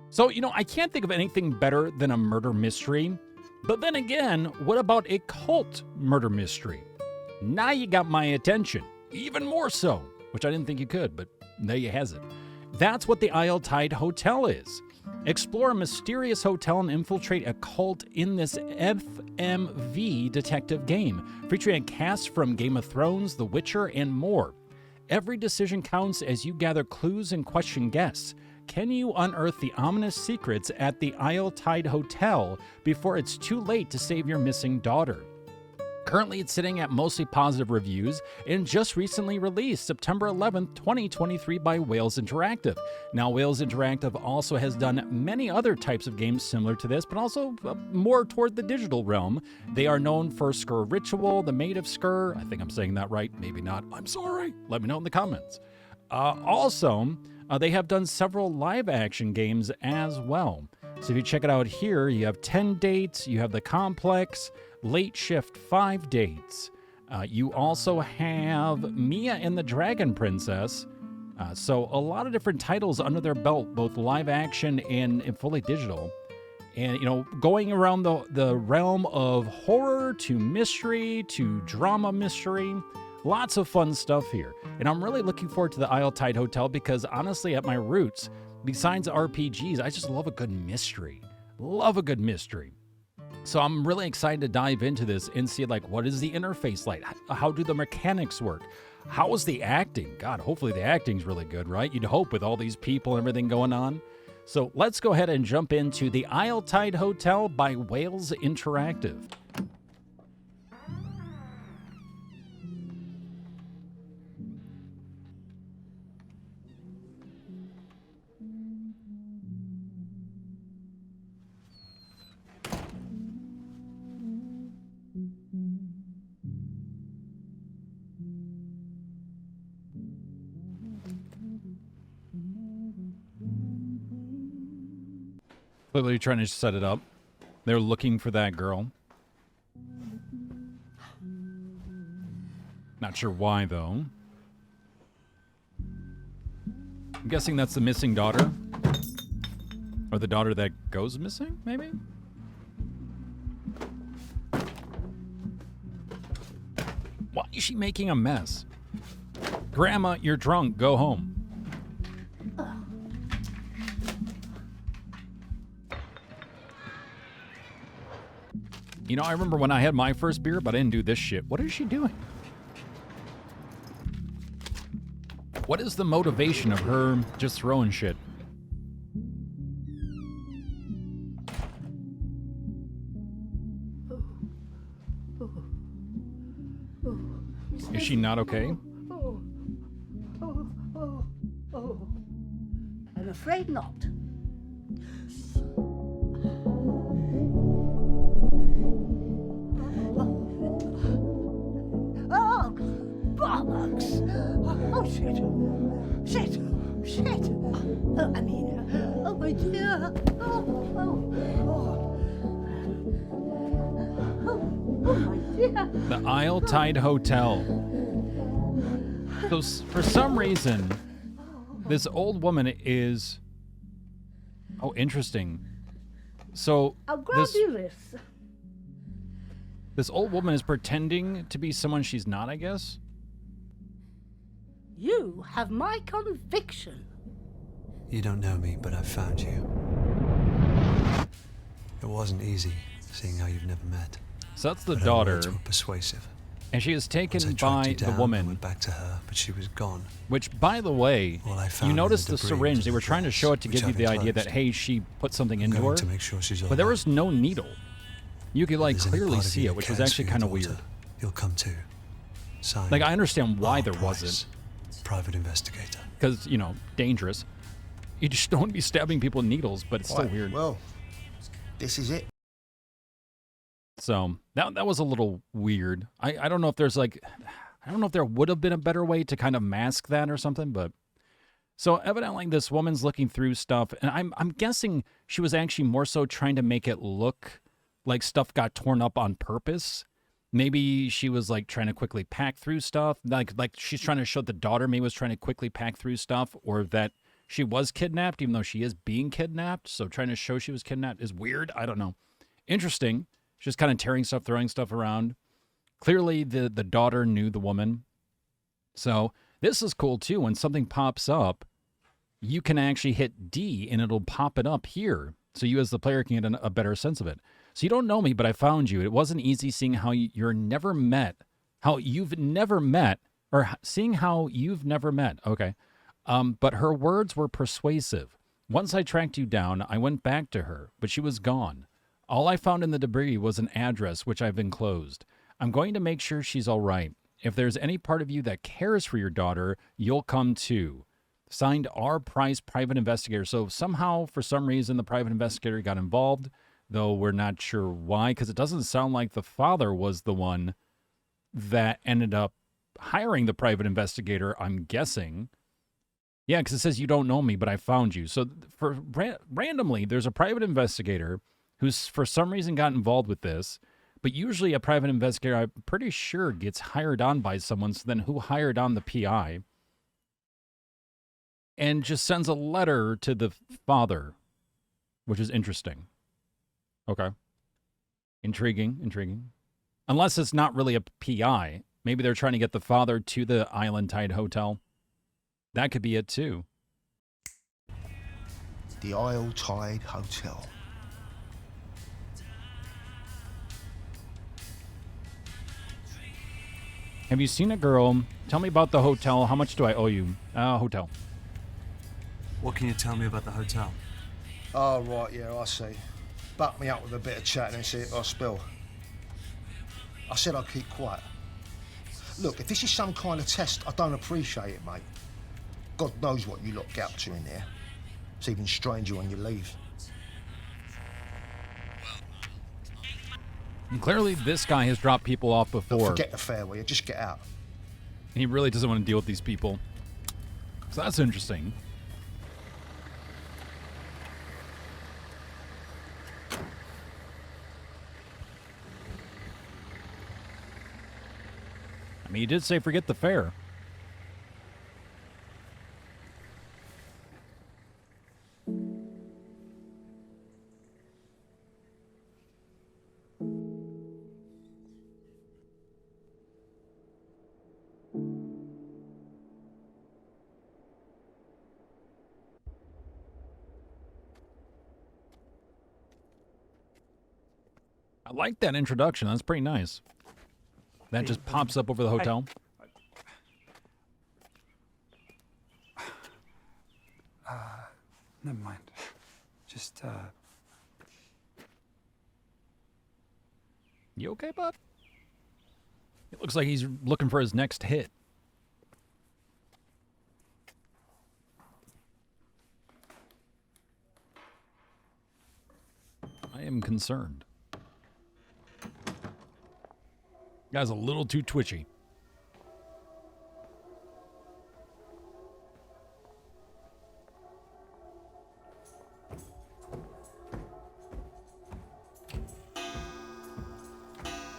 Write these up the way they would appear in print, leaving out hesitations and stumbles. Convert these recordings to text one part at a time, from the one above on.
So, I can't think of anything better than a murder mystery. But then again, what about a cult murder mystery? Now you got my attention, even more so, which I didn't think you could, but there you has it. That's what the Isle Tide Hotel is. Explore a mysterious hotel and infiltrate a cult in this FMV detective game, featuring a cast from Game of Thrones, The Witcher, and more. Every decision counts as you gather clues and question guests. Can you unearth the ominous secrets at the Isle Tide Hotel before it's too late to save your missing daughter? Currently, it's sitting at mostly positive reviews and just recently released September 11th, 2023 by Wales Interactive. Now, Wales Interactive also has done many other types of games similar to this, but also more toward the digital realm. They are known for Skur Ritual, The Maid of Skur. I think I'm saying that right, maybe not. I'm sorry. Let me know in the comments. They have done several live-action games as well. So if you check it out here, you have 10 Dates, you have The Complex, Late Shift 5 Dates. You also have Mia and the Dragon Princess. So a lot of different titles under their belt, both live action and fully digital. And, going around the realm of horror to mystery to drama mystery. Lots of fun stuff here. And I'm really looking forward to the Isle Tide Hotel because honestly, at my roots, besides RPGs, I just love a good mystery. Love a good mystery. So I'm really excited to dive into this and see, what is the interface like? How do the mechanics work? How is the acting? God, hopefully the acting's really good, right? You'd hope with all these people and everything going on. So let's go ahead and jump into the Isle Tide Hotel by Wales Interactive. Clearly trying to set it up. They're looking for that girl. Not sure why, though. I'm guessing that's the missing daughter. Or the daughter that goes missing, maybe? Why is she making a mess? Grandma, you're drunk. Go home. I remember when I had my first beer, but I didn't do this shit. What is she doing? What is the motivation of her just throwing shit? Is she not okay? I'm afraid not. Oh, bollocks! Oh, shit! Shit! Shit! Oh my dear! Oh my dear! The Isle Tide Hotel. So for some reason, this old woman is... Oh, interesting. So I'll grab you this. This old woman is pretending to be someone she's not, I guess? You have my conviction. You don't know me, but I've found you. It wasn't easy, seeing how you've never met. So that's the But her daughter, words were persuasive. and she is taken Once I tracked by you the down, I woman, went back to her, but she was gone. which, by the way, All I you found notice was the debris syringe. under They the were trying to glass, show it to which give you I've the idea enclosed. that, hey, she put something I'm into going her, to make sure she's all but there right. was no needle. You could, If there's any clearly part of see you it, that which was cares actually for your kind of daughter, weird. You'll come too. Signed, I understand why there R. Price, wasn't, Private investigator. because, dangerous. You just don't be stabbing people with needles, but it's still Right, weird. well, this is it. So that was a little weird. I don't know if there's I don't know if there would have been a better way to kind of mask that or something, but so evidently this woman's looking through stuff, and I'm guessing she was actually more so trying to make it look like stuff got torn up on purpose. Maybe she was trying to quickly pack through stuff, like she's trying to show the daughter maybe was trying to quickly pack through stuff, or that she was kidnapped, even though she is being kidnapped. So trying to show she was kidnapped is weird. I don't know. Interesting. She's kind of tearing stuff, throwing stuff around. Clearly, the daughter knew the woman. So this is cool, too. When something pops up, you can actually hit D, and it'll pop it up here. So you as the player can get a better sense of it. So you don't know me, but I found you. It wasn't easy seeing how you've never met, or seeing how you've never met. Okay. But her words were persuasive. Once I tracked you down, I went back to her, but she was gone. All I found in the debris was an address, which I've enclosed. I'm going to make sure she's all right. If there's any part of you that cares for your daughter, you'll come too. Signed, R. Price, private investigator. So somehow, for some reason, the private investigator got involved, though we're not sure why, because it doesn't sound like the father was the one that ended up hiring the private investigator, I'm guessing. Yeah, because it says you don't know me, but I found you. So randomly, there's a private investigator who's for some reason got involved with this, but usually a private investigator, I'm pretty sure, gets hired on by someone. So then who hired on the PI? And just sends a letter to the father, which is interesting. Okay. Intriguing. Unless it's not really a PI. Maybe they're trying to get the father to the Island Tide Hotel. That could be it, too. The Isle Tide Hotel. Have you seen a girl? Tell me about the hotel. How much do I owe you? Hotel. What can you tell me about the hotel? Oh, right, yeah, I see. Buck me up with a bit of chat and see if I spill. I said I'd keep quiet. Look, if this is some kind of test, I don't appreciate it, mate. God knows what you lot get up to in there. It's even stranger when you leave. And clearly, this guy has dropped people off before. Look, forget the fare, will you? Just get out. And he really doesn't want to deal with these people. So that's interesting. I mean, he did say forget the fare. I like that introduction. That's pretty nice. That just pops up over the hotel. Never mind. Just, You okay, bud? It looks like he's looking for his next hit. I am concerned. Guy's a little too twitchy.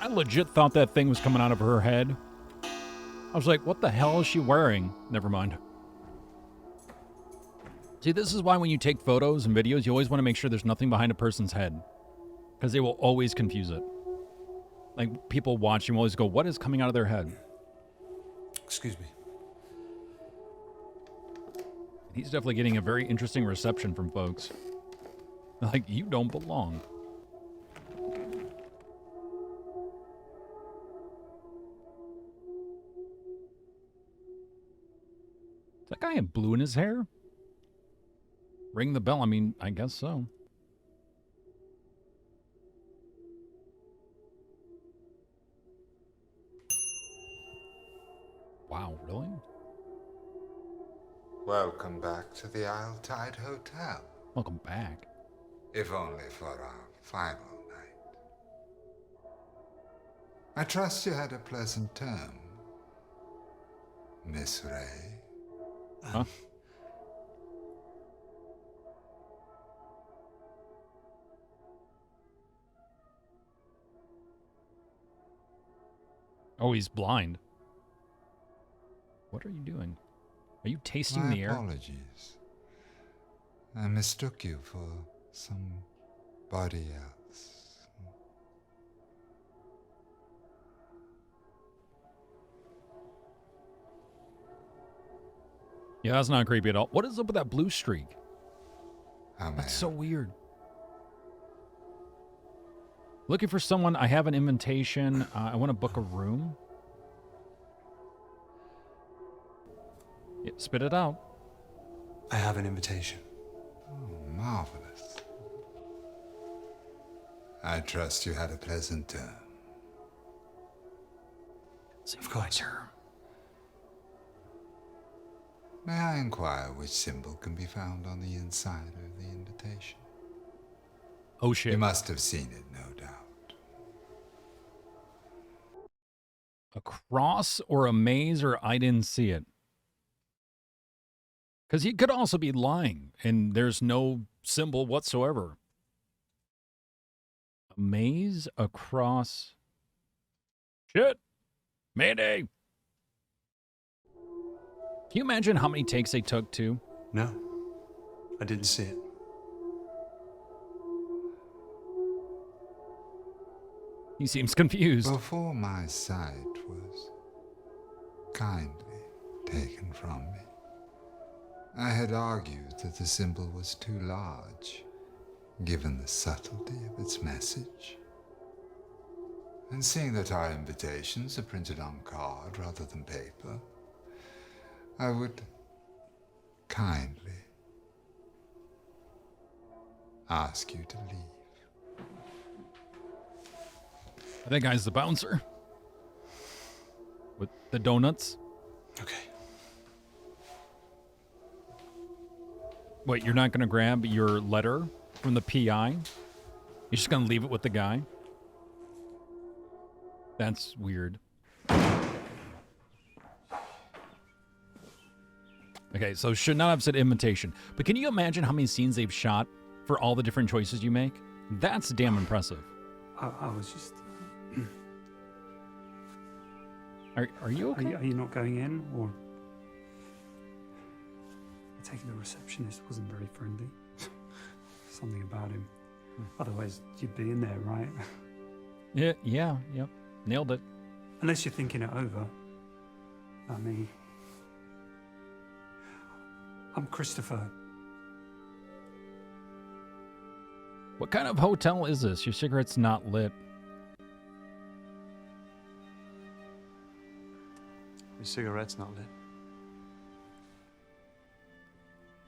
I legit thought that thing was coming out of her head. I was like, what the hell is she wearing? Never mind. See, this is why when you take photos and videos, you always want to make sure there's nothing behind a person's head. Because they will always confuse it. Like, people watching will always go, what is coming out of their head? Excuse me. He's definitely getting a very interesting reception from folks. Like, you don't belong. Does that guy have blue in his hair? Ring the bell. I mean, I guess so. Wow, really? Welcome back to the Isle Tide Hotel. Welcome back. If only for our final night. I trust you had a pleasant term, Miss Ray. Huh? Oh, he's blind. What are you doing? Are you tasting My the air? apologies. I mistook you for somebody else. Yeah, that's not creepy at all. What is up with that blue streak? How may That's I- so weird. Looking for someone. I have an invitation. I want to book a room. Yeah, spit it out. I have an invitation. Oh, marvelous. I trust you had a pleasant term. Of course. May I inquire which symbol can be found on the inside of the invitation? Oh, shit. You must have seen it, no doubt. A cross or a maze, or I didn't see it. Because he could also be lying, and there's no symbol whatsoever. A maze, a cross. Shit. Mayday. Can you imagine how many takes they took, too? No, I didn't see it. He seems confused. Before my sight was kindly taken from me, I had argued that the symbol was too large, given the subtlety of its message. And seeing that our invitations are printed on card rather than paper, I would kindly ask you to leave. That guy's the bouncer. With the donuts. Okay. Wait, you're not going to grab your letter from the PI? You're just going to leave it with the guy? That's weird. Okay, so should not have said invitation. But can you imagine how many scenes they've shot for all the different choices you make? That's damn impressive. I was just. Are you okay? Are you not going in, or? I take it the receptionist wasn't very friendly. Something about him. Otherwise, you'd be in there, right? Yep. Nailed it. Unless you're thinking it over. I mean, I'm Christopher. What kind of hotel is this? Your cigarette's not lit. Your cigarette's not lit.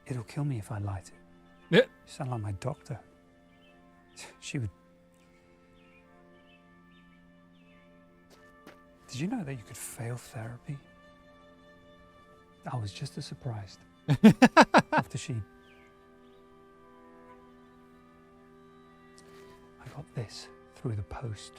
It'll kill me if I light it. Yeah. You sound like my doctor. She would. Did you know that you could fail therapy? I was just as surprised after she. I got this through the post.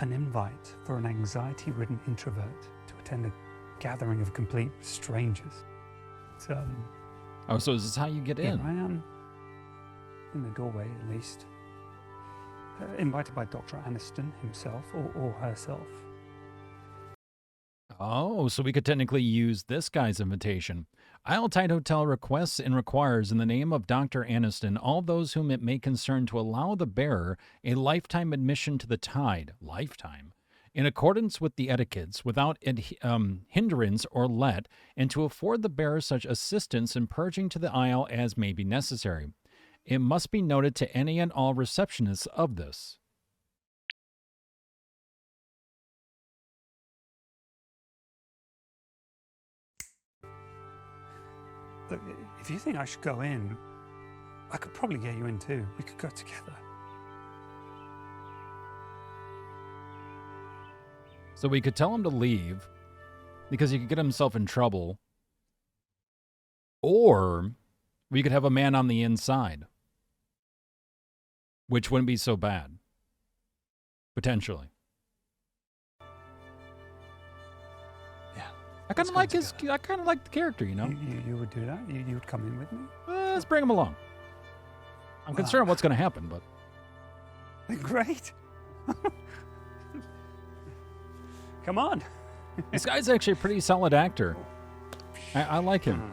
An invite for an anxiety-ridden introvert to attend a gathering of complete strangers. It's, Oh, so is this how you get yeah, in? I am in the doorway, at least. Invited by Dr. Aniston himself or herself. Oh, so we could technically use this guy's invitation. Isle Tide Hotel requests and requires in the name of Dr. Aniston all those whom it may concern to allow the bearer a lifetime admission to the Tide, lifetime, in accordance with the etiquettes, without hindrance or let, and to afford the bearer such assistance in purging to the Isle as may be necessary. It must be noted to any and all receptionists of this. Look, if you think I should go in, I could probably get you in too. We could go together. So we could tell him to leave because he could get himself in trouble. Or we could have a man on the inside, which wouldn't be so bad. Potentially. Yeah. I kind of like his. I kind of like the character, you know. You would do that? You would come in with me? Let's bring him along. I'm concerned what's going to happen, but Great. Come on. this guy's actually a pretty solid actor. I like him.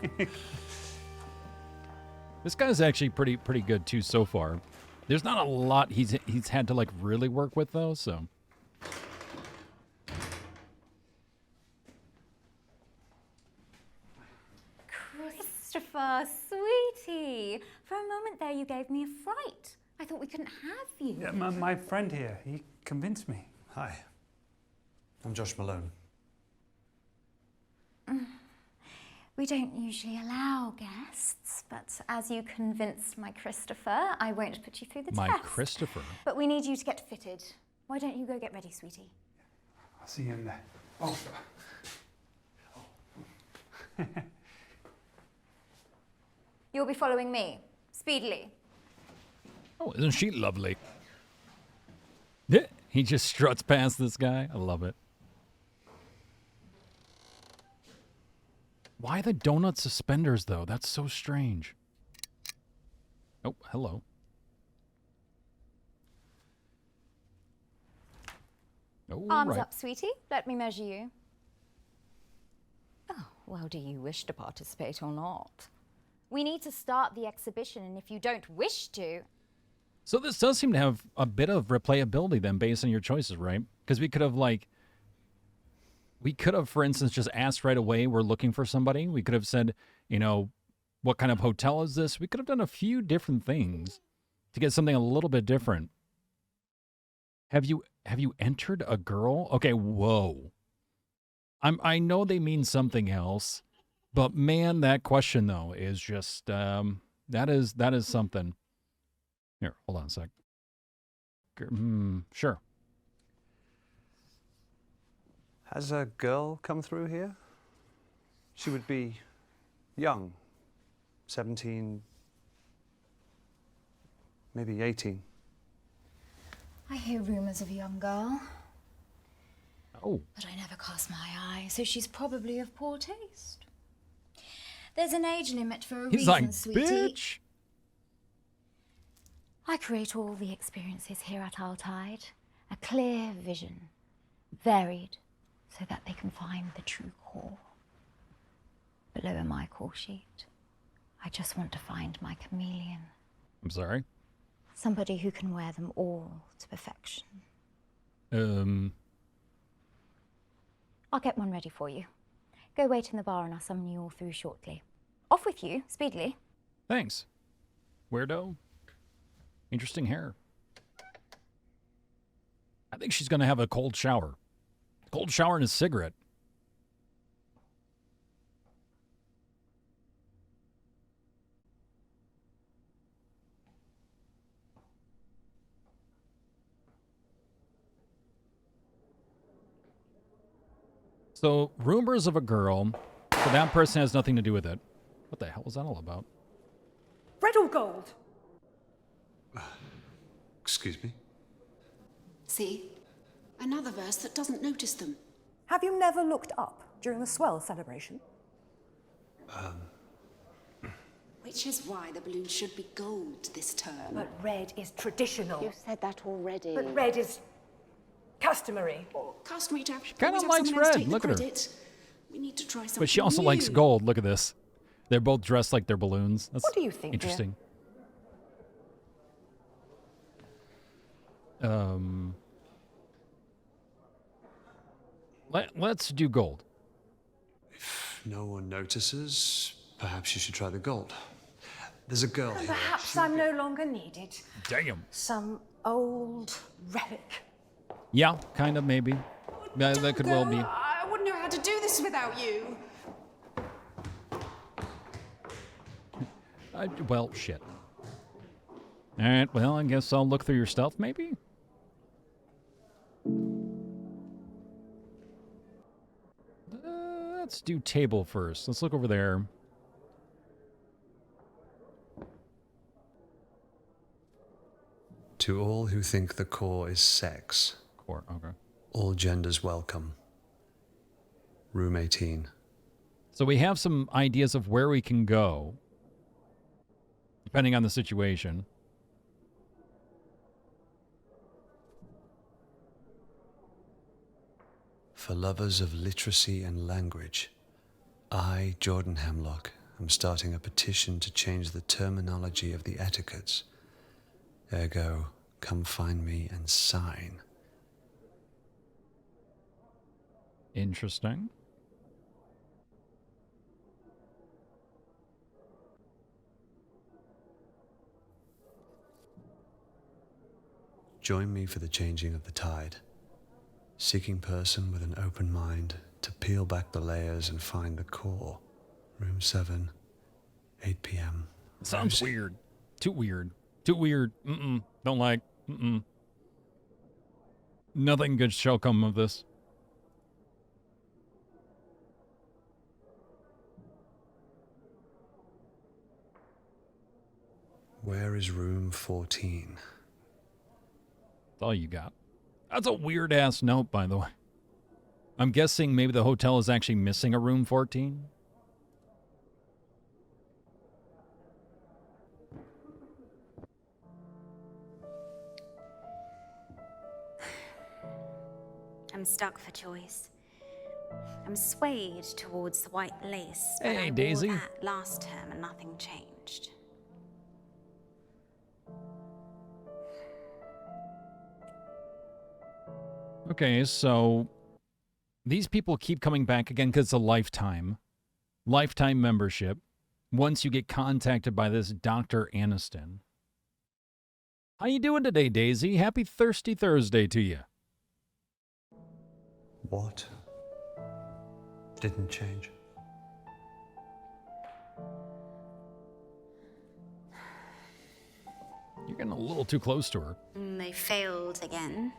This guy's actually pretty good too so far. There's not a lot he's had to like really work with though, so. Christopher, sweetie. For a moment there you gave me a fright. I thought we couldn't have you. Yeah, my friend here, he convinced me. Hi. I'm Josh Malone. We don't usually allow guests, but as you convinced my Christopher, I won't put you through the My test. Christopher. But we need you to get fitted. Why don't you go get ready, sweetie? I'll see you in there. Oh. You'll be following me, speedily. Oh, isn't she lovely? Yeah, he just struts past this guy. I love it. Why the donut suspenders, though? That's so strange. Oh, hello. Oh, Arms right. up, sweetie. Let me measure you. Oh, well, do you wish to participate or not? We need to start the exhibition, and if you don't wish to... So this does seem to have a bit of replayability then, based on your choices, right? Because we could have, for instance, just asked right away, we're looking for somebody. We could have said, you know, what kind of hotel is this? We could have done a few different things to get something a little bit different. Have you entered a girl? Okay, whoa. I know they mean something else, but man, that question though is just that is something. Here, hold on a sec. Sure. Has a girl come through here? She would be young, 17, maybe 18. I hear rumours of a young girl, Oh, but I never cast my eye, so she's probably of poor taste. There's an age limit for a he's reason, like, sweetie. bitch. I create all the experiences here at Our Tide. A clear vision, varied, so that they can find the true core. Below in my call sheet, I just want to find my chameleon. I'm sorry. Somebody who can wear them all to perfection. I'll get one ready for you. Go wait in the bar and I'll summon you all through shortly. Off with you, speedily. Thanks. Weirdo. Interesting hair. I think she's going to have a cold shower. Cold shower and a cigarette. So, rumors of a girl, but that person has nothing to do with it. What the hell was that all about? Red or gold? Excuse me? See? Another verse that doesn't notice them. Have you never looked up during the swell celebration? Which is why the balloon should be gold this term. But red is traditional. You said that already. But red is customary. Customary to have, kinda always have likes someone else red. take the Look at her. credit. We need to try something But she also new. likes gold. Look at this. They're both dressed like they're balloons. That's What do you think, dear? interesting. Let's do gold. If no one notices, perhaps you should try the gold. There's a girl here. Perhaps I'm no longer needed. Damn. Some old relic. Yeah, kind of, maybe. That could well be. I wouldn't know how to do this without you. Well, shit. All right, well, I guess I'll look through your stuff, maybe? Let's do table first. Let's look over there. To all who think the core is sex, Core, okay. all genders welcome. Room 18. So we have some ideas of where we can go, depending on the situation. For lovers of literacy and language, I, Jordan Hemlock, am starting a petition to change the terminology of the etiquettes. Ergo, come find me and sign. Interesting. Join me for the changing of the tide. Seeking person with an open mind to peel back the layers and find the core. Room 7, 8 p.m. Sounds Rosie. weird. Too weird. Too weird. Don't like. Nothing good shall come of this. Where is room 14? That's all you got. That's a weird-ass note, by the way. I'm guessing maybe the hotel is actually missing a room 14. I'm stuck for choice. I'm swayed towards the white lace. But Hey, I Daisy. wore that last term and nothing changed. Okay, so these people keep coming back again because it's a lifetime membership. Once you get contacted by this Dr. Aniston. How you doing today, Daisy? Happy Thirsty Thursday to you. What didn't change? You're getting a little too close to her. They failed again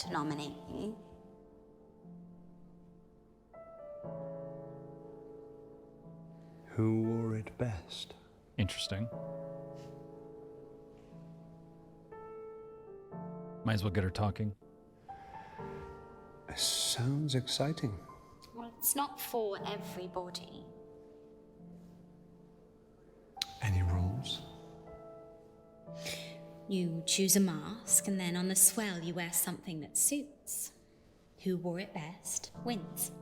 to nominate me. Who wore it best? Interesting. Might as well get her talking. Sounds exciting. Well, it's not for everybody. Any rules? You choose a mask, and then on the swell you wear something that suits. Who wore it best wins.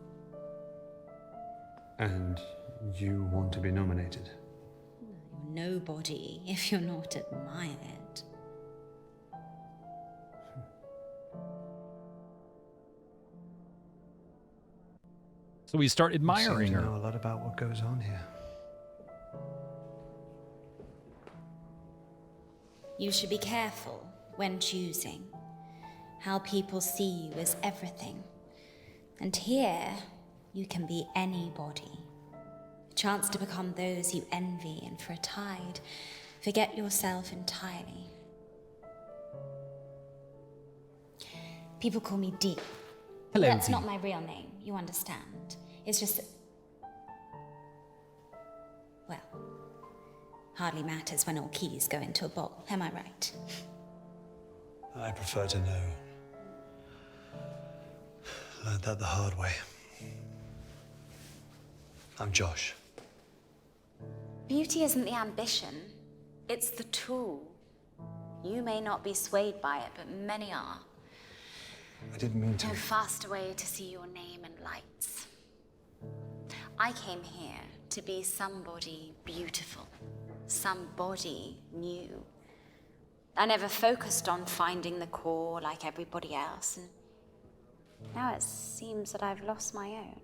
And you want to be nominated? You're nobody if you're not admired. So we start You admiring seem to her. know a lot about what goes on here. You should be careful when choosing. How people see you is everything. And here, you can be anybody. A chance to become those you envy, and for a tide, forget yourself entirely. People call me D. Hello, That's D. not my real name, you understand. It's just that... Well, hardly matters when all keys go into a bowl, am I right? I prefer to know. Learned that the hard way. I'm Josh. Beauty isn't the ambition, it's the tool. You may not be swayed by it, but many are. I didn't mean to. No faster way to see your name in lights. I came here to be somebody beautiful, somebody new. I never focused on finding the core like everybody else, and now it seems that I've lost my own.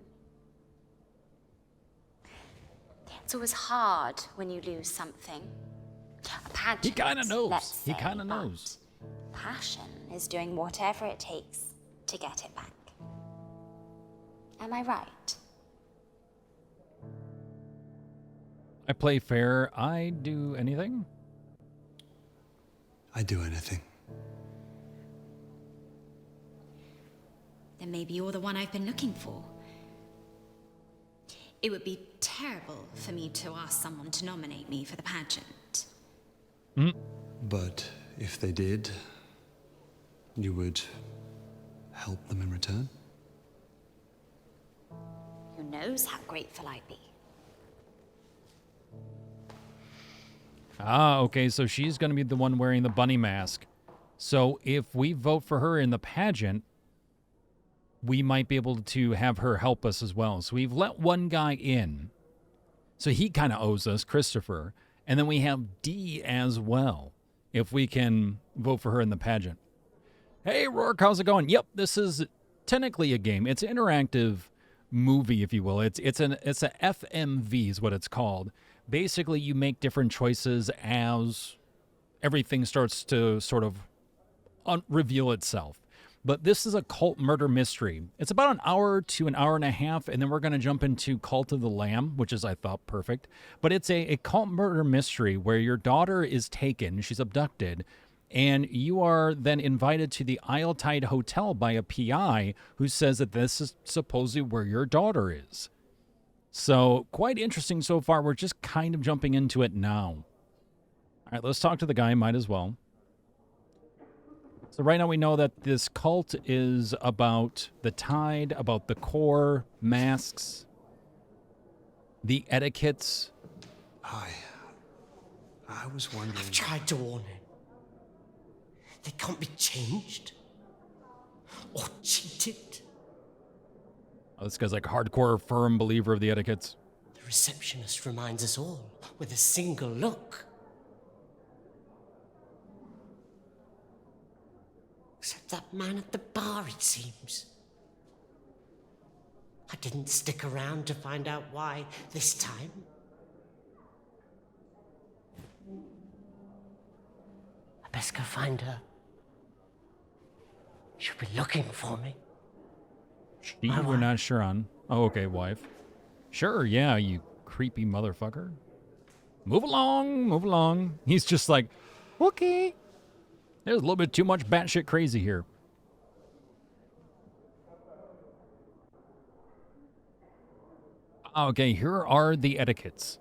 It's always hard when you lose something. A pageant, He kind of knows. let's He say, kind of but knows. passion is doing whatever it takes to get it back. Am I right? I play fair. I do anything. I'd do anything. Then maybe you're the one I've been looking for. It would be terrible for me to ask someone to nominate me for the pageant. But if they did, you would help them in return? Who knows how grateful I'd be? Ah, okay, so she's going to be the one wearing the bunny mask. So if we vote for her in the pageant, we might be able to have her help us as well. So we've let one guy in. So he kind of owes us, Christopher. And then we have D as well, if we can vote for her in the pageant. Hey, Rourke, how's it going? Yep, this is technically a game. It's an interactive movie, if you will. It's a FMV is what it's called. Basically, you make different choices as everything starts to sort of reveal itself. But this is a cult murder mystery. It's about an hour to an hour and a half, and then we're going to jump into Cult of the Lamb, which is, I thought, perfect. But it's a cult murder mystery where your daughter is taken, she's abducted, and you are then invited to the Isletide Hotel by a PI who says that this is supposedly where your daughter is. So, quite interesting so far. We're just kind of jumping into it now. All right, let's talk to the guy, might as well. So right now we know that this cult is about the tide, about the core, masks, the etiquettes. I was wondering... I've tried to warn him. They can't be changed or cheated. Oh, this guy's like a hardcore, firm believer of the etiquettes. The receptionist reminds us all with a single look. Except that man at the bar, it seems. I didn't stick around to find out why this time. I best go find her. She'll be looking for me. She, we're not sure on. Oh, okay, wife. Sure, yeah, you creepy motherfucker. Move along, move along. He's just like, okay. There's a little bit too much batshit crazy here. Okay, here are the etiquettes.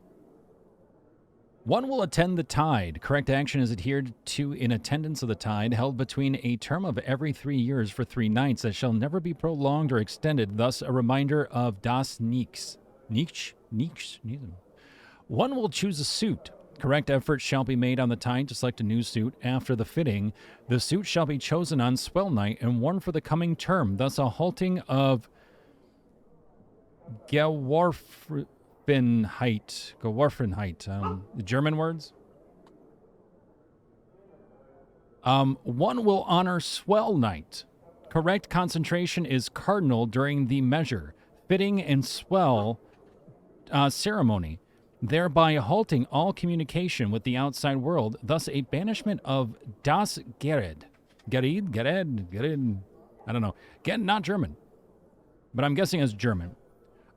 One will attend the tide. Correct action is adhered to in attendance of the tide, held between a term of every 3 years for 3 nights that shall never be prolonged or extended, thus a reminder of das Nichts. Nichts? One will choose a suit. Correct effort shall be made on the tide to select a new suit. After the fitting, the suit shall be chosen on swell night and worn for the coming term, thus a halting of Geworfenheit. The German words. One will honor swell night. Correct concentration is cardinal during the measure, fitting, and swell ceremony, thereby halting all communication with the outside world, thus a banishment of das Gerede. Gered? I don't know. Again, not German, but I'm guessing it's German.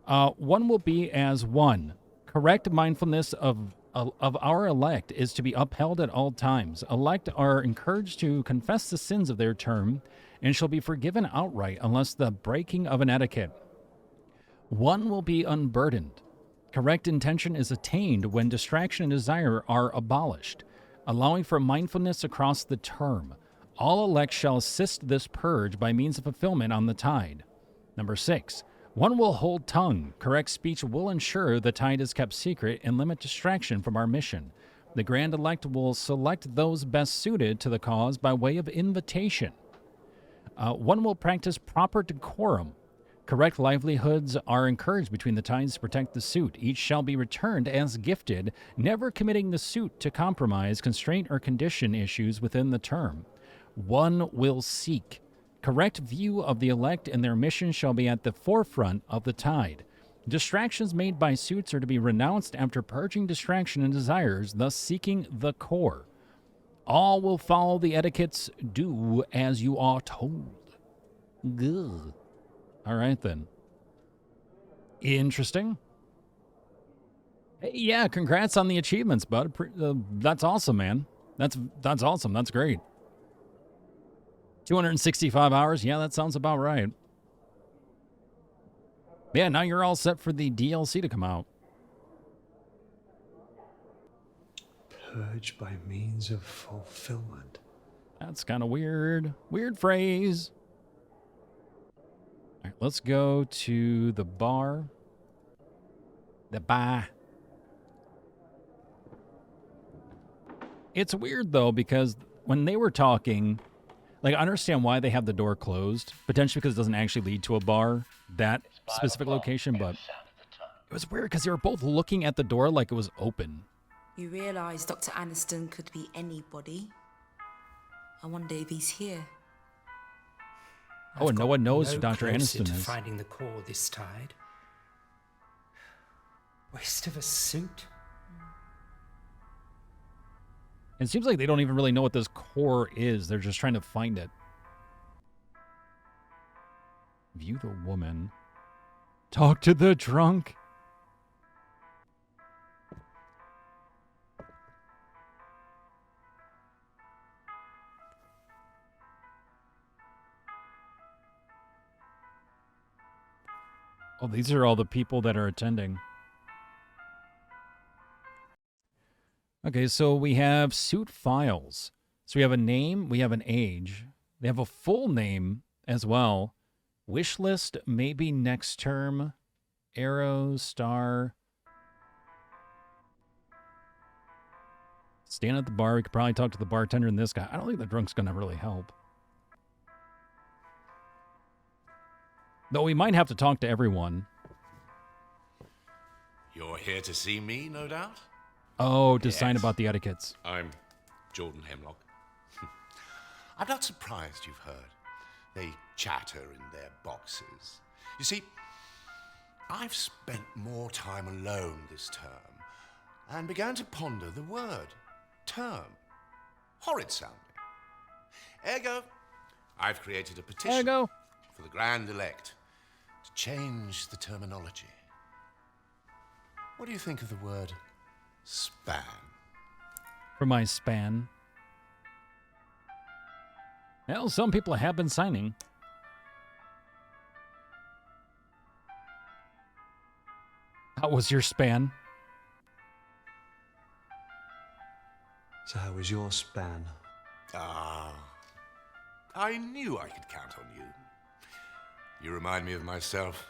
One will be as one. Correct mindfulness of our elect is to be upheld at all times. Elect are encouraged to confess the sins of their term and shall be forgiven outright unless the breaking of an etiquette. One will be unburdened. Correct intention is attained when distraction and desire are abolished, allowing for mindfulness across the term. All elects shall assist this purge by means of fulfillment on the tide. Number 6. One will hold tongue. Correct speech will ensure the tide is kept secret and limit distraction from our mission. The Grand Elect will select those best suited to the cause by way of invitation. One will practice proper decorum. Correct livelihoods are encouraged between the tides to protect the suit. Each shall be returned as gifted, never committing the suit to compromise, constraint, or condition issues within the term. One will seek. Correct view of the elect and their mission shall be at the forefront of the tide. Distractions made by suits are to be renounced after purging distraction and desires, thus seeking the core. All will follow the etiquettes. Do as you are told. Good. All right, then. Interesting. Hey, yeah, congrats on the achievements, bud. That's awesome, man. That's awesome. That's great. 265 hours. Yeah, that sounds about right. Yeah, now you're all set for the DLC to come out. Purge by means of fulfillment. That's kind of weird. Weird phrase. All right, let's go to the bar. The bar. It's weird, though, because when they were talking, Like, I understand why they have the door closed, potentially because it doesn't actually lead to a bar, that specific location, but it was weird because they were both looking at the door like it was open. You realise Dr. Aniston could be anybody. I wonder if he's here. Oh, and no one knows who Dr. closer Aniston to is. finding the core this tide. Waste of a suit. It seems like they don't even really know what this core is. They're just trying to find it. View the woman. Talk to the drunk. Oh, these are all the people that are attending. Okay, so we have suit files. So we have a name, we have an age. They have a full name as well. Wish list, maybe next term. Arrow, star. Stand at the bar. We could probably talk to the bartender and this guy. I don't think the drunk's going to really help. Though we might have to talk to everyone. You're here to see me, no doubt? Oh, to Yes. sign about the etiquettes. I'm Jordan Hemlock. I'm not surprised you've heard. They chatter in their boxes. You see, I've spent more time alone this term and began to ponder the word term. Horrid sounding. Ergo, I've created a petition for the Grand Elect to change the terminology. What do you think of the word span? For my span. Well, some people have been signing. How was your span? So how was your span? Ah, I knew I could count on you. You remind me of myself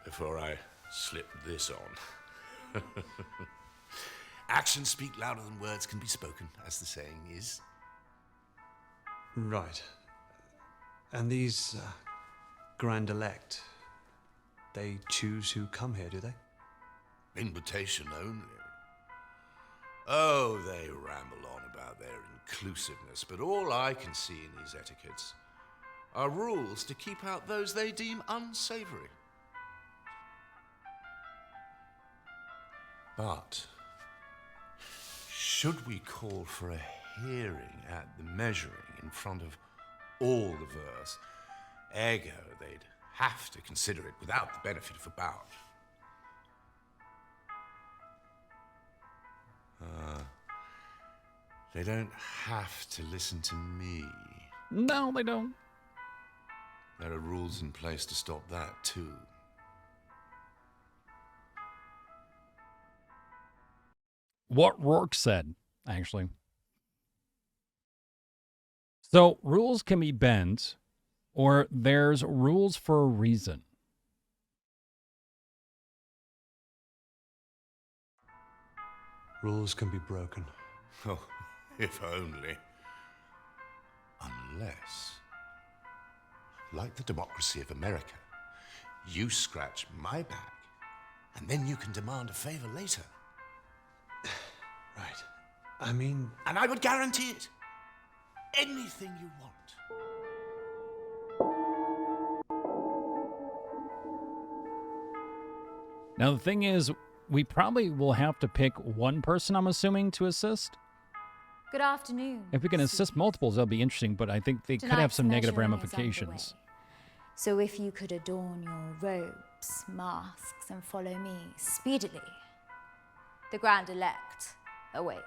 before I slipped this on. Actions speak louder than words can be spoken, as the saying is. Right. And these Grand Elect, they choose who come here, do they? Invitation only. Oh, they ramble on about their inclusiveness, but all I can see in these etiquettes are rules to keep out those they deem unsavory. But should we call for a hearing at the measuring in front of all the verse, ergo they'd have to consider it without the benefit of a bout. They don't have to listen to me. No, they don't. There are rules in place to stop that, too. What Rourke said, actually. So, rules can be bent, or there's rules for a reason. Rules can be broken. Oh, if only. Unless, like the democracy of America, you scratch my back, and then you can demand a favor later. Right. I mean... And I would guarantee it. Anything you want. Now, the thing is, we probably will have to pick one person, I'm assuming, to assist. Good afternoon. If we can assist multiples, that'll be interesting, but I think they could have some negative ramifications. So if you could adorn your robes, masks, and follow me speedily, the Grand Elect await.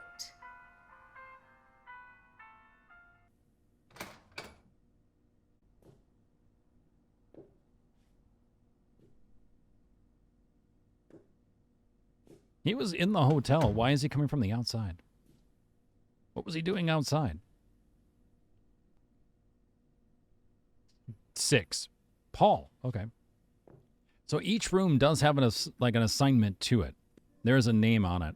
He was in the hotel. Why is he coming from the outside? What was he doing outside? 6. Paul. Okay. So each room does have an assignment to it. There is a name on it.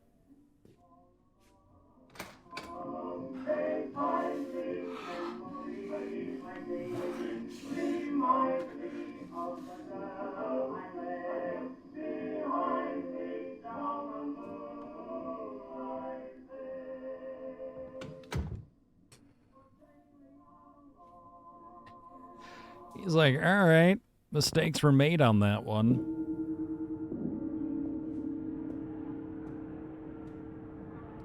He's like, all right, mistakes were made on that one.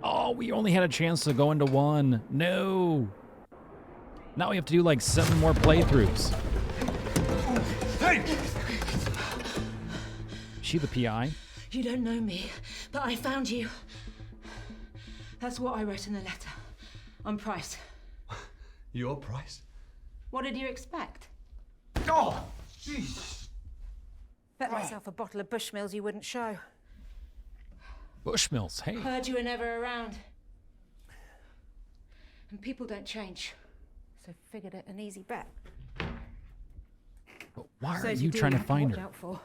Oh, we only had a chance to go into one. No. Now we have to do like 7 more playthroughs. Hey! She the PI? You don't know me, but I found you. That's what I wrote in the letter. On Price. Your price? What did you expect? Oh, jeez. Bet myself a bottle of Bushmills you wouldn't show. Bushmills, hey. Heard you were never around. And people don't change. So figured it an easy bet. But why are Those you who do, trying to have find watch her? out for.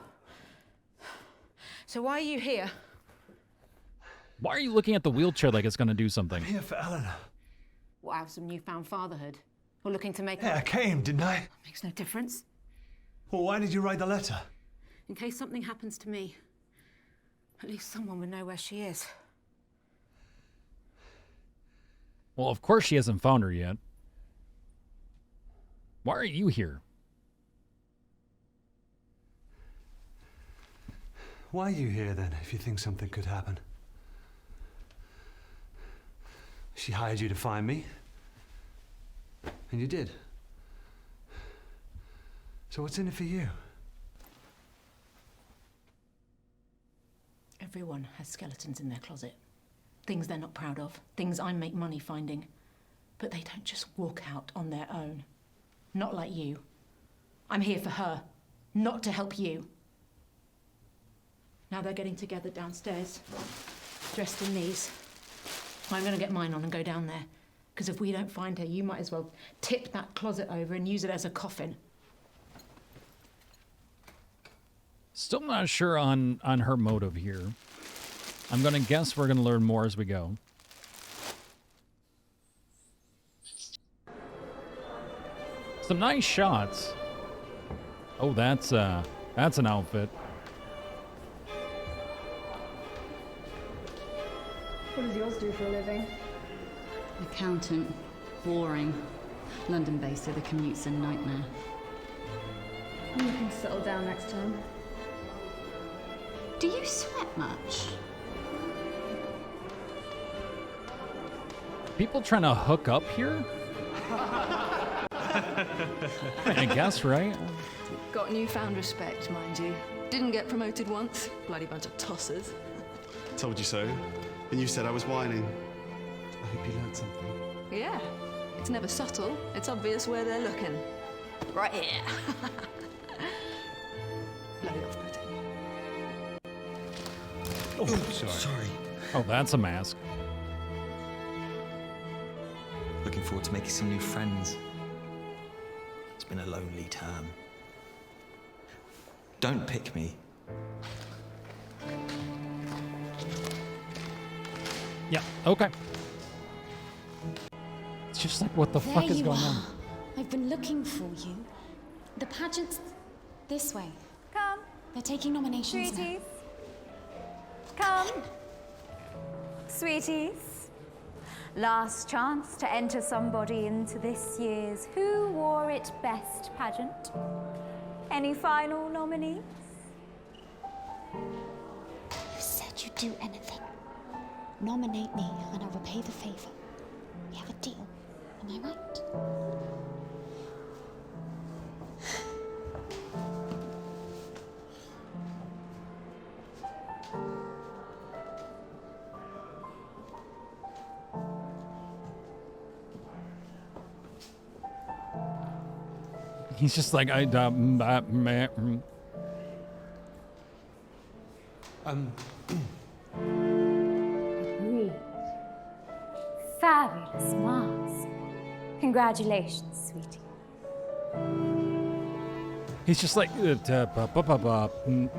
So why are you here? Why are you looking at the wheelchair like it's going to do something? I'm here for Eleanor. What, have some newfound fatherhood? Or looking to make Yeah, I came, didn't I? Makes no difference. Well, why did you write the letter? In case something happens to me, at least someone would know where she is. Well, of course she hasn't found her yet. Why are you here? Why are you here then, if you think something could happen? She hired you to find me. And you did. So what's in it for you? Everyone has skeletons in their closet. Things they're not proud of. Things I make money finding. But they don't just walk out on their own. Not like you. I'm here for her, not to help you. Now they're getting together downstairs, dressed in these. I'm gonna get mine on and go down there. Because if we don't find her, you might as well tip that closet over and use it as a coffin. Still not sure on her motive here. I'm going to guess we're going to learn more as we go. Some nice shots. Oh, that's an outfit. What does yours do for a living? Accountant. Boring. London-based, so the commute's a nightmare. You can settle down next time. Do you sweat much? People trying to hook up here? I guess, right? Got newfound respect, mind you. Didn't get promoted once. Bloody bunch of tossers. Told you so. And you said I was whining. I hope you learned something. Yeah. It's never subtle. It's obvious where they're looking. Right here. Blow it off, Pretty. Oh, sorry. Oh, that's a mask. Looking forward to making some new friends. It's been a lonely term. Don't pick me. Yeah, okay. It's just like, what the fuck is going on? I've been looking for you. The pageant's this way. Come. They're taking nominations now. Sweeties. Come. Sweeties. Last chance to enter somebody into this year's Who Wore It Best pageant. Any final nominees? You said you'd do anything. Nominate me and I'll repay the favor. We have a deal. Am I right? He's just like, Agreed. Fabulous mask. Congratulations, sweetie. he's just like, Tell me,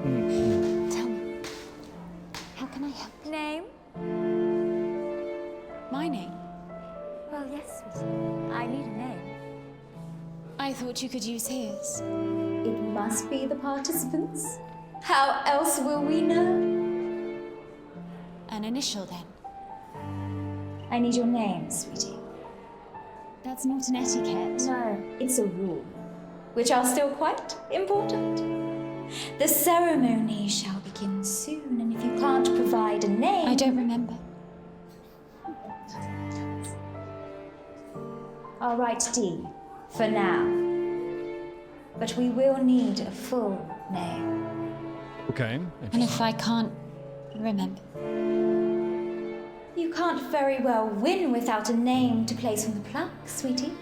how can I help? Name? My name? Well, yes, sweetie. I need a name. I thought you could use his. It must be the participants. How else will we know? An initial, then. I need your name, sweetie. That's not an etiquette. No, it's a rule. which are still quite important. The ceremony shall begin soon, and if you can't provide a name... I don't remember. I'll write D for now. But we will need a full name. Okay. And if I can't remember? You can't very well win without a name to place on the plaque, sweetie.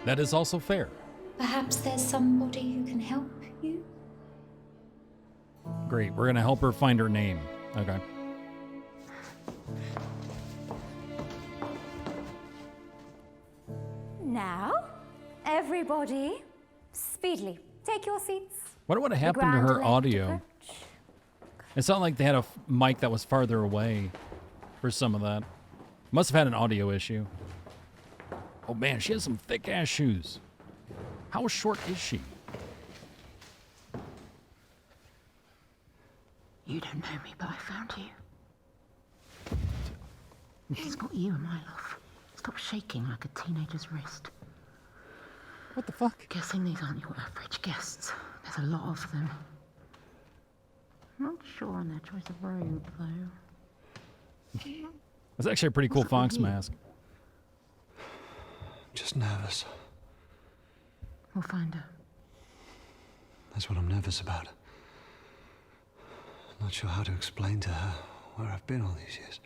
That is also fair. Perhaps there's somebody who can help you? Great. We're going to help her find her name. Okay. Now, everybody, speedily, take your seats. What would have happened to her audio? It sounded like they had a mic that was farther away for some of that. Must have had an audio issue. Oh man, she has some thick ass shoes. How short is she? You don't know me, but I found you. It's got you, my love. Stop shaking like a teenager's wrist. What the fuck? Guessing these aren't your average guests. There's a lot of them. Not sure on their choice of robe, though. That's actually a pretty cool fox mask. Just nervous. We'll find her. That's what I'm nervous about. I'm not sure how to explain to her where I've been all these years.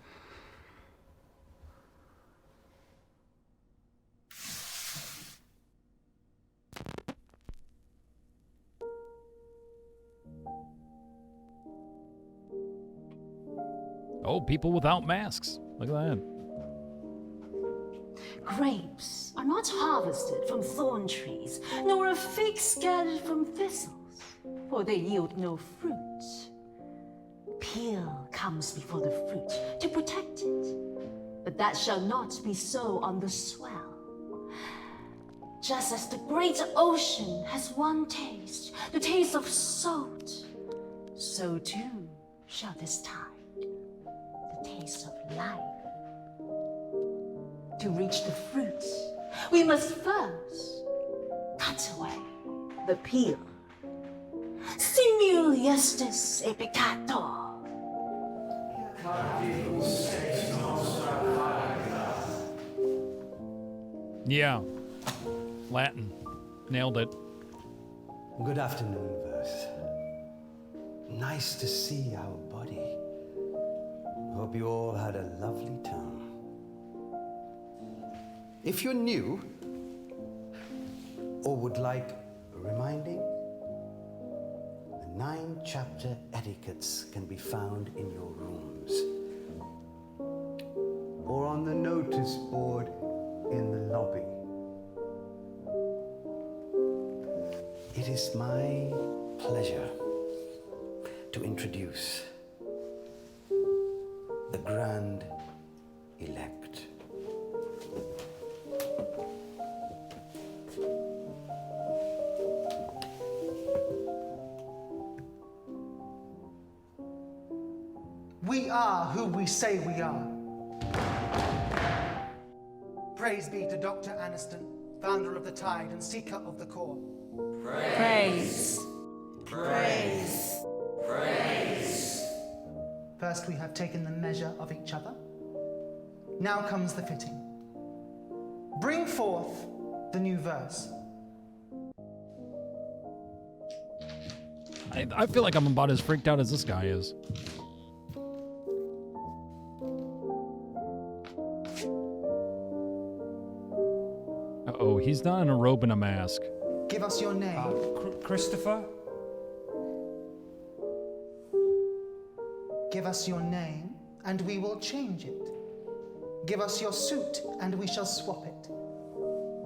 Oh, people without masks. Look at that. Grapes are not harvested from thorn trees, nor are figs gathered from thistles, for they yield no fruit. Peel comes before the fruit to protect it, but that shall not be so on the swell. Just as the great ocean has one taste, the taste of salt, so too shall this tide, the taste of life. To reach the fruit, we must first cut away the peel. Simul justus et peccator. Yeah. Latin. Nailed it. Good afternoon, Verse. Nice to see our body. Hope you all had a lovely time. If you're new, or would like reminding, the 9-chapter Etiquettes can be found in your rooms, or on the notice board in the lobby. It is my pleasure to introduce the Grand Elect. We are who we say we are. Praise be to Dr. Aniston, founder of the Tide and seeker of the core. Praise. Praise. Praise. First we have taken the measure of each other. Now comes the fitting. Bring forth the new verse. I feel like I'm about as freaked out as this guy is. Uh-oh, he's not in a robe and a mask. Give us your name. Christopher? Give us your name, and we will change it. Give us your suit, and we shall swap it.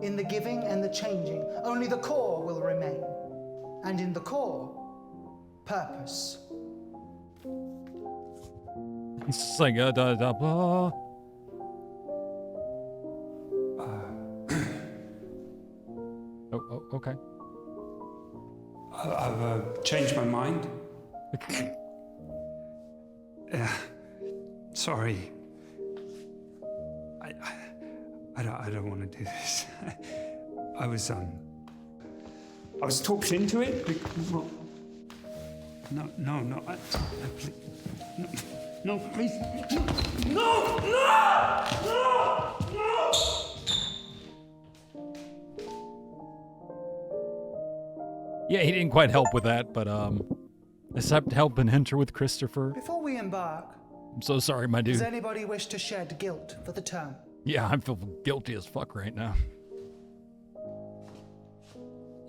In the giving and the changing, only the core will remain. And in the core, purpose. It's just like, blah. Oh, okay. I've changed my mind. Sorry. I don't want to do this. I I was talked into it. Well, no, please, no, please, no. Yeah, he didn't quite help with that, but except help and enter with Christopher. Before we embark, I'm so sorry, my does dude. anybody wish to shed guilt for the term? Yeah, I feel guilty as fuck right now.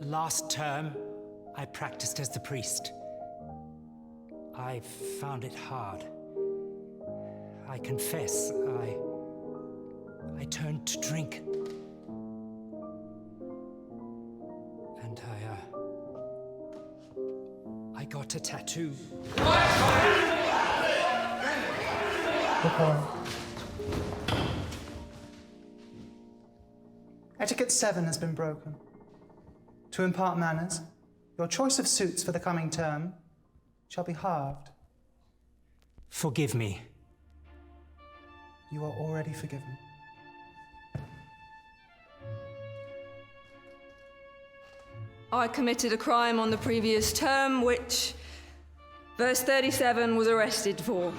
Last term, I practiced as the priest. I found it hard. I confess, I turned to drink. And I got a tattoo. Etiquette 7 has been broken. To impart manners, your choice of suits for the coming term shall be halved. Forgive me. You are already forgiven. I committed a crime on the previous term, which verse 37 was arrested for.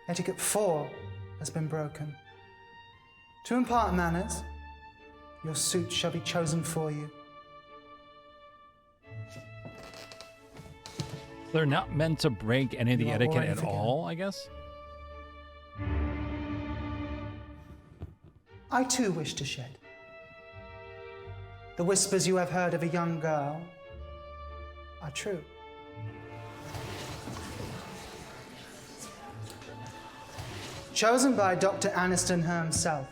Etiquette 4 has been broken. To impart manners, your suit shall be chosen for you. They're not meant to break any of the You are etiquette already at forgiven. all, I guess? I too wish to shed. The whispers you have heard of a young girl are true. Chosen by Dr. Aniston himself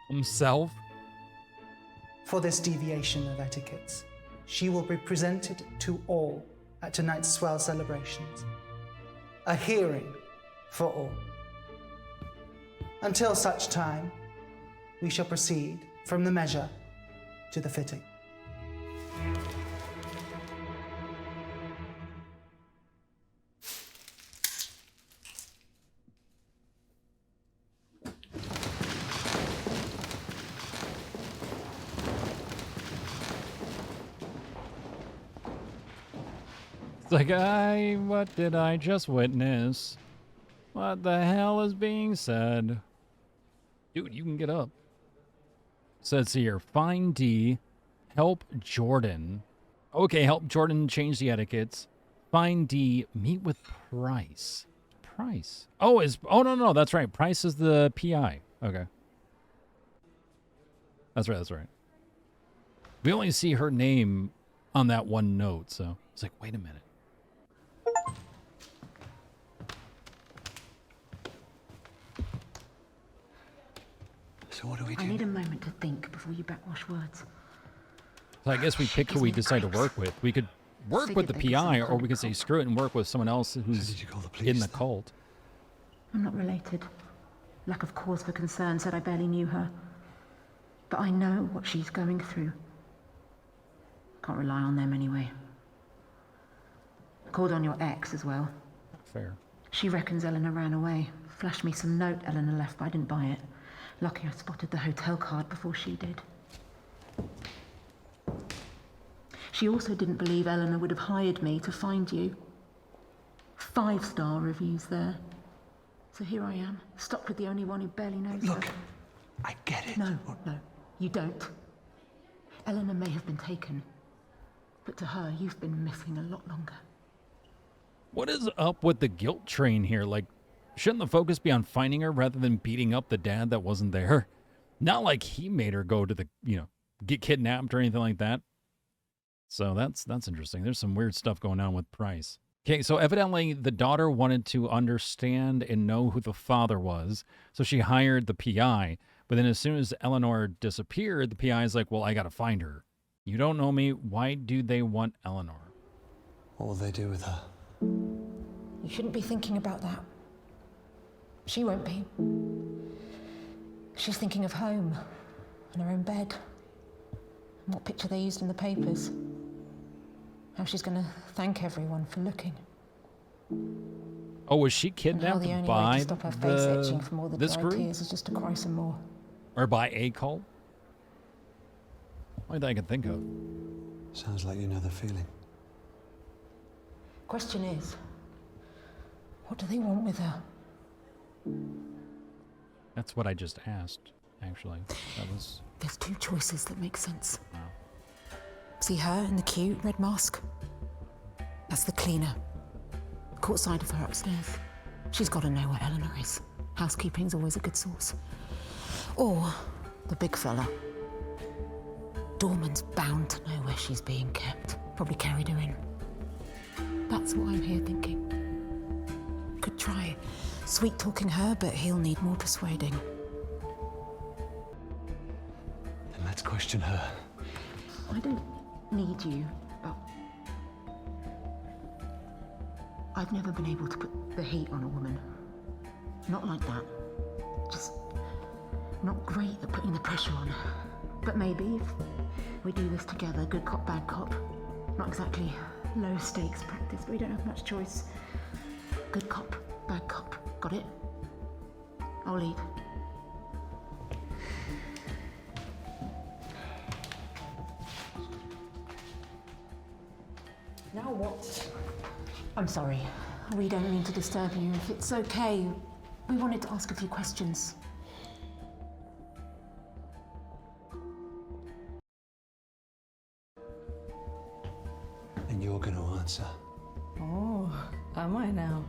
Himself? for this deviation of etiquettes, she will be presented to all at tonight's swell celebrations. A hearing for all. Until such time, we shall proceed from the measure to the fitting. It's like, what did I just witness? What the hell is being said? Dude, you can get up. Says here, find D, help Jordan. Okay, help Jordan change the etiquettes. Find D, meet with Price. Price. Oh, no, that's right. Price is the PI. Okay. That's right. We only see her name on that one note, so it's like, wait a minute. So what do we do? I need a moment to think before you backwash words. So I guess we pick who we decide to work with. We could work with the PI, or we could say screw it and work with someone else who's in the cult. I'm not related. Lack of cause for concern said I barely knew her. But I know what she's going through. Can't rely on them anyway. Called on your ex as well. Fair. She reckons Eleanor ran away. Flashed me some note Eleanor left, but I didn't buy it. Lucky I spotted the hotel card before she did. She also didn't believe Eleanor would have hired me to find you. 5-star reviews there. So here I am, stuck with the only one who barely knows her. Look, I get it. No, you don't. Eleanor may have been taken, but to her, you've been missing a lot longer. What is up with the guilt train here? Like, shouldn't the focus be on finding her rather than beating up the dad that wasn't there? Not like he made her go to the, get kidnapped or anything like that. So that's interesting. There's some weird stuff going on with Price. Okay, so evidently the daughter wanted to understand and know who the father was, so she hired the PI. But then as soon as Eleanor disappeared, the PI is like, well, I gotta find her. You don't know me. Why do they want Eleanor? What will they do with her? You shouldn't be thinking about that. She won't be. She's thinking of home and her own bed and what picture they used in the papers. How she's going to thank everyone for looking. Oh, was she And how kidnapped the only way by to stop her face itching from all the this dry group? tears is just to cry some more. Or by a cult? Only thing I can think of. Sounds like you know the feeling. Question is, what do they want with her? That's what I just asked, actually. That was... There's two choices that make sense. See her in the cute red mask? That's the cleaner. Caught sight of her upstairs. She's got to know where Eleanor is. Housekeeping's always a good source. Or the big fella. Doorman's bound to know where she's being kept. Probably carried her in. That's what I'm here thinking. Could try sweet-talking her, but he'll need more persuading. Then let's question her. I don't need you, but I've never been able to put the heat on a woman. Not like that. Just not great at putting the pressure on. But maybe if we do this together, good cop, bad cop. Not exactly low stakes practice, but we don't have much choice. Good cop, bad cop. Got it? I'll lead. Now what? I'm sorry. We don't mean to disturb you. If it's okay, we wanted to ask a few questions. And you're going to answer. Oh, am I now?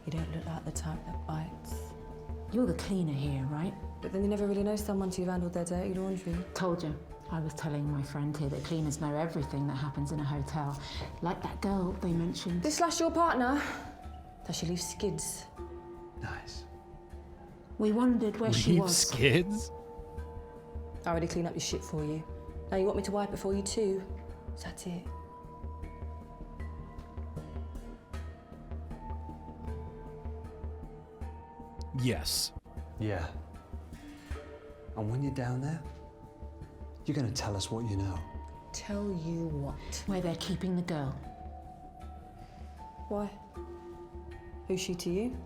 You don't look like the type that bites. You're the cleaner here, right? But then you never really know someone till you've handled their dirty laundry. Told you. I was telling my friend here that cleaners know everything that happens in a hotel. Like that girl they mentioned. This slash your partner? Does she leave skids? Nice. We wondered where she Leave was. skids? I already cleaned up your shit for you. Now you want me to wipe it for you too? Is that it? Yes. Yeah. And when you're down there, you're going to tell us what you know. Tell you what? Where they're keeping the girl. Why? Who's she to you?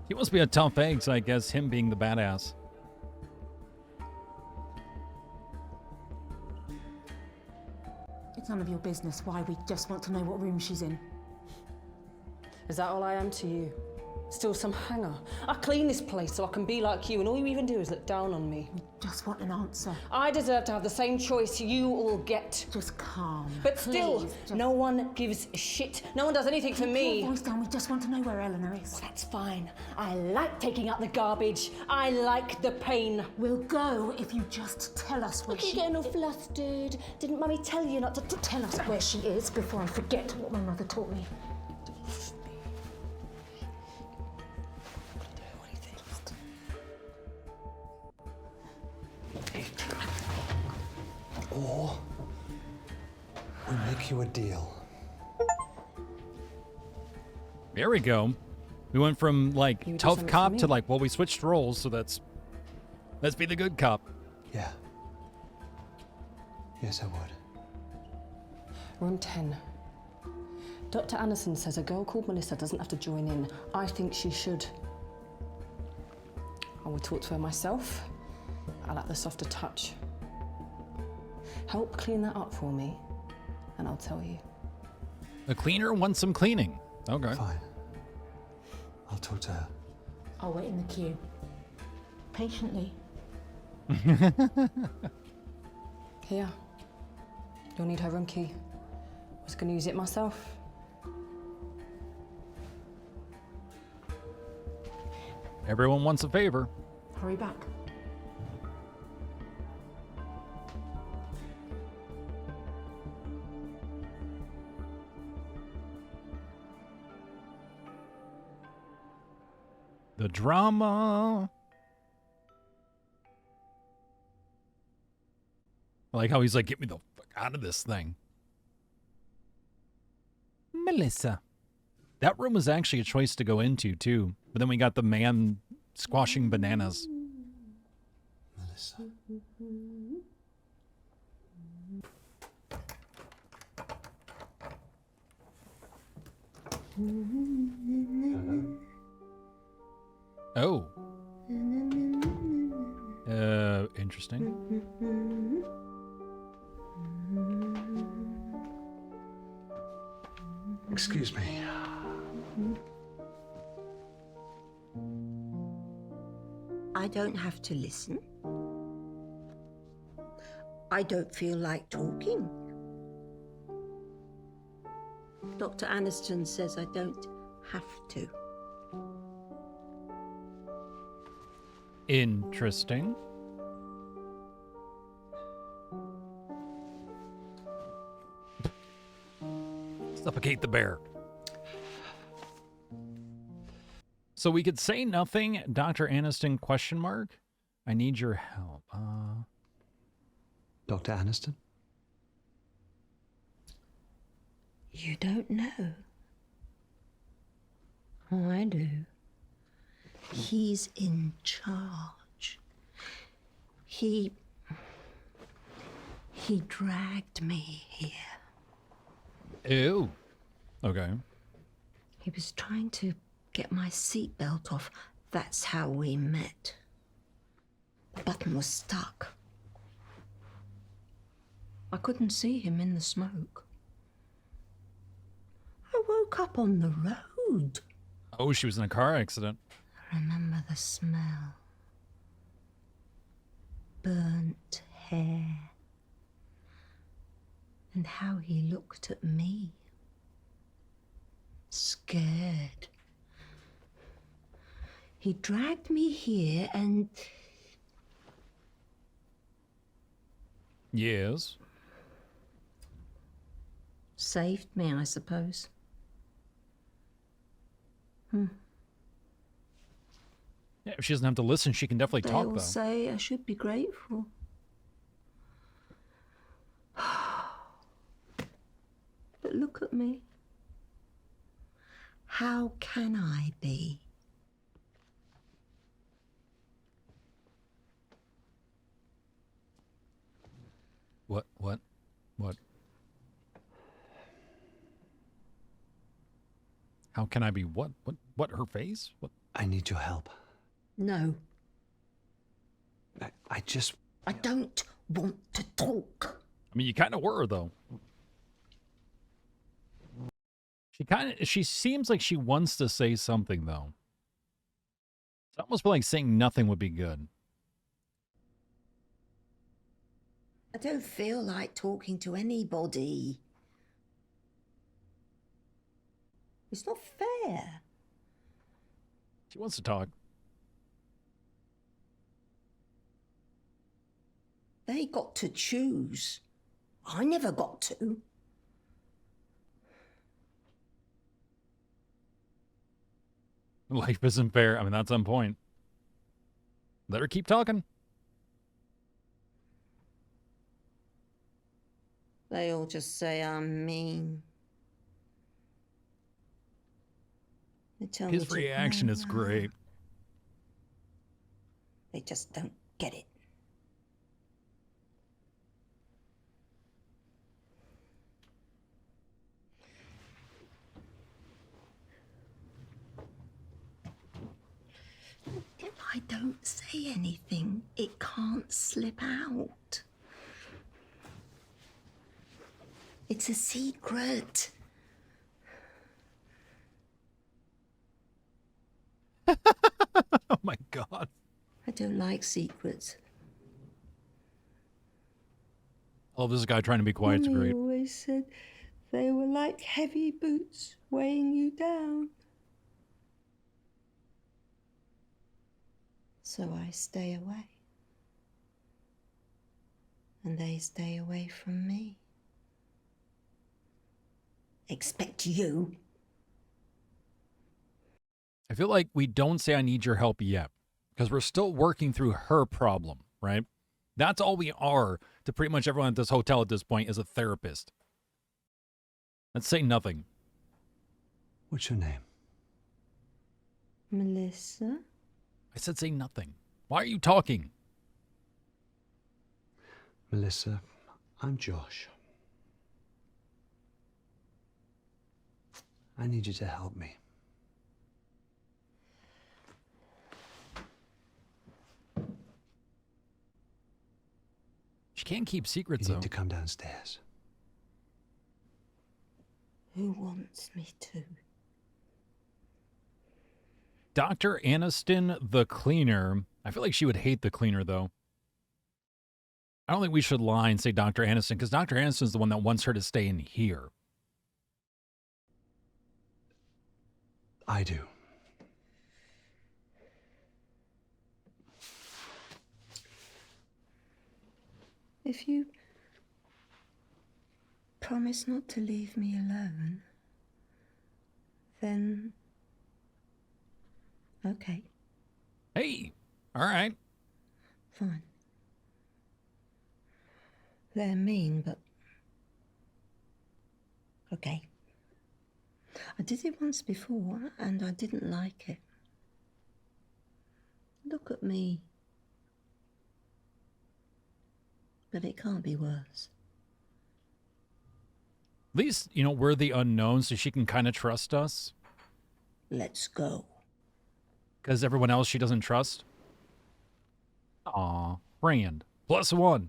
He must be a tough egg, so I guess him being the badass. It's none of your business why. We just want to know what room she's in. Is that all I am to you? Still some hanger? I clean this place so I can be like you, and all you even do is look down on me. Just want an answer. I deserve to have the same choice you all get. Just calm. But still, no one gives a shit. No one does anything for me. Keep your voice down. We just want to know where Eleanor is. Well, that's fine. I like taking out the garbage. I like the pain. We'll go if you just tell us where Look, she you're getting all flustered. Didn't Mummy tell you not to tell us where she is before I forget what my mother taught me. Or we make you a deal. There we go. We went from like You do tough something for cop me. to like, well, we switched roles, so let's be the good cop. Yeah. Yes, I would. Room 10. Dr. Anderson says a girl called Melissa doesn't have to join in. I think she should. I will talk to her myself. I like the softer touch. Help clean that up for me, and I'll tell you. The cleaner wants some cleaning. Okay. Fine. I'll talk to her. I'll wait in the queue. Patiently. Here. You'll need her room key. I was going to use it myself. Everyone wants a favor. Hurry back. The drama. I like how he's like, get me the fuck out of this thing. Melissa. That room was actually a choice to go into, too. But then we got the man squashing bananas. Melissa. Hello? Oh. Interesting. Excuse me. I don't have to listen. I don't feel like talking. Dr. Aniston says I don't have to. Interesting. Suffocate the bear. So we could say nothing, Dr. Aniston, question mark. I need your help. Dr. Aniston? You don't know. Oh, I do. He's in charge. He dragged me here. Ew. Okay. He was trying to get my seatbelt off. That's how we met. The button was stuck. I couldn't see him in the smoke. I woke up on the road. Oh, she was in a car accident. I remember the smell. Burnt hair. And how he looked at me. Scared. He dragged me here and... Yes. saved me, I suppose. Yeah, if she doesn't have to listen, she can definitely They talk, all though. say I should be grateful. But look at me. How can I be? What? How can I be what? What, her face? What? I need your help. No. I just... I don't want to talk. I mean, you kind of were, though. She seems like she wants to say something, though. It's almost like saying nothing would be good. I don't feel like talking to anybody. It's not fair. She wants to talk. They got to choose. I never got to. Life isn't fair. I mean, that's on point. Let her keep talking. They all just say I'm mean. They tell me His to reaction is calm great. down. They just don't get it. If I don't say anything, it can't slip out. It's a secret. Oh my God. I don't like secrets. Oh, this guy trying to be quiet is Mummy great. always said they were like heavy boots weighing you down. So I stay away. And they stay away from me. Expect you. I feel like we don't say I need your help yet because we're still working through her problem, right? That's all we are to pretty much everyone at this hotel at this point is a therapist. Let's say nothing. What's your name? Melissa? I said say nothing. Why are you talking? Melissa, I'm Josh. I need you to help me. can't keep secrets, You though. need to come downstairs. Who wants me to? Dr. Aniston, the cleaner. I feel like she would hate the cleaner, though. I don't think we should lie and say Dr. Aniston, because Dr. Aniston's the one that wants her to stay in here. I do. If you promise not to leave me alone, then okay, Hey, all right. fine. They're mean, but okay. I did it once before, and I didn't like it. Look at me. But it can't be worse. At least, you know, we're the unknown, so she can kind of trust us. Let's go. Because everyone else she doesn't trust. Aw, Rand. +1.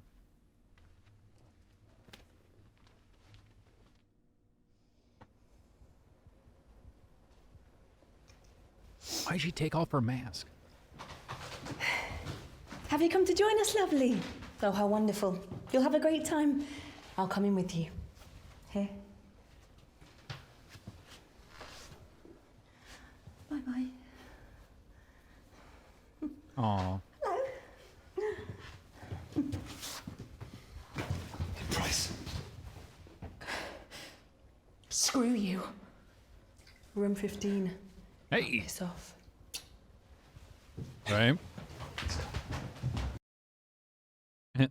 Why'd she take off her mask? Have you come to join us, lovely? Oh, how wonderful. You'll have a great time. I'll come in with you. Here. Bye-bye. Aw. Price. Screw you. Room 15. Hey. Piss off. Right?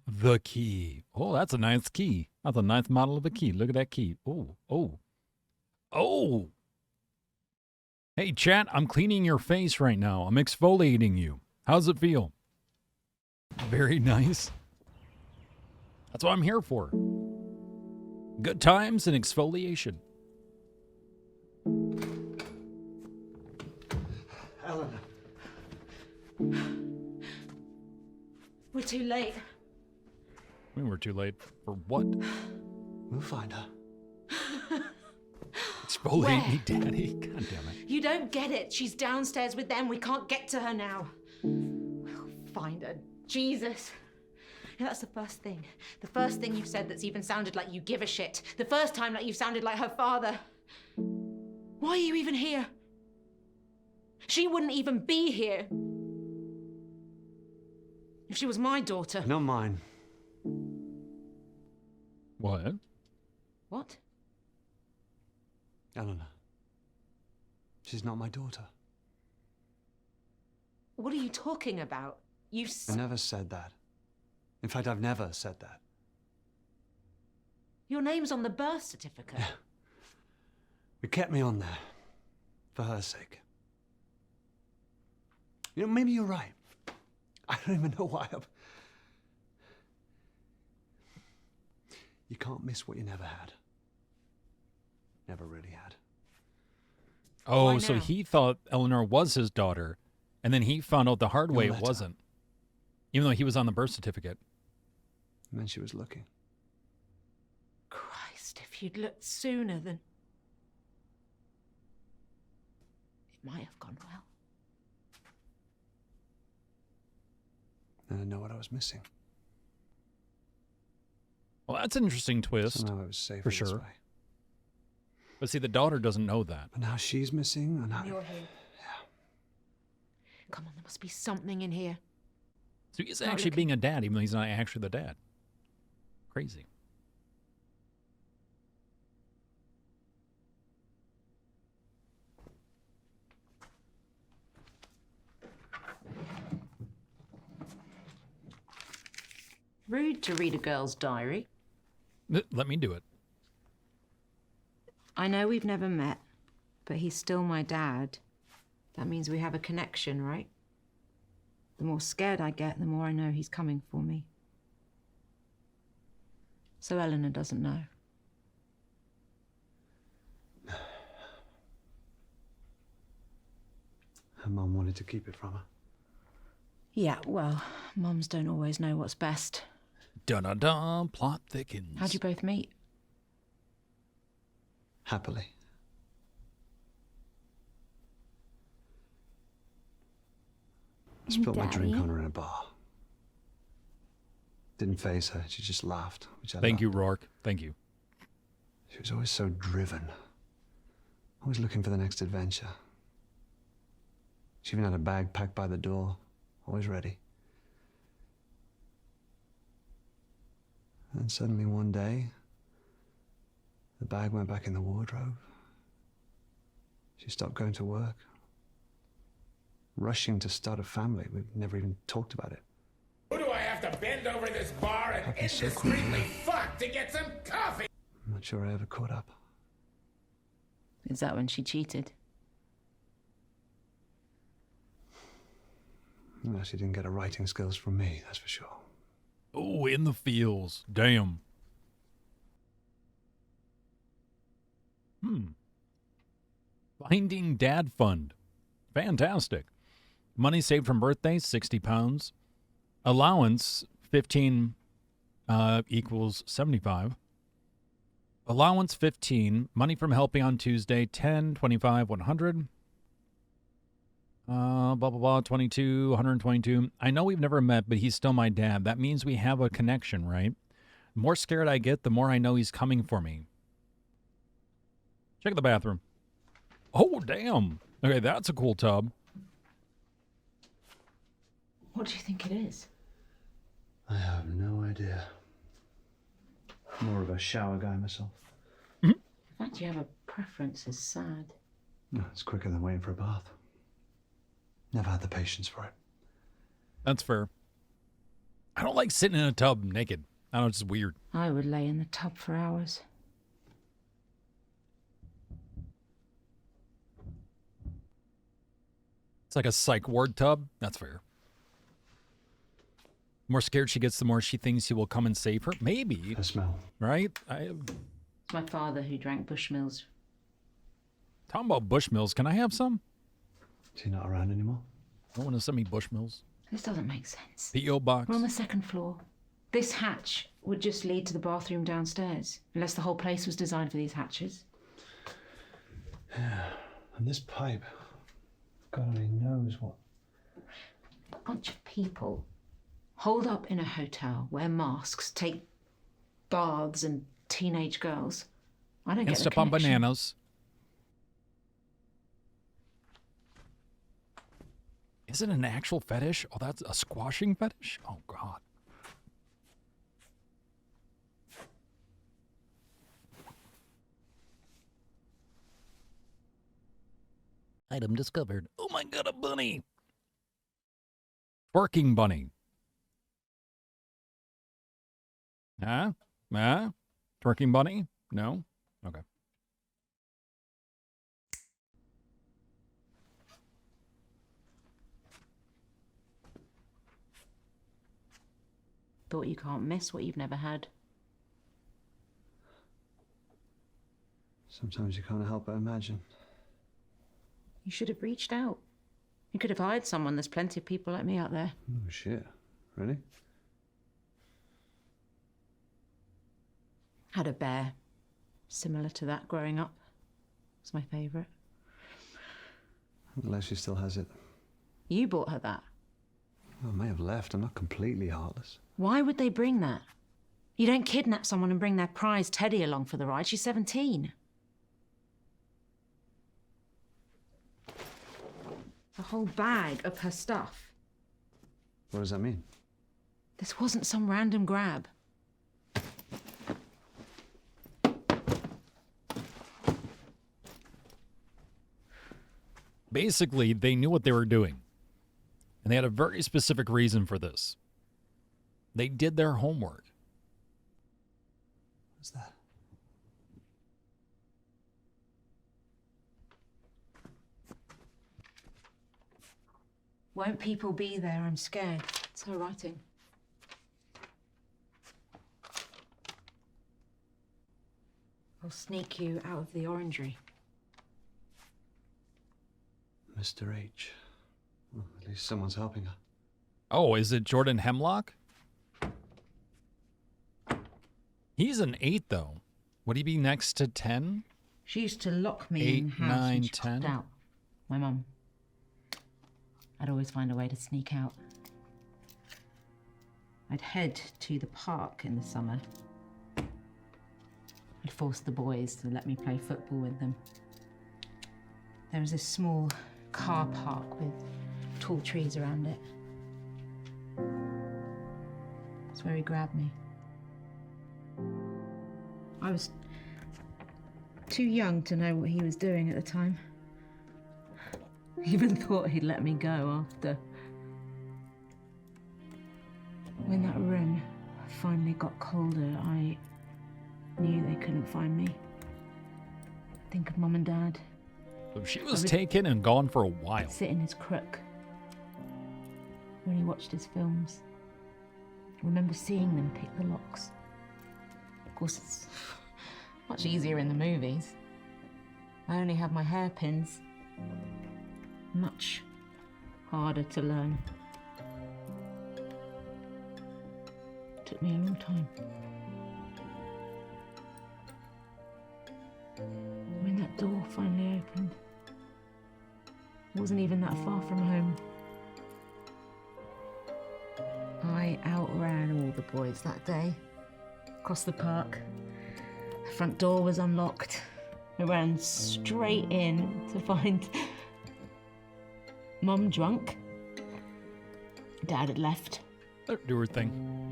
The key. Oh, that's a nice key. That's a nice model of a key. Look at that key. Oh, oh. Oh! Hey, chat, I'm cleaning your face right now. I'm exfoliating you. How's it feel? Very nice. That's what I'm here for. Good times and exfoliation. Eleanor. We're too late. We were too late. For what? We'll find her. Exfoliate me, Daddy. God damn it. You don't get it. She's downstairs with them. We can't get to her now. We'll find her. Jesus. Yeah, that's the first thing. The first thing you've said that's even sounded like you give a shit. The first time that you've sounded like her father. Why are you even here? She wouldn't even be here if she was my daughter. Not mine. What? What? Eleanor. She's not my daughter. What are you talking about? I never said that. In fact, I've never said that. Your name's on the birth certificate. It kept me on there. For her sake. You know, maybe you're right. I don't even know why I'm... You can't miss what you never had. Never really had. Oh, so he thought Eleanor was his daughter, and then he found out the hard way it letter. wasn't. Even though he was on the birth certificate. And then she was looking. Christ, if you'd looked sooner, then... It might have gone well. And I know what I was missing. Well, that's an interesting twist. Somehow I was safer for this sure. way. But see, the daughter doesn't know that. But now she's missing, and I... You're here. Come on, there must be something in here. So he's Not actually looking. being a dad, even though he's not actually the dad. Crazy. Rude to read a girl's diary. Let me do it. I know we've never met, but he's still my dad. That means we have a connection, right? The more scared I get, the more I know he's coming for me. So Eleanor doesn't know. Her mum wanted to keep it from her. Yeah, well, mums don't always know what's best. Dun-dun-dun, plot thickens. How'd you both meet? Happily. Spilled my drink on her in a bar. Didn't faze her. She just laughed, which I Thank loved. you, Rourke. Thank you. She was always so driven. Always looking for the next adventure. She even had a bag packed by the door. Always ready. And suddenly one day, the bag went back in the wardrobe. She stopped going to work. Rushing to start a family. We've never even talked about it. Who do I have to bend over this bar and Happened so indiscreetly quickly. fuck to get some coffee? I'm not sure I ever caught up. Is that when she cheated? No, she didn't get her writing skills from me, that's for sure. Oh, in the feels. Damn. Finding Dad Fund. Fantastic. Money saved from birthdays, £60. Allowance, 15 equals 75. Allowance, 15. Money from helping on Tuesday, 10, 25, 100. Blah, blah, blah, 22, 122. I know we've never met, but he's still my dad. That means we have a connection, right? The more scared I get, the more I know he's coming for me. Check the bathroom. Oh, damn. Okay, that's a cool tub. What do you think it is? I have no idea. More of a shower guy myself. The fact you have a preference is sad. No, it's quicker than waiting for a bath. Never had the patience for it. That's fair. I don't like sitting in a tub naked. I don't know, it's just weird. I would lay in the tub for hours. It's like a psych ward tub. That's fair. The more scared she gets, the more she thinks he will come and save her. Maybe. The smell. Right? It's my father who drank Bushmills. Talking about Bushmills, can I have some? Is he not around anymore? I want to send me Bushmills. This doesn't make sense. P.O. box. We're on the second floor. This hatch would just lead to the bathroom downstairs, unless the whole place was designed for these hatches. Yeah. And this pipe, God only knows what. A bunch of people holed up in a hotel, wear masks, take baths and teenage girls. I don't And get the step on connection. bananas. Is it an actual fetish? Oh, that's a squashing fetish? Oh, God. Item discovered. Oh my God, a bunny. Twerking bunny. Huh? Huh? Twerking bunny? No? Okay. Thought you can't miss what you've never had. Sometimes you can't help but imagine. You should have reached out. You could have hired someone. There's plenty of people like me out there. Oh, shit. Really? Had a bear. Similar to that growing up. It's my favourite. Unless she still has it. You bought her that. I may have left. I'm not completely heartless. Why would they bring that? You don't kidnap someone and bring their prize Teddy along for the ride. She's 17. A whole bag of her stuff. What does that mean? This wasn't some random grab. Basically, they knew what they were doing. And they had a very specific reason for this. They did their homework. What's that? Won't people be there? I'm scared. It's her writing. I'll sneak you out of the Orangery. Mr. H. Well, at least someone's helping her. Oh, is it Jordan Hemlock? He's an 8, though. Would he be next to 10? She used to lock me 8, in the house 9, and she 10. popped out. My mum. I'd always find a way to sneak out. I'd head to the park in the summer. I'd force the boys to let me play football with them. There was this small car park with tall trees around it. That's where he grabbed me. I was too young to know what he was doing at the time. Even thought he'd let me go after. When that room finally got colder, I knew they couldn't find me. Think of Mum and Dad. So she was taken and gone for a while. Sit in his crook when he watched his films. I remember seeing them pick the locks. Of course, it's much easier in the movies. I only have my hairpins. Much harder to learn. Took me a long time. When that door finally opened, it wasn't even that far from home. I outran all the boys that day. Across the park. The front door was unlocked. I ran straight in to find Mum drunk. Dad had left. Do her thing.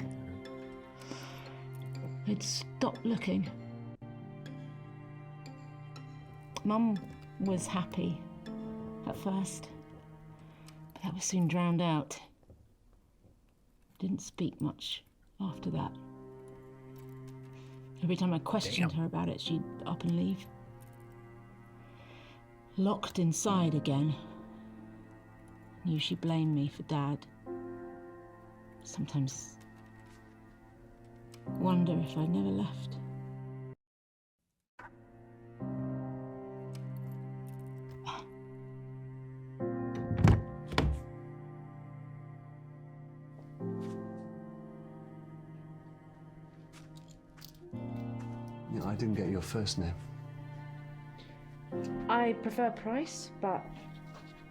I'd stopped looking. Mum was happy at first, but that was soon drowned out. Didn't speak much after that. Every time I questioned her about it, she'd up and leave. Locked inside again. Knew she blamed me for Dad. Sometimes wonder if I'd never left. Yeah, I didn't get your first name. I prefer Price, but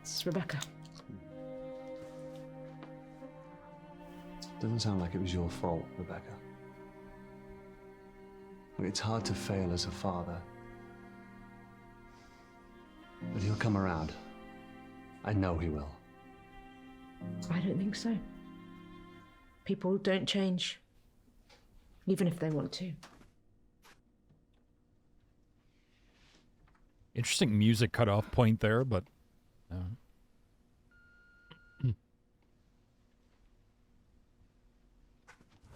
it's Rebecca. Doesn't sound like it was your fault, Rebecca. Look, it's hard to fail as a father. But he'll come around. I know he will. I don't think so. People don't change, even if they want to. Interesting music cutoff point there, but...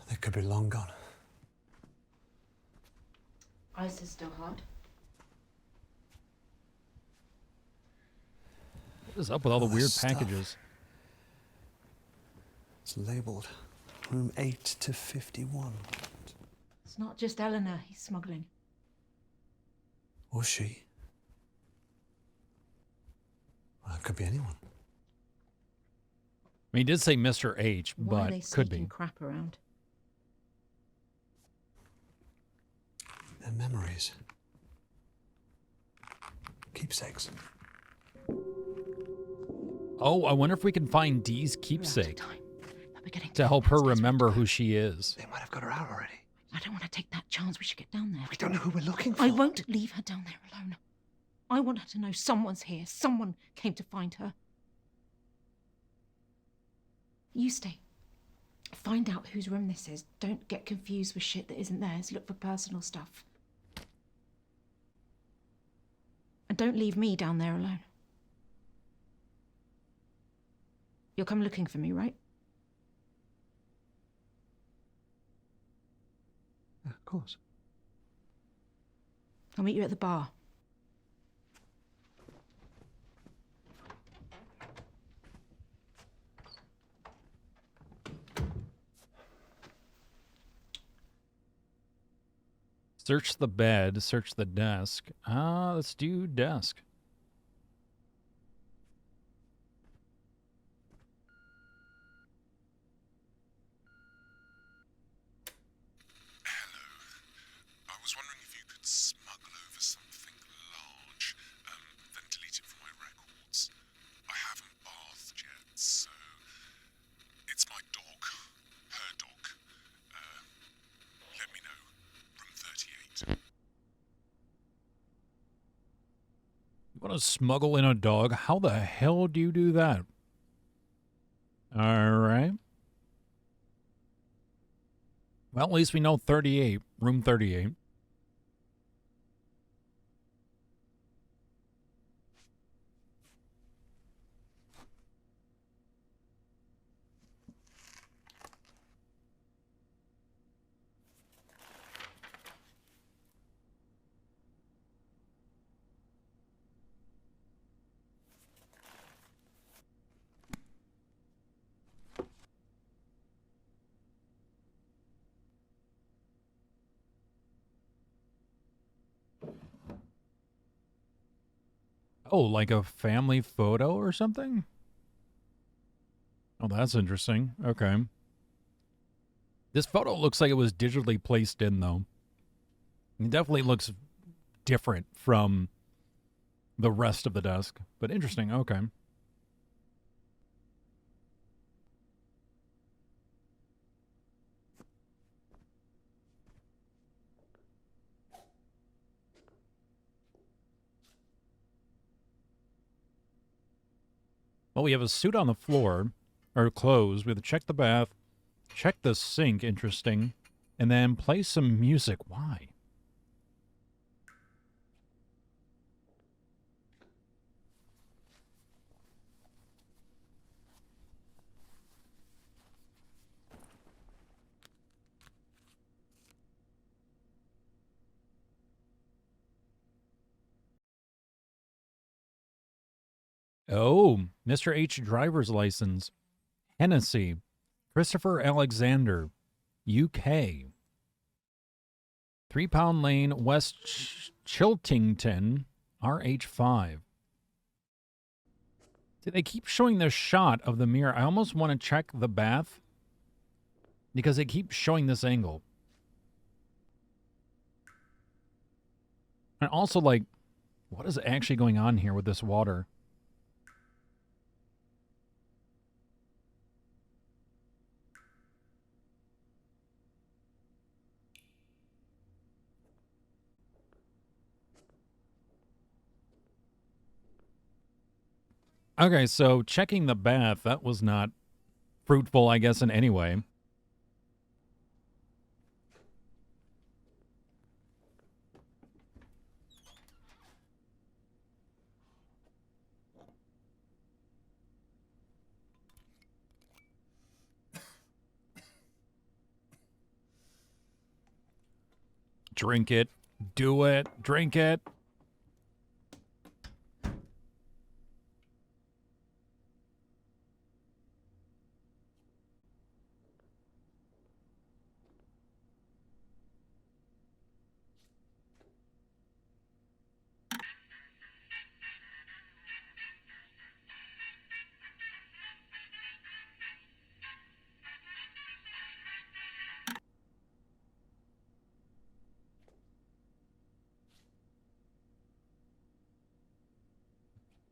They could be long gone. Ice is still hard. What is up with all the weird Stuff. packages? It's labeled room 8 to 51. It's not just Eleanor he's smuggling. Or she. Well, it could be anyone. I mean, he did say Mr. H, Why are but they could sneaking be. crap around? Their memories. Keepsakes. Oh, I wonder if we can find Dee's keepsake to help her remember who she is. They might have got her out already. I don't want to take that chance. We should get down there. We don't know who we're looking for. I won't leave her down there alone. I want her to know someone's here. Someone came to find her. You stay. Find out whose room this is. Don't get confused with shit that isn't theirs. Look for personal stuff. And don't leave me down there alone. You'll come looking for me, right? Yeah, of course. I'll meet you at the bar. Search the bed, search the desk. Let's do desk. gonna smuggle in a dog? How the hell do you do that? All right. Well, at least we know 38, room 38. Oh, like a family photo or something? Oh, that's interesting. Okay. This photo looks like it was digitally placed in, though. It definitely looks different from the rest of the desk, but interesting. Okay. Well, we have a suit on the floor, or clothes. We have to check the bath, check the sink, interesting, and then play some music. Why? Oh, Mr. H driver's license. Hennessy. Christopher Alexander. UK. 3 Pound Lane, West Chiltington, RH5. See, they keep showing this shot of the mirror. I almost want to check the bath because they keep showing this angle. And also, like, what is actually going on here with this water? Okay, so checking the bath, that was not fruitful, I guess, in any way. Drink it. Do it. Drink it.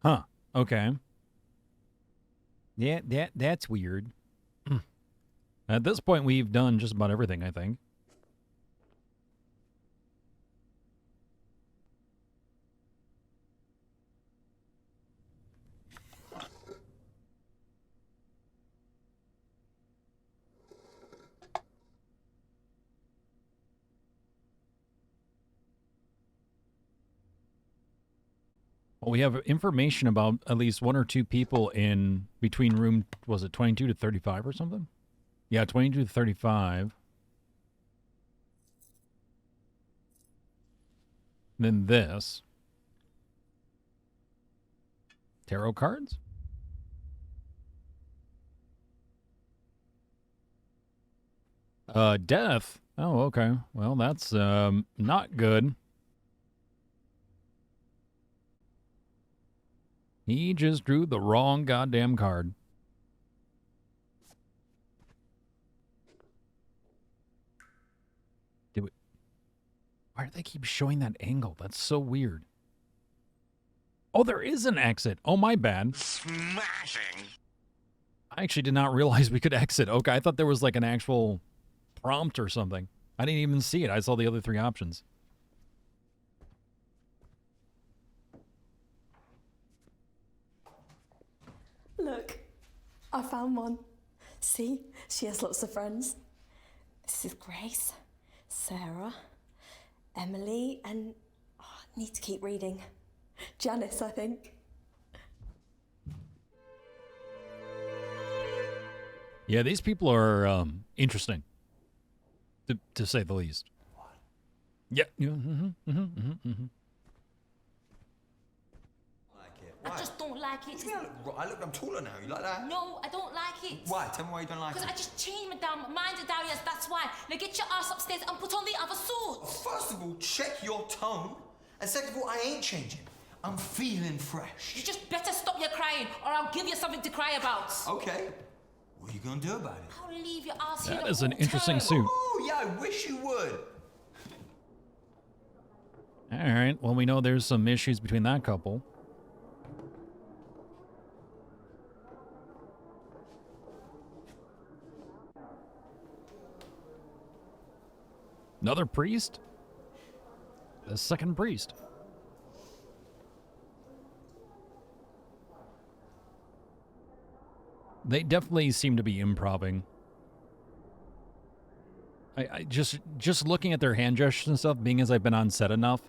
Huh. Okay. Yeah, that's weird. At this point, we've done just about everything, I think. Well, we have information about at least 1 or 2 people in between room, was it 22 to 35 or something? Yeah, 22 to 35. Then this. Tarot cards? Death. Oh, okay. Well, that's not good. He just drew the wrong goddamn card. Why do they keep showing that angle? That's so weird. Oh, there is an exit. Oh, my bad. Smashing. I actually did not realize we could exit. Okay, I thought there was like an actual prompt or something. I didn't even see it. I saw the other 3 options. Look, I found one. See, she has lots of friends. This is Grace, Sarah, Emily, and I need to keep reading. Janice, I think. Yeah, these people are interesting, to say the least. Yeah. I just don't like it. I'm taller now. You like that? No, I don't like it. Why? Tell me why you don't like it. Because I just changed my damn mind to Darius, that's why. Now get your ass upstairs and put on the other suit. First of all, check your tone. And second of all, I ain't changing. I'm feeling fresh. You just better stop your crying, or I'll give you something to cry about. Okay. What are you gonna do about it? I'll leave your ass here. That the is an whole interesting term. suit. Oh, yeah, I wish you would. All right. Well, we know there's some issues between that couple. Another priest? The second priest. They definitely seem to be improvising. I just looking at their hand gestures and stuff, being as I've been on set enough,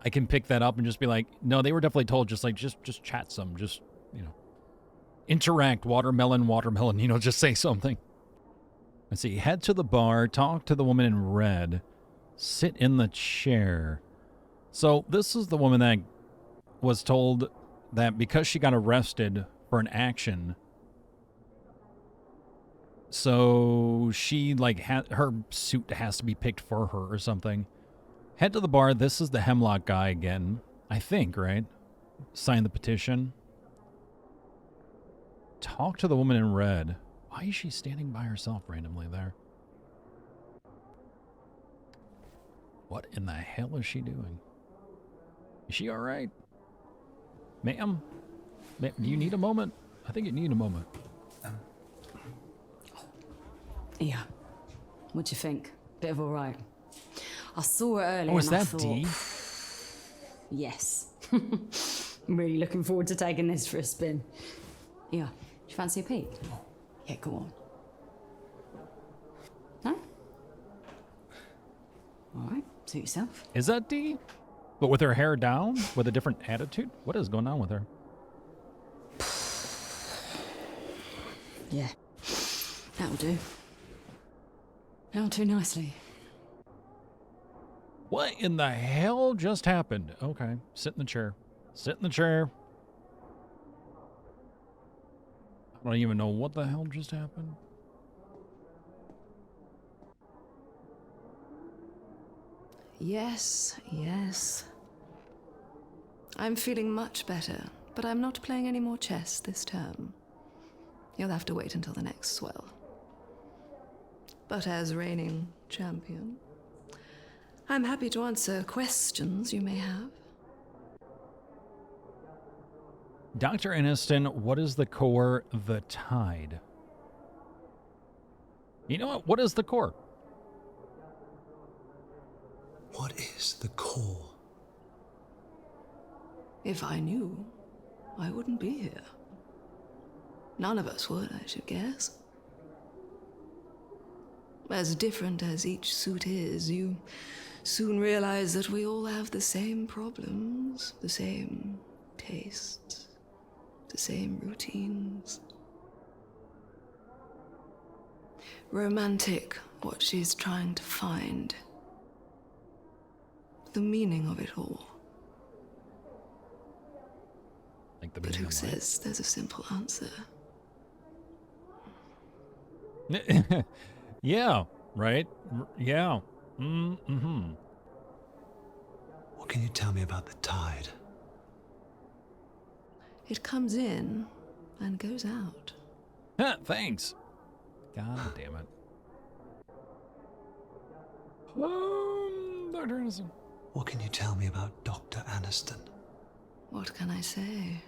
I can pick that up and just be like, no, they were definitely told just chat some, just, you know, interact, watermelon, you know, just say something. Let's see, head to the bar, talk to the woman in red, sit in the chair. So this is the woman that was told that because she got arrested for an action, so she, like, her suit has to be picked for her or something. Head to the bar. This is the Hemlock guy again, I think, right? Sign the petition. Talk to the woman in red. Why is she standing by herself randomly there? What in the hell is she doing? Is she all right? Ma'am? Do you need a moment? I think you need a moment. Yeah. What'd you think? Bit of all right. I saw it earlier. Oh, is and I that thought, D? Yes. I'm really looking forward to taking this for a spin. Yeah. Do you fancy a peek? Yeah, go on. No? All right. Suit yourself. Is that D? But with her hair down? With a different attitude? What is going on with her? Yeah. That'll do. Not too nicely. What in the hell just happened? Okay, sit in the chair. Sit in the chair. I don't even know what the hell just happened. Yes, yes. I'm feeling much better, but I'm not playing any more chess this term. You'll have to wait until the next swell. But as reigning champion, I'm happy to answer questions you may have. Dr. Aniston, what is the core? The tide. You know what? What is the core? What is the core? If I knew, I wouldn't be here. None of us would, I should guess. As different as each suit is, you soon realize that we all have the same problems, the same tastes, the same routines. Romantic, what she's trying to find. The meaning of it all. Like the but meaning who of says there's a simple answer? Yeah, right? Yeah. Mm-hmm. What can you tell me about the tide? It comes in and goes out. Thanks. God damn it. Dr. Aniston. What can you tell me about Dr. Aniston? What can I say?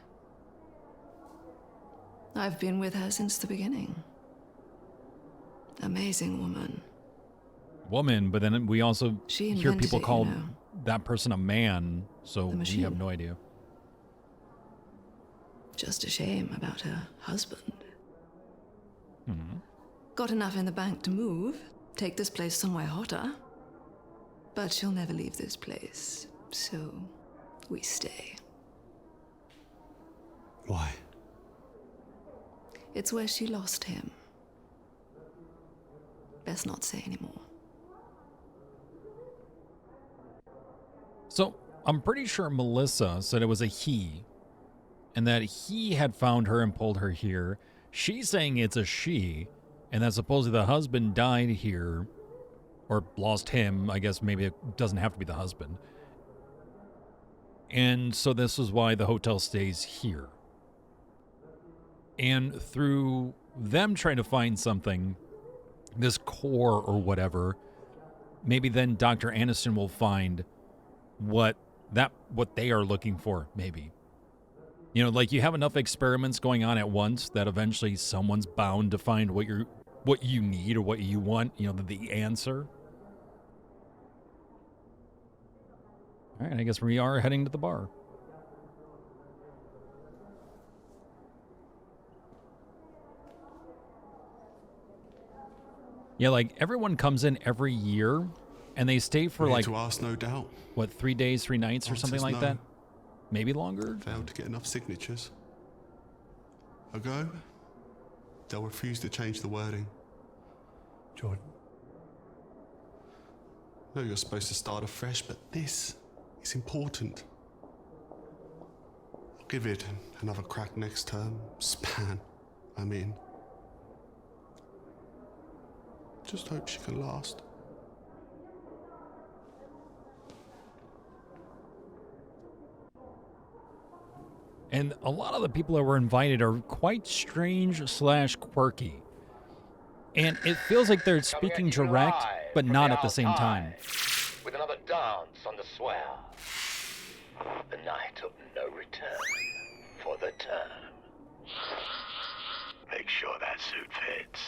I've been with her since the beginning. Amazing woman. Woman, but then we also She hear invented people it, call you know. that person a man, so we machine. have no idea. just a shame about her husband. Hmm. Got enough in the bank to move, take this place somewhere hotter. But she'll never leave this place, so we stay. Why? It's where she lost him. Best not say anymore. So, I'm pretty sure Melissa said it was a he, and that he had found her and pulled her here. She's saying it's a she, and that supposedly the husband died here, or lost him. I guess maybe it doesn't have to be the husband. And so this is why the hotel stays here. And through them trying to find something, this core or whatever, maybe then Dr. Aniston will find what they are looking for, maybe. You know, like you have enough experiments going on at once that eventually someone's bound to find what you need or what you want, you know, the answer. All right, I guess we are heading to the bar. Yeah, like everyone comes in every year and they stay for like, to ask, no doubt. What, 3 days, 3 nights or something like that? Maybe longer? Failed to get enough signatures. A go? They'll refuse to change the wording. Jordan. No, you're supposed to start afresh, but this is important. I'll give it another crack next term. Span, I mean. Just hope she can last. And a lot of the people that were invited are quite strange / quirky. And it feels like they're speaking direct, but not at the same time. With another dance on the swell. The night of no return for the term. Make sure that suit fits.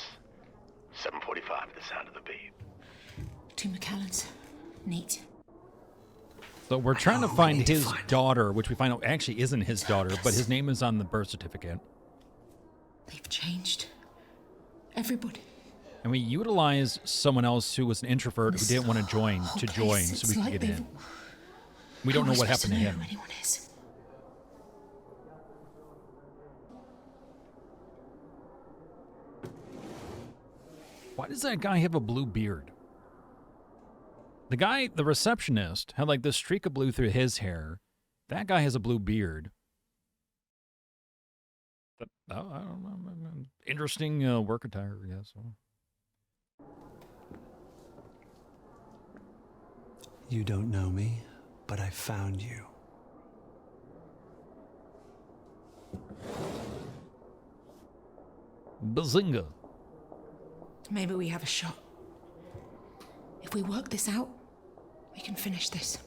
7:45 the sound of the beep. 2 McAllens. Neat. So we're trying to find his daughter, which we find out actually isn't his daughter, but his name is on the birth certificate. They've changed. Everybody. And we utilized someone else who was an introvert who didn't want to join so we could get in. We don't know what happened to him. Who anyone is. Why does that guy have a blue beard? The guy, the receptionist, had like this streak of blue through his hair. That guy has a blue beard. But, I don't know. Interesting work attire, I guess. You don't know me, but I found you. Bazinga. Maybe we have a shot. If we work this out, we can finish this.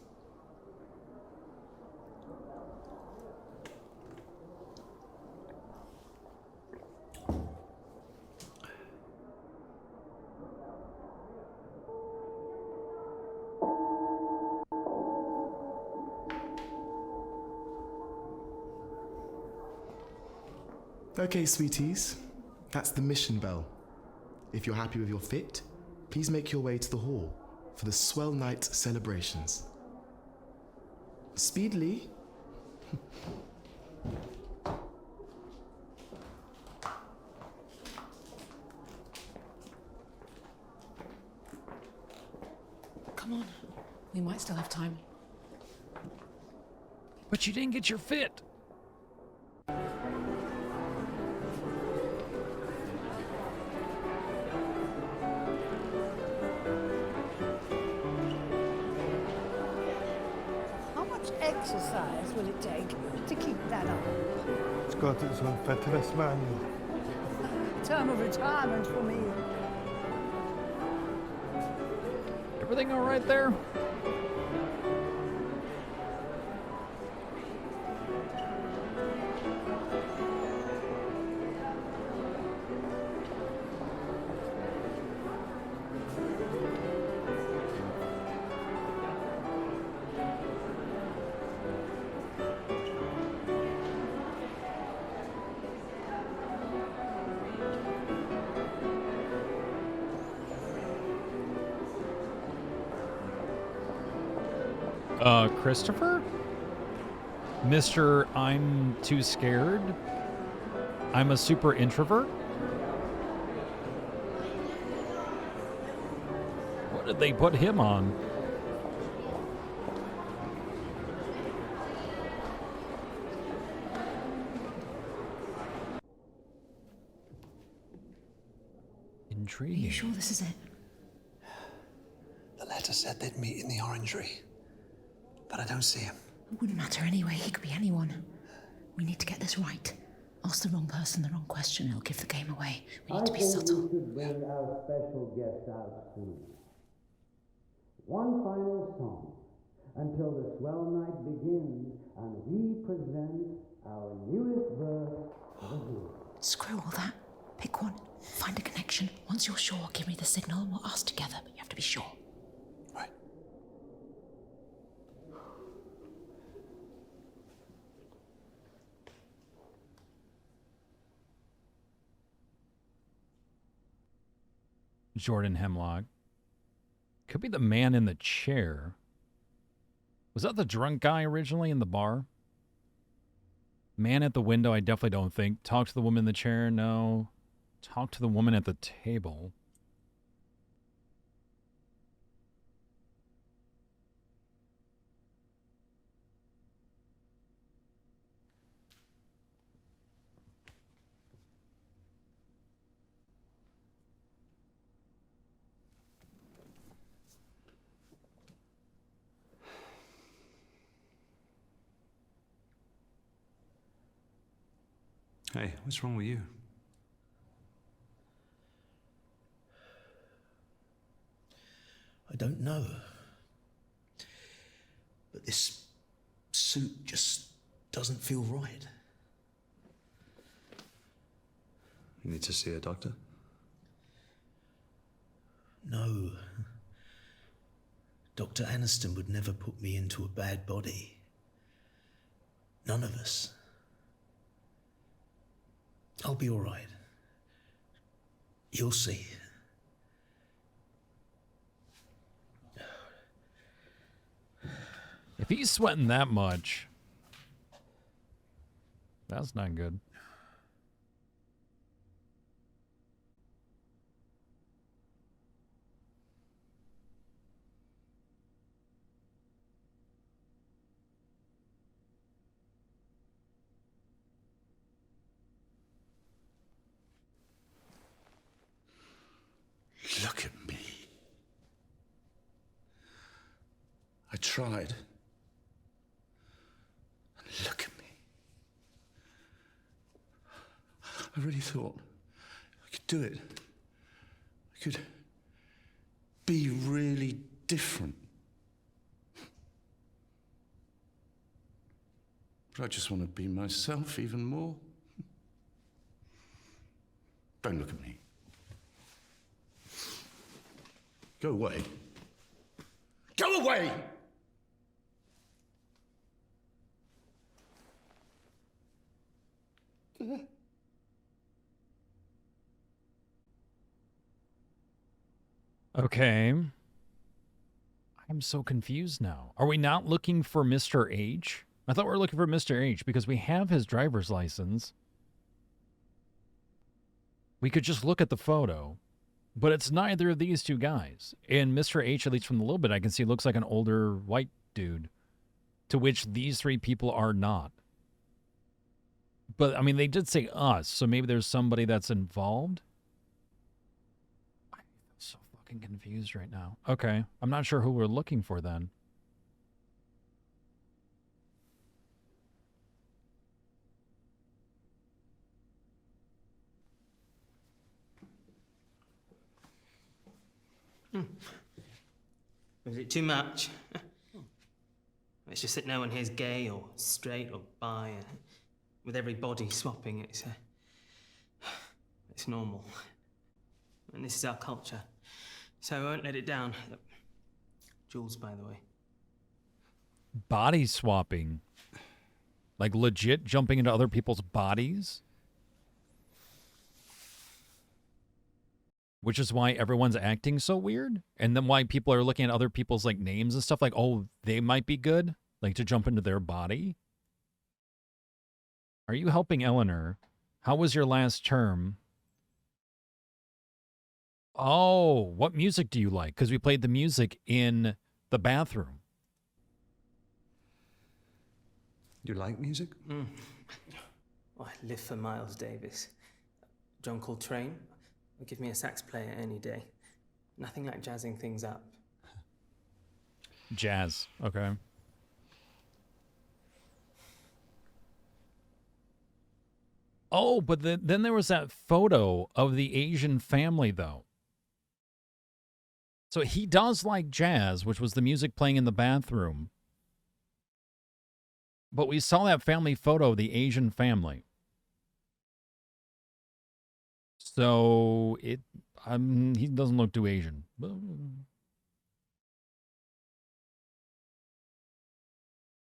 Okay, sweeties, that's the mission bell. If you're happy with your fit, please make your way to the hall for the Swell Night celebrations. Speedily. Come on, we might still have time. But you didn't get your fit. Exercise will it take to keep that up? It's got its own fitness manual. Term of retirement for me. Everything all right there? Christopher? Mr. I'm too scared? I'm a super introvert? What did they put him on? Intriguing. Are you sure this is it? The letter said they'd meet in the Orangery, but I don't see him. It wouldn't matter anyway. He could be anyone. We need to get this right. Ask the wrong person the wrong question. It'll give the game away. We need to be subtle. We should bring our special guest out soon. One final song until the swell night begins and we present our newest verse of the year. Screw all that. Pick one. Find a connection. Once you're sure, give me the signal and we'll ask together, but you have to be sure. Right. Jordan Hemlock. Could be the man in the chair. Was that the drunk guy originally in the bar? Man at the window, I definitely don't think. Talk to the woman in the chair, no. Talk to the woman at the table. Hey, what's wrong with you? I don't know. But this suit just doesn't feel right. You need to see a doctor? No. Dr. Aniston would never put me into a bad body. None of us. I'll be all right. You'll see. If he's sweating that much, that's not good. Look at me. I tried. And look at me. I really thought I could do it. I could be really different. But I just want to be myself even more. Don't look at me. Go away. Go away! Okay. I'm so confused now. Are we not looking for Mr. H? I thought we were looking for Mr. H because we have his driver's license. We could just look at the photo. But it's neither of these two guys. And Mr. H, at least from the little bit I can see, looks like an older white dude. To which these three people are not. But, I mean, they did say us, so maybe there's somebody that's involved? I'm so fucking confused right now. Okay, I'm not sure who we're looking for then. Is it too much? It's just that no one here's gay or straight or bi. With every body swapping, it's normal. And this is our culture. So I won't let it down. Jules, by the way. Body swapping? Like legit jumping into other people's bodies? Which is why everyone's acting so weird. And then why people are looking at other people's like names and stuff like, oh, they might be good. Like to jump into their body. Are you helping Eleanor? How was your last term? Oh, what music do you like? Because we played the music in the bathroom. You like music? Oh, I live for Miles Davis. John Coltrane. Give me a sax player any day. Nothing like jazzing things up. Jazz. Okay. Oh, but then there was that photo of the Asian family, though. So he does like jazz, which was the music playing in the bathroom. But we saw that family photo of the Asian family. So he doesn't look too Asian. Do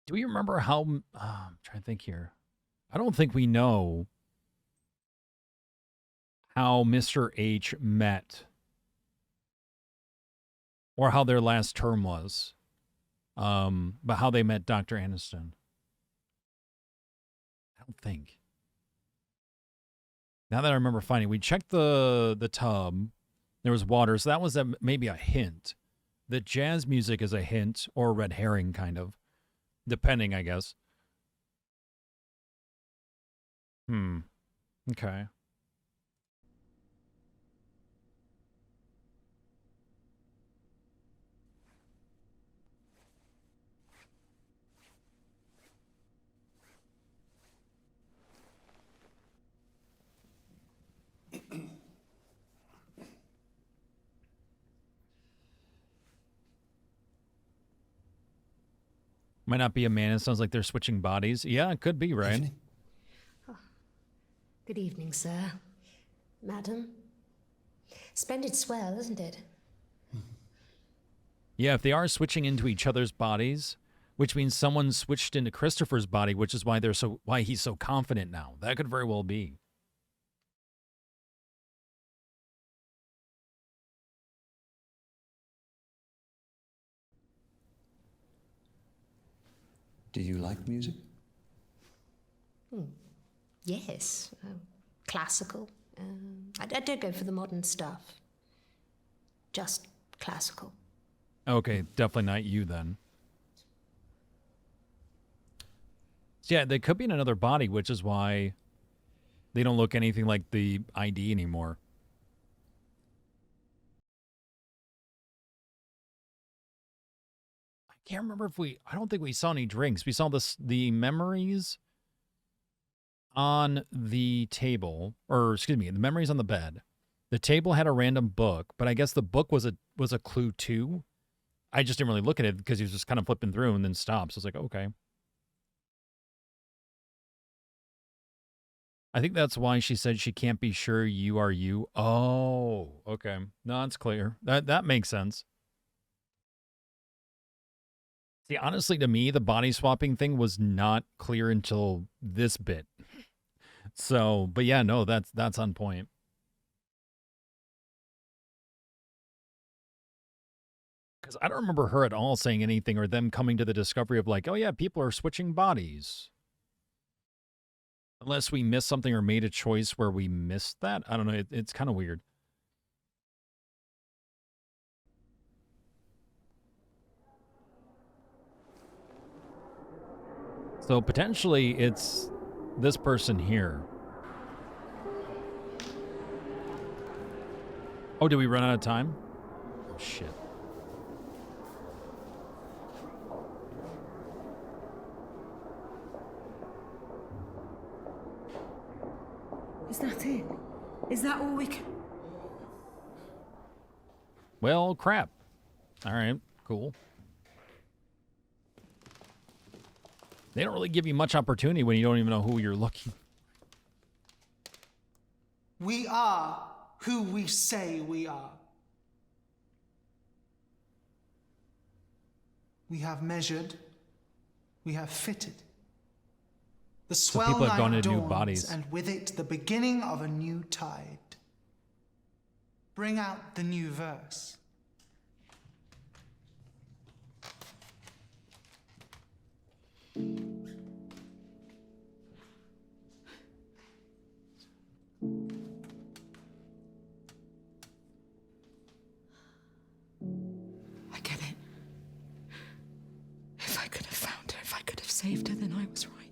we remember how? I'm trying to think here. I don't think we know how Mr. H met or how their last term was, but how they met Dr. Aniston. I don't think. Now that I remember finding, we checked the tub. There was water, so that was maybe a hint. The jazz music is a hint or a red herring, kind of. Depending, I guess. Okay. Might not be a man. It sounds like they're switching bodies. Yeah, it could be, right? Oh. Good evening, sir. Madam. Splendid swell, isn't it? Yeah, if they are switching into each other's bodies, which means someone switched into Christopher's body, which is why he's so confident now. That could very well be. Do you like music? Yes. Classical. I don't go for the modern stuff. Just classical. Okay, definitely not you then. So yeah, they could be in another body, which is why they don't look anything like the ID anymore. I can't remember if I don't think we saw any drinks. We saw the memories on the table, or excuse me, the memories on the bed. The table had a random book, but I guess the book was a clue too. I just didn't really look at it because he was just kind of flipping through and then stopped. So I was like, okay. I think that's why she said she can't be sure you are you. Oh, okay. No, it's clear. That makes sense. See, honestly, to me, the body swapping thing was not clear until this bit. So, but yeah, no, that's on point. Because I don't remember her at all saying anything or them coming to the discovery of like, oh yeah, people are switching bodies. Unless we missed something or made a choice where we missed that. I don't know. It's kind of weird. So potentially it's this person here. Oh, did we run out of time? Oh, shit. Is that it? Is that all we can... Well, crap. All right, cool. They don't really give you much opportunity when you don't even know who you're looking. We are who we say we are. We have measured. We have fitted. The swell people have gone night into new dawns, bodies. and with it the beginning of a new tide. bring out the new verse. I get it. If I could have found her, if I could have saved her, then I was right.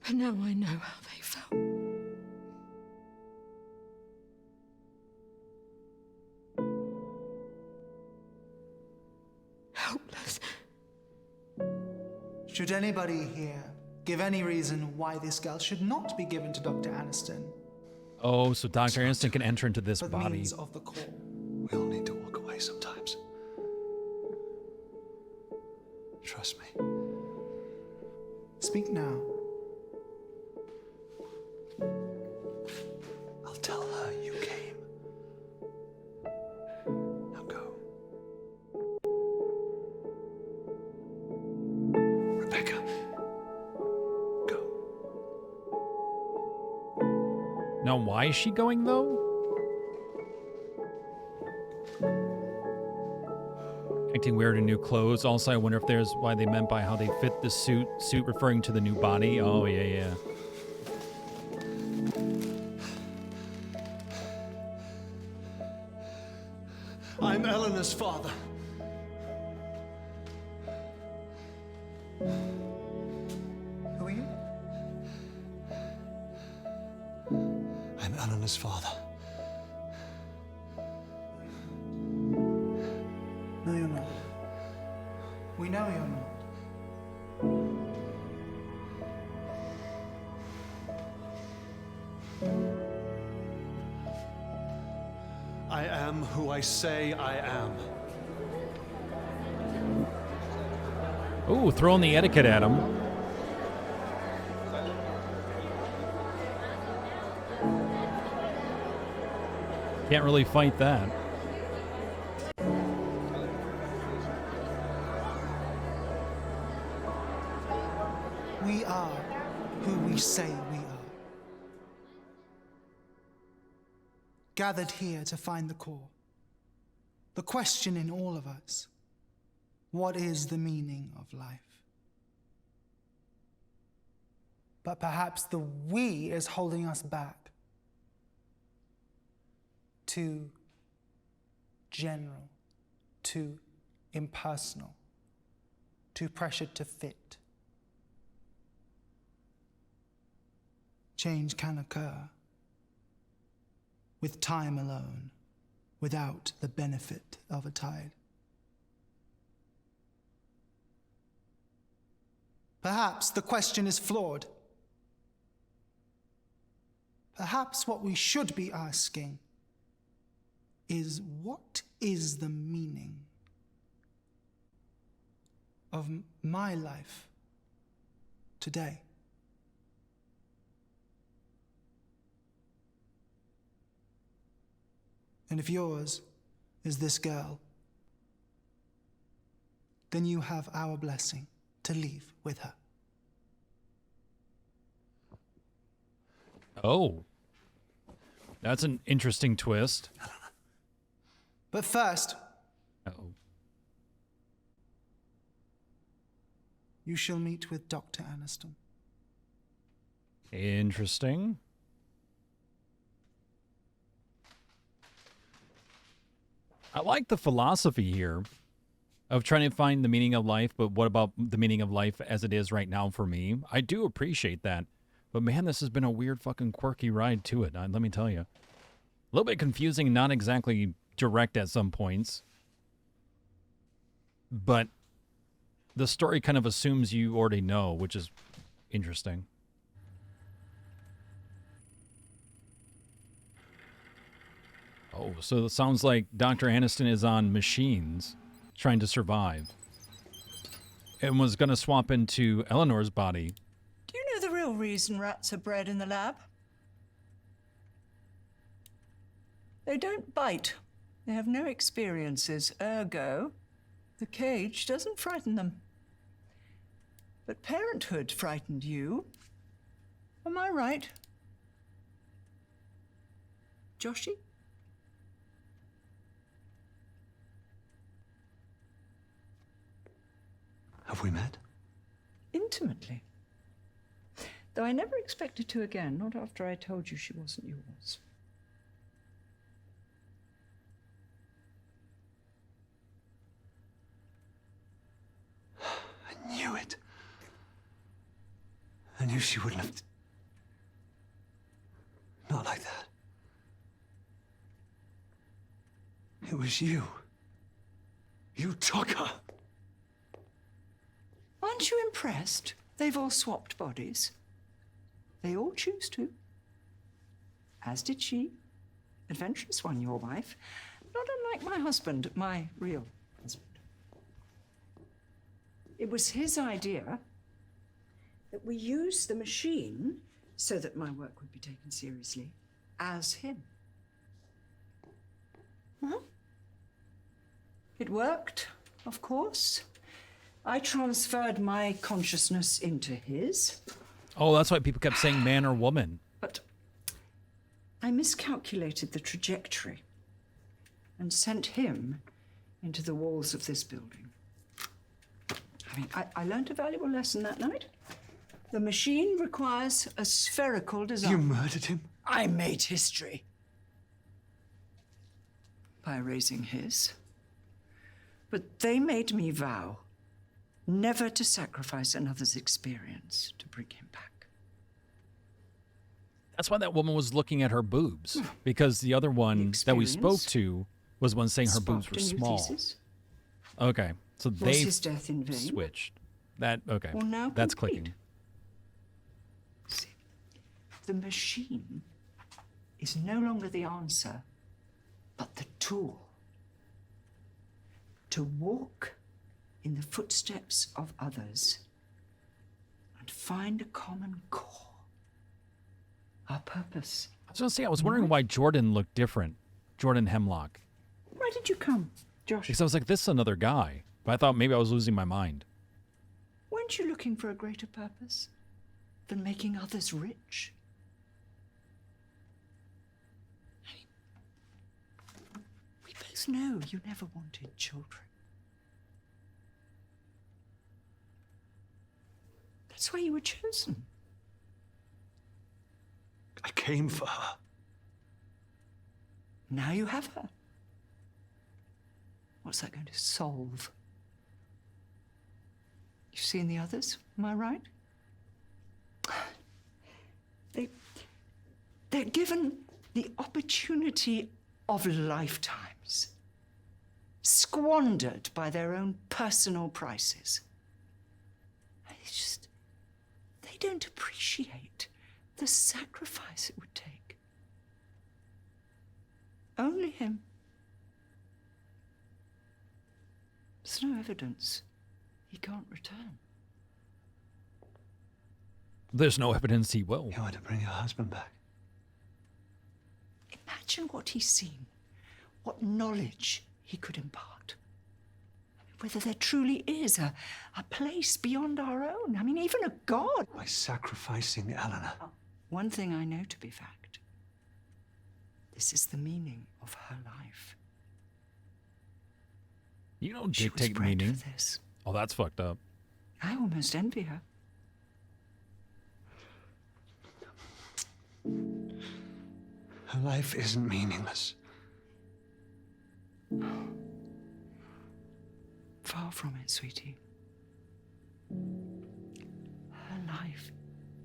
But now I know how they felt. Helpless. Should anybody here give any reason why this girl should not be given to Dr. Aniston? Oh, so Dr. Aniston can enter into this But body. means of the call. We all need to walk away sometimes. Trust me. Speak now. I'll tell her you came. Now go. Rebecca. Go. Now, why is she going, though? Acting weird in new clothes. Also, I wonder if there's why they meant by how they fit the suit. Suit referring to the new body. Oh, yeah. I'm Eleanor's father. Who are you? I'm Eleanor's father. No, you're not. We know you're not. I am who I say I am. Ooh, throwing the etiquette at him. Can't really fight that. We are who we say we are. Gathered here to find the core. The question in all of us: what is the meaning of life? But perhaps the we is holding us back. Too general, too impersonal, too pressured to fit. Change can occur with time alone, without the benefit of a tide. Perhaps the question is flawed. Perhaps what we should be asking is, what is the meaning of my life today? And if yours is this girl, then you have our blessing to leave with her. Oh. That's an interesting twist. But first, you shall meet with Dr. Aniston. Interesting. I like the philosophy here of trying to find the meaning of life, but what about the meaning of life as it is right now for me? I do appreciate that. But man, this has been a weird fucking quirky ride to it, let me tell you. A little bit confusing, not exactly direct at some points. But the story kind of assumes you already know, which is interesting. Oh, so it sounds like Dr. Aniston is on machines, trying to survive. And was going to swap into Eleanor's body. Do you know the real reason rats are bred in the lab? They don't bite. They have no experiences, ergo, the cage doesn't frighten them. But parenthood frightened you. Am I right? Joshy? Have we met? Intimately. Though I never expected to again, not after I told you she wasn't yours. I knew it. I knew she wouldn't have... Not like that. It was you. You took her. Aren't you impressed? They've all swapped bodies. They all choose to. As did she. Adventurous one, your wife. Not unlike my husband, my real husband. It was his idea that we use the machine so that my work would be taken seriously as him. Well, it worked, of course. I transferred my consciousness into his. Oh, that's why people kept saying man or woman. But I miscalculated the trajectory and sent him into the walls of this building. I mean, I learned a valuable lesson that night. The machine requires a spherical design. You murdered him? I made history. By erasing his. But they made me vow never to sacrifice another's experience to bring him back. That's why that woman was looking at her boobs, because the other one that we spoke to was one saying her boobs were small. Okay, so Was they his death in vain? switched. That okay? Well, now that's complete. clicking. See, the machine is no longer the answer, but the tool. To walk in the footsteps of others and find a common core. Our purpose. I was gonna say, I was wondering why Jordan looked different. Jordan Hemlock. Why did you come, Josh? Because I was like, this is another guy. But I thought maybe I was losing my mind. Weren't you looking for a greater purpose than making others rich? We both know you never wanted children. That's why you were chosen. I came for her. Now you have her. What's that going to solve? You've seen the others, am I right? They're given the opportunity of lifetimes, squandered by their own personal prices. They don't appreciate the sacrifice it would take. Only him. There's no evidence he can't return. There's no evidence he will. You want to bring your husband back? Imagine what he's seen, what knowledge he could impart. Whether there truly is a place beyond our own. I mean, even a god. By sacrificing Eleanor. One thing I know to be fact. This is the meaning of her life. You don't She was dictate bred meaning. for this. Oh, that's fucked up. I almost envy her. Her life isn't meaningless. Far from it, sweetie. Her life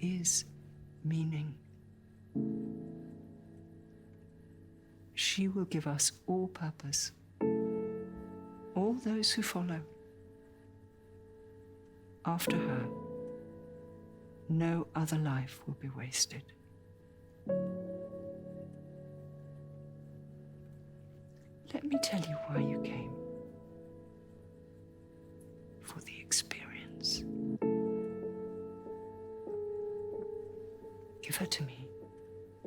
is meaning. She will give us all purpose. All those who follow. After her, no other life will be wasted. Let me tell you why you came. For the experience. Give her to me,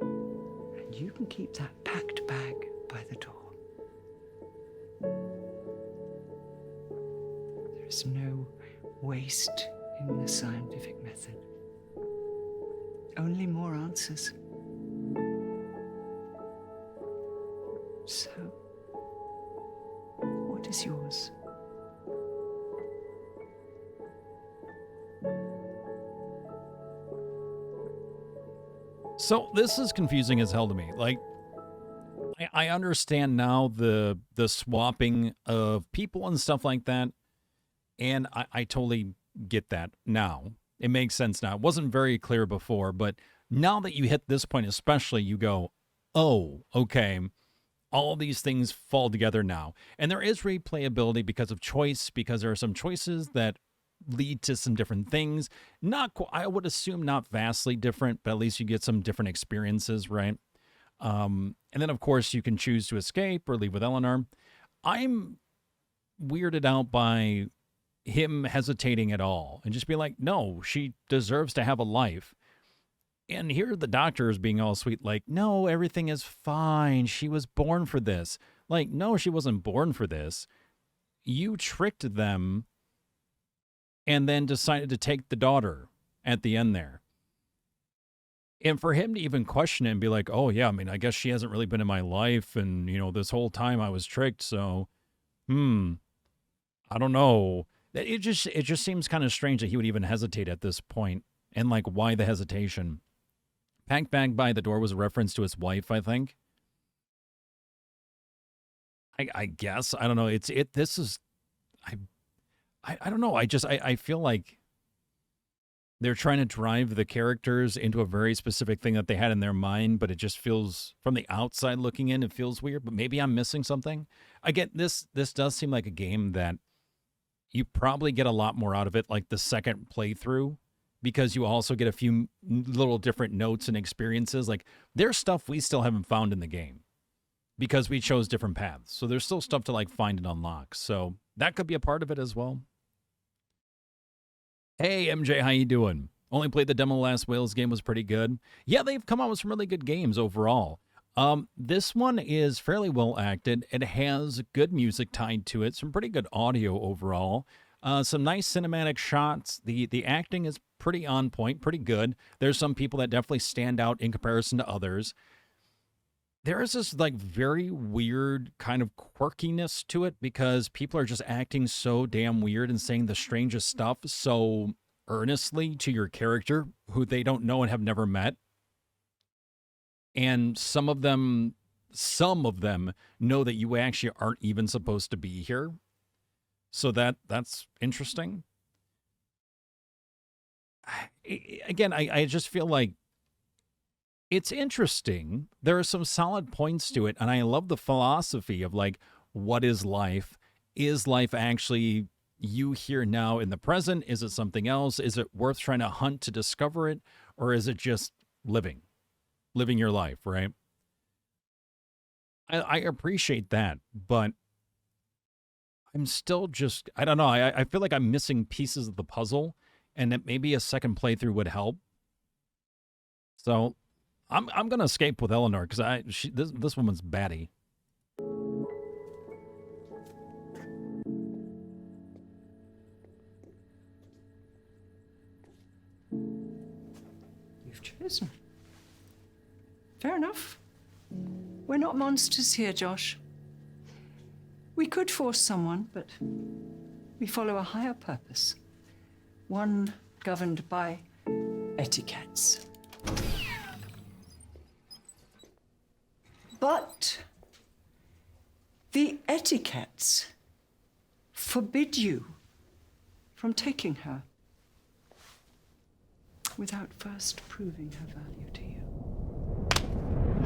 and you can keep that packed bag by the door. There is no waste in the scientific method. Only more answers. So this is confusing as hell to me. Like, I understand now the swapping of people and stuff like that, and I totally get that now. It makes sense now. It wasn't very clear before, but now that you hit this point especially, you go, oh, okay, all these things fall together now. And there is replayability because of choice, because there are some choices that lead to some different things. I would assume not vastly different, but at least you get some different experiences, right? And then, of course, you can choose to escape or leave with Eleanor. I'm weirded out by him hesitating at all and just be like, no, she deserves to have a life. And here the doctor is being all sweet, like, no, everything is fine. She was born for this. Like, no, she wasn't born for this. You tricked them and then decided to take the daughter at the end there. And for him to even question it and be like, oh, yeah, I mean, I guess she hasn't really been in my life. And, you know, this whole time I was tricked. So, I don't know. It just seems kind of strange that he would even hesitate at this point. And, like, why the hesitation? Packed bag by the door was a reference to his wife, I think. I guess. I don't know. I don't know. I feel like they're trying to drive the characters into a very specific thing that they had in their mind, but it just feels, from the outside looking in, it feels weird, but maybe I'm missing something. Again, this does seem like a game that you probably get a lot more out of it, like the second playthrough, because you also get a few little different notes and experiences. Like, there's stuff we still haven't found in the game because we chose different paths. So there's still stuff to, like, find and unlock. So that could be a part of it as well. Hey, MJ, how you doing? Only played the demo last. Wales game was pretty good. Yeah, they've come out with some really good games overall. This one is fairly well acted. It has good music tied to it, some pretty good audio overall. Some nice cinematic shots. The acting is pretty on point, pretty good. There's some people that definitely stand out in comparison to others. There is this, like, very weird kind of quirkiness to it because people are just acting so damn weird and saying the strangest stuff so earnestly to your character who they don't know and have never met. And some of them know that you actually aren't even supposed to be here. So that's interesting. Again, I just feel like it's interesting. There are some solid points to it, and I love the philosophy of, like, what is life? Is life actually you here now in the present? Is it something else? Is it worth trying to hunt to discover it? Or is it just living your life, right? I appreciate that, but I'm still just, I don't know. I feel like I'm missing pieces of the puzzle, and that maybe a second playthrough would help. So I'm gonna escape with Eleanor because this woman's batty. You've chosen. Fair enough. We're not monsters here, Josh. We could force someone, but we follow a higher purpose. One governed by etiquettes. But the etiquettes forbid you from taking her without first proving her value to you.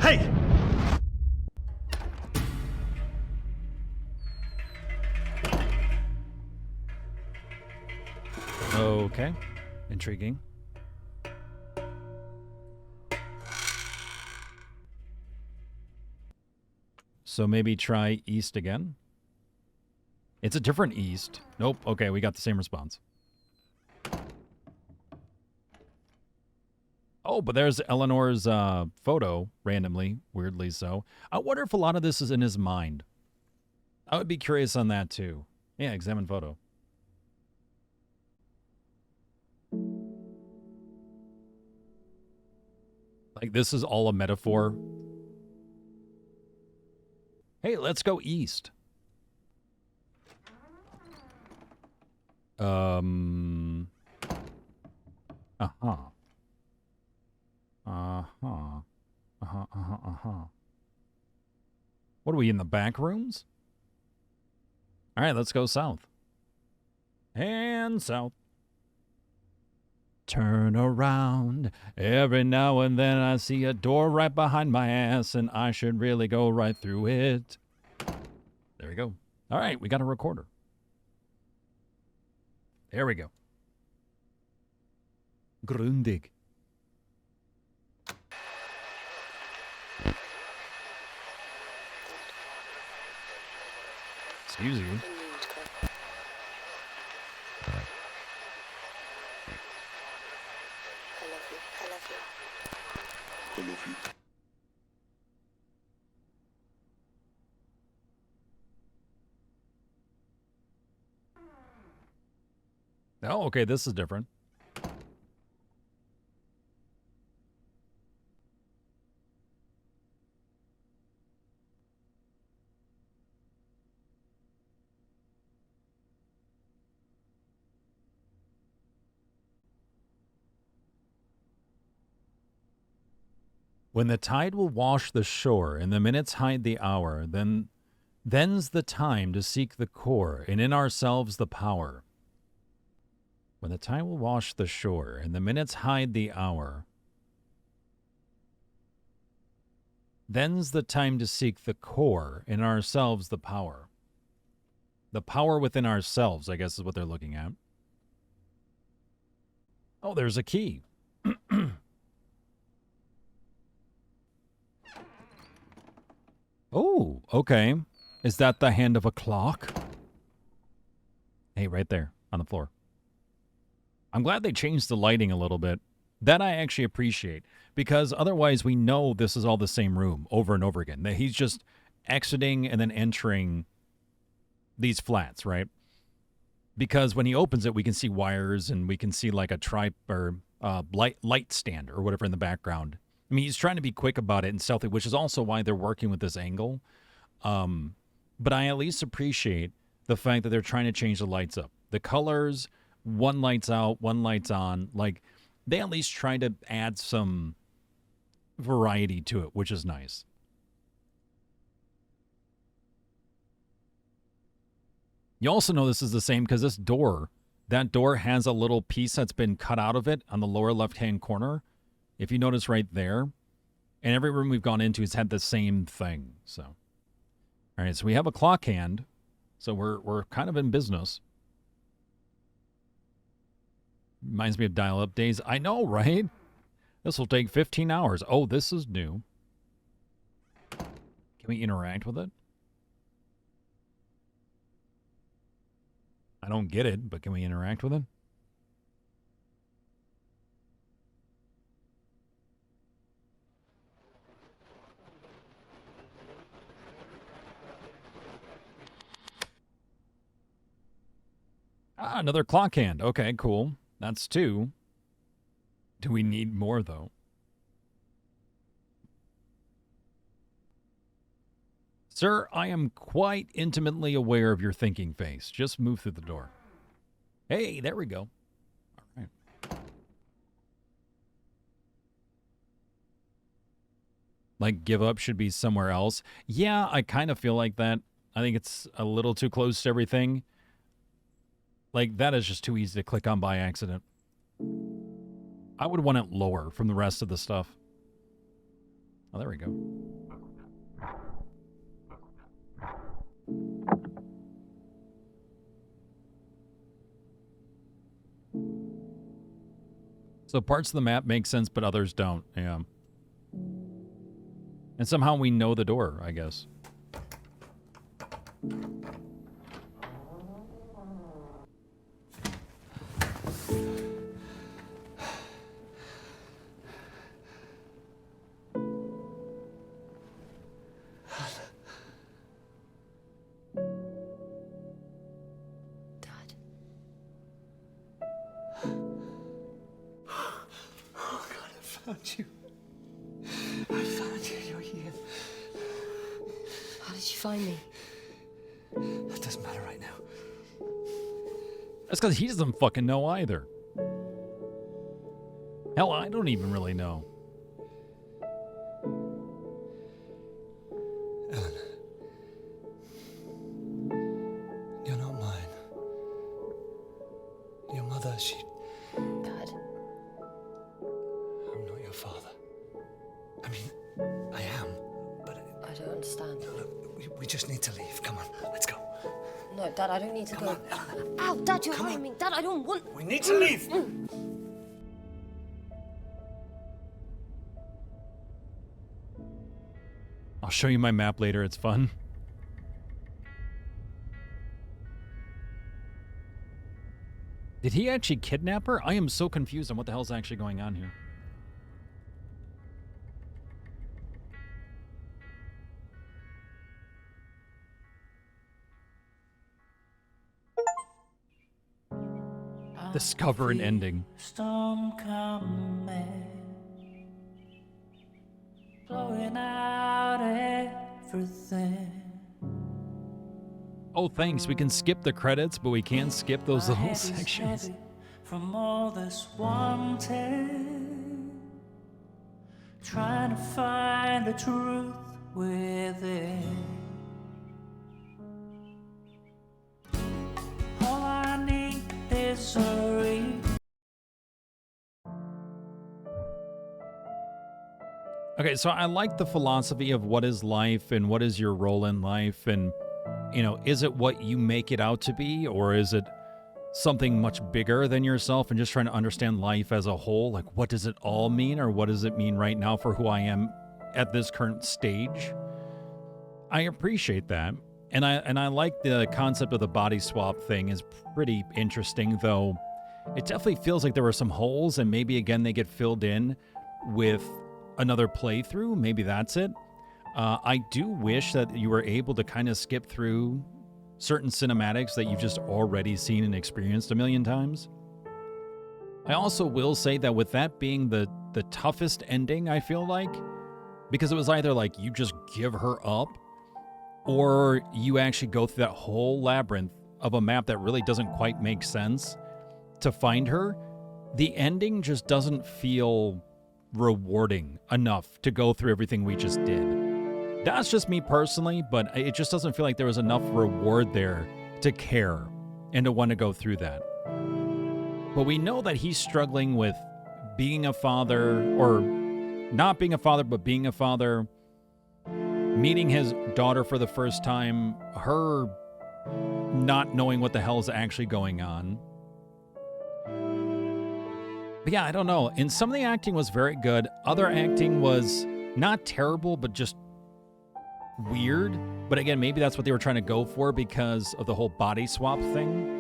Hey! Okay. Intriguing. So maybe try east again? It's a different east. Nope. Okay, we got the same response. Oh, but there's Eleanor's photo, randomly, weirdly so. I wonder if a lot of this is in his mind. I would be curious on that, too. Yeah, examine photo. Like, this is all a metaphor. Hey, let's go east. Uh-huh. Uh-huh. What are we, in the back rooms? All right, let's go south. And south. Turn around. Every now and then I see a door right behind my ass, and I should really go right through it. There we go. All right, we got a recorder. There we go. Grundig. Excuse you. I love you. Oh, okay, this is different. When the tide will wash the shore, and the minutes hide the hour, then's the time to seek the core, and in ourselves the power. When the tide will wash the shore, and the minutes hide the hour, then's the time to seek the core, in ourselves the power. The power within ourselves, I guess, is what they're looking at. Oh, there's a key. Oh, okay. Is that the hand of a clock? Hey, right there on the floor. I'm glad they changed the lighting a little bit. That I actually appreciate, because otherwise we know this is all the same room over and over again. That he's just exiting and then entering these flats, right? Because when he opens it, we can see wires and we can see like a light stand or whatever in the background. I mean, he's trying to be quick about it and stealthy, which is also why they're working with this angle. But I at least appreciate the fact that they're trying to change the lights up. The colors, one light's out, one light's on. Like, they at least try to add some variety to it, which is nice. You also know this is the same because this door, that door has a little piece that's been cut out of it on the lower left-hand corner. If you notice right there, and every room we've gone into has had the same thing. So, all right, so we have a clock hand, so we're kind of in business. Reminds me of dial-up days. I know, right? This will take 15 hours. Oh, this is new. Can we interact with it? I don't get it, but can we interact with it? Ah, another clock hand. Okay, cool. That's 2. Do we need more, though? Sir, I am quite intimately aware of your thinking face. Just move through the door. Hey, there we go. All right. Like, give up should be somewhere else. Yeah, I kind of feel like that. I think it's a little too close to everything. Like, that is just too easy to click on by accident. I would want it lower from the rest of the stuff. Oh, there we go. So parts of the map make sense, but others don't. Yeah. And somehow we know the door, I guess. Found you. I found you. You're here. How did you find me? That doesn't matter right now. That's because he doesn't fucking know either. Hell, I don't even really know. your father. I mean, I am, but... I don't understand. Look, we just need to leave. Come on, let's go. No, Dad, I don't need to go. Ow, Dad, you're harming. Dad, I don't want... We need to leave! I'll show you my map later. It's fun. Did he actually kidnap her? I am so confused on what the hell's actually going on here. Discover an ending. Storm coming, blowing out everything. Oh, thanks. We can skip the credits, but we can't skip those My little head is sections. heavy from all this wanting, trying to find the truth within. All I need is a reason. Okay, so I like the philosophy of what is life and what is your role in life, and you know, is it what you make it out to be, or is it something much bigger than yourself, and just trying to understand life as a whole? Like, what does it all mean, or what does it mean right now for who I am at this current stage? I appreciate that. And I like the concept of the body swap thing is pretty interesting, though it definitely feels like there were some holes, and maybe again they get filled in with another playthrough. Maybe that's it. I do wish that you were able to kind of skip through certain cinematics that you've just already seen and experienced a million times. I also will say that with that being the toughest ending, I feel like, because it was either like you just give her up, or you actually go through that whole labyrinth of a map that really doesn't quite make sense to find her, the ending just doesn't feel rewarding enough to go through everything we just did. That's just me personally, but it just doesn't feel like there was enough reward there to care and to want to go through that. But we know that he's struggling with being a father, or not being a father, but being a father, meeting his daughter for the first time, her not knowing what the hell is actually going on. But yeah, I don't know. And some of the acting was very good. Other acting was not terrible, but just weird. But again, maybe that's what they were trying to go for because of the whole body swap thing.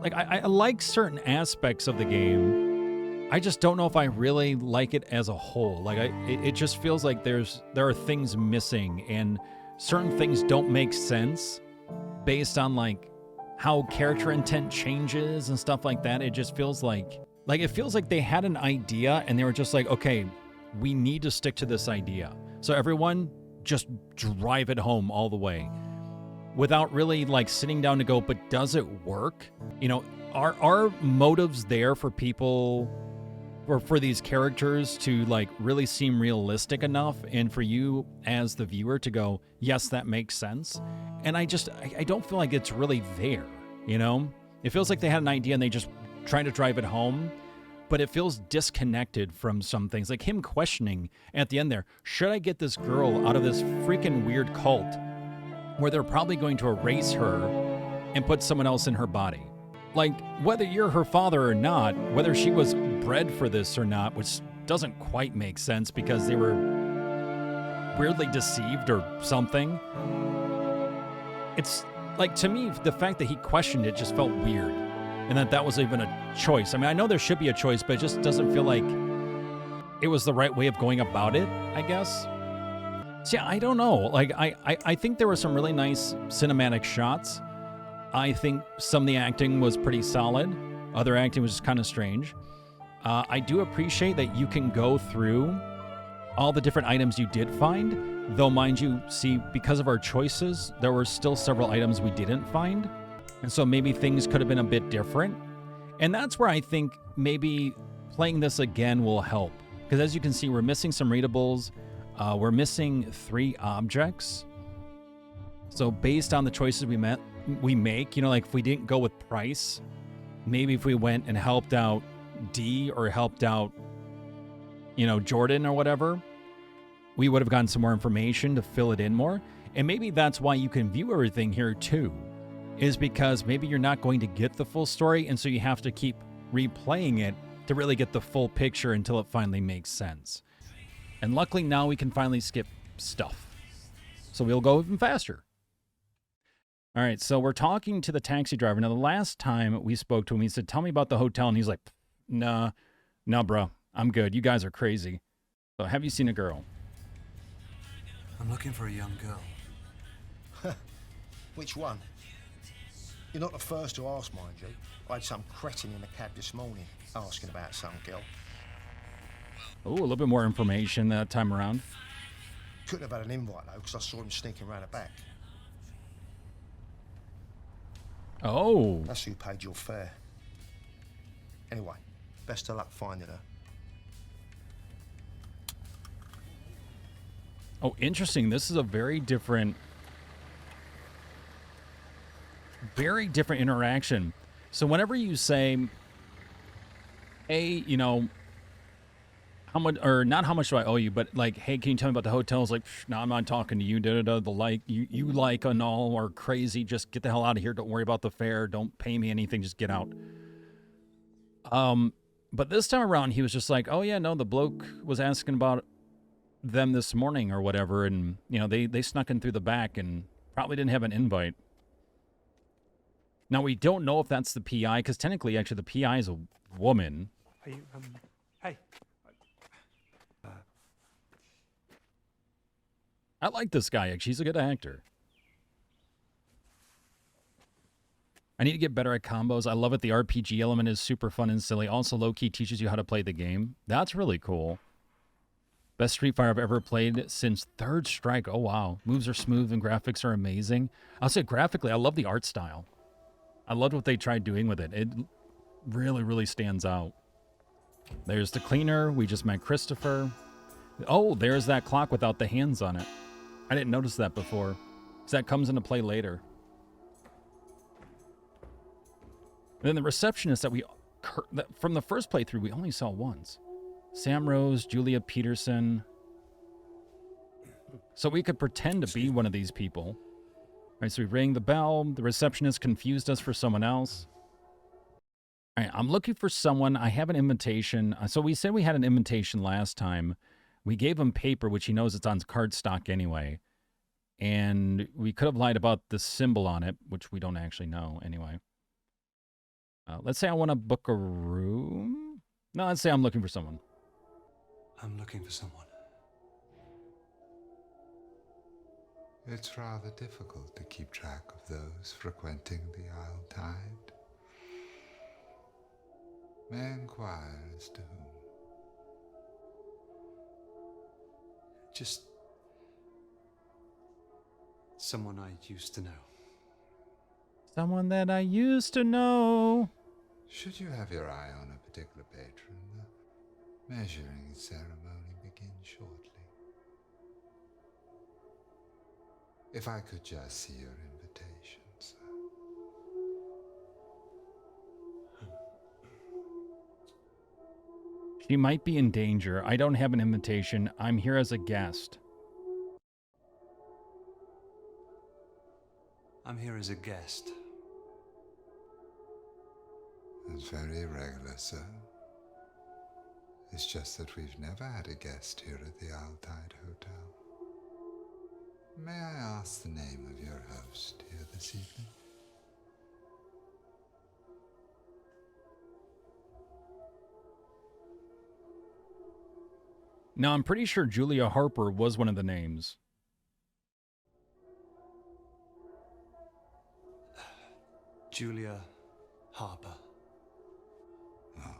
Like, I like certain aspects of the game. I just don't know if I really like it as a whole. Like, it just feels like there are things missing, and certain things don't make sense based on like how character intent changes and stuff like that. It just feels like it feels like they had an idea and they were just like, okay, we need to stick to this idea. So everyone just drive it home all the way without really like sitting down to go, but does it work? You know, are motives there for people, or for these characters to like really seem realistic enough, and for you as the viewer to go, yes, that makes sense? And I don't feel like it's really there, you know? It feels like they had an idea and they just trying to drive it home, but it feels disconnected from some things. Like him questioning at the end there, should I get this girl out of this freaking weird cult where they're probably going to erase her and put someone else in her body? Like, whether you're her father or not, whether she was bred for this or not, which doesn't quite make sense because they were weirdly deceived or something. It's like, to me, the fact that he questioned it just felt weird. And that was even a choice. I mean, I know there should be a choice, but it just doesn't feel like it was the right way of going about it, I guess. So yeah, I don't know. Like, I think there were some really nice cinematic shots. I think some of the acting was pretty solid. Other acting was just kind of strange. I do appreciate that you can go through all the different items you did find, though mind you, see, because of our choices, there were still several items we didn't find. And so maybe things could have been a bit different. And that's where I think maybe playing this again will help. Because as you can see, we're missing some readables. We're missing 3 objects. So based on the choices we make, you know, like if we didn't go with Price, maybe if we went and helped out D or helped out Jordan or whatever, we would have gotten some more information to fill it in more. And maybe that's why you can view everything here too, is because maybe you're not going to get the full story, and so you have to keep replaying it to really get the full picture until it finally makes sense. And luckily now we can finally skip stuff. So we'll go even faster. All right, so we're talking to the taxi driver. Now, the last time we spoke to him, he said, tell me about the hotel. And he's like, nah, bro, I'm good. You guys are crazy. So have you seen a girl? I'm looking for a young girl. Which one? You're not the first to ask, mind you. I had some cretin in the cab this morning asking about some girl. Oh, a little bit more information that time around. Couldn't have had an invite, though, because I saw him sneaking around the back. Oh. That's who paid your fare. Anyway, best of luck finding her. Oh, interesting. This is a very different interaction. So whenever you say, hey, how much, or not how much do I owe you, but like, hey, can you tell me about the hotels? Like, no, I'm not talking to you. The like, you like and all are crazy. Just get the hell out of here. Don't worry about the fare. Don't pay me anything. Just get out. But this time around, he was just like, oh yeah, no, the bloke was asking about them this morning or whatever, and they snuck in through the back and probably didn't have an invite. Now we don't know if that's the PI, because technically, actually, the PI is a woman. Are you, hey. I like this guy. Actually, he's a good actor. I need to get better at combos. I love it. The RPG element is super fun and silly. Also, low-key teaches you how to play the game. That's really cool. Best Street Fighter I've ever played since Third Strike. Oh, wow. Moves are smooth and graphics are amazing. I'll say graphically, I love the art style. I loved what they tried doing with it. It really, really stands out. There's the cleaner. We just met Christopher. Oh, there's that clock without the hands on it. I didn't notice that before. So that comes into play later. And then the receptionist from the first playthrough, we only saw once. Sam Rose, Julia Peterson. So we could pretend to be one of these people. All right, so we rang the bell. The receptionist confused us for someone else. All right, I'm looking for someone. I have an invitation. So we said we had an invitation last time. We gave him paper, which he knows it's on cardstock anyway. And we could have lied about the symbol on it, which we don't actually know anyway. Let's say I want to book a room. No, let's say I'm looking for someone. I'm looking for someone. It's rather difficult to keep track of those frequenting the Isle Tide. May I inquire as to whom? Just someone I used to know. Someone that I used to know. Should you have your eye on a particular patron, the measuring ceremony begins shortly. If I could just see your invitation, sir. She might be in danger. I don't have an invitation. I'm here as a guest. I'm here as a guest. That's very irregular, sir. It's just that we've never had a guest here at the Isle Tide Hotel. May I ask the name of your host here this evening? Now, I'm pretty sure Julia Harper was one of the names. Julia Harper. Oh.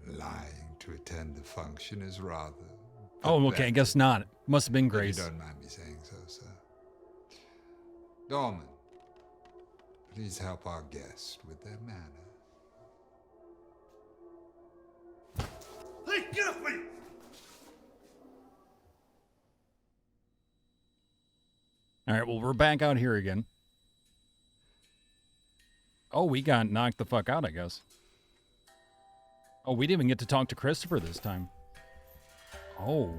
Lying to attend the function is rather... Oh, okay, I guess not. Must have been Grace. If you don't mind me saying so, sir. Doorman, please help our guest with their manners. Hey, get off me! All right, well, we're back out here again. Oh, we got knocked the fuck out, I guess. Oh, we didn't even get to talk to Christopher this time. Oh,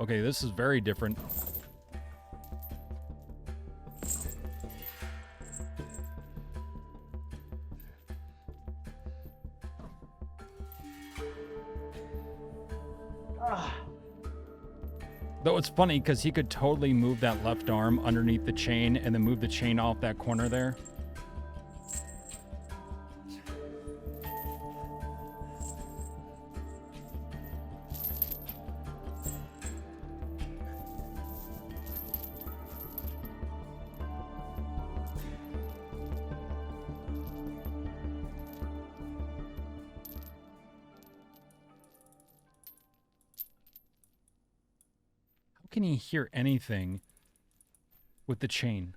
okay, this is very different. Though it's funny because he could totally move that left arm underneath the chain and then move the chain off that corner there. Can he hear anything with the chain?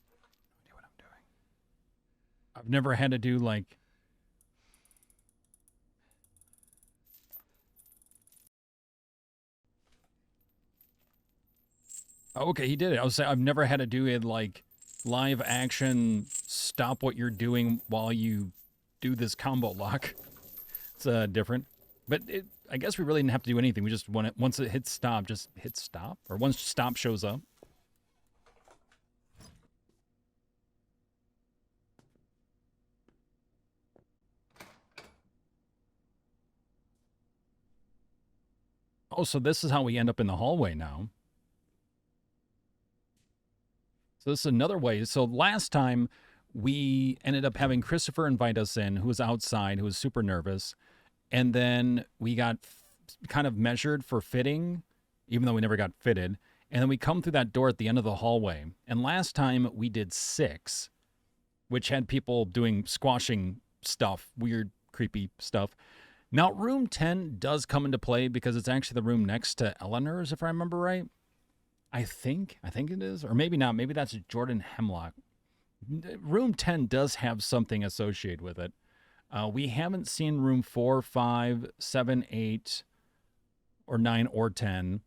No idea what I'm doing. I've never had to do like oh, okay, he did it. I was saying I've never had to do it like live action, stop what you're doing while you do this combo lock. It's different. But I guess we really didn't have to do anything. We just want it, once it hits stop, just hit stop. Or once stop shows up. Oh, so this is how we end up in the hallway now. So this is another way. So last time we ended up having Christopher invite us in, who was outside, who was super nervous. And then we got kind of measured for fitting, even though we never got fitted. And then we come through that door at the end of the hallway. And last time we did 6, which had people doing squashing stuff, weird, creepy stuff. Now, room 10 does come into play because it's actually the room next to Eleanor's, if I remember right. I think it is, or maybe not. Maybe that's Jordan Hemlock. Room 10 does have something associated with it. We haven't seen room 4, 5, 7, 8, or 9, or 10.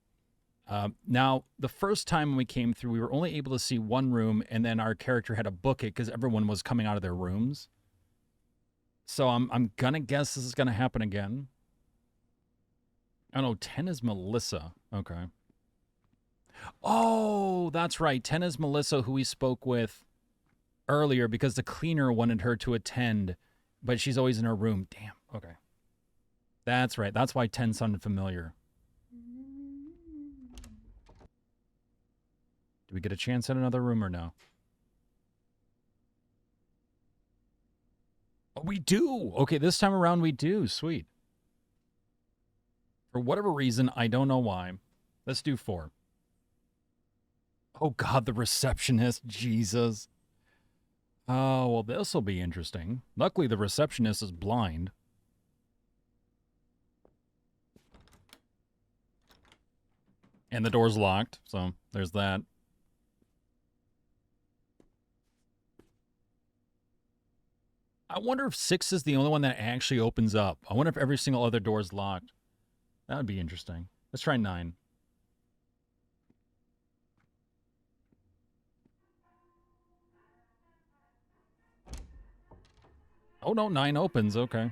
Now, the first time we came through, we were only able to see one room, and then our character had to book it because everyone was coming out of their rooms. So I'm gonna guess this is gonna happen again. Oh no, 10 is Melissa. Okay. Oh, that's right. 10 is Melissa, who we spoke with earlier because the cleaner wanted her to attend, but she's always in her room. Damn. Okay. That's right. That's why 10 sounded familiar. Do we get a chance at another room or no? Oh, we do. Okay, this time around we do. Sweet. For whatever reason, I don't know why. Let's do 4. Oh, God, the receptionist. Jesus. Oh, well, this will be interesting. Luckily, the receptionist is blind. And the door's locked, so there's that. I wonder if 6 is the only one that actually opens up. I wonder if every single other door is locked. That would be interesting. Let's try 9. Oh, no, 9 opens. Okay.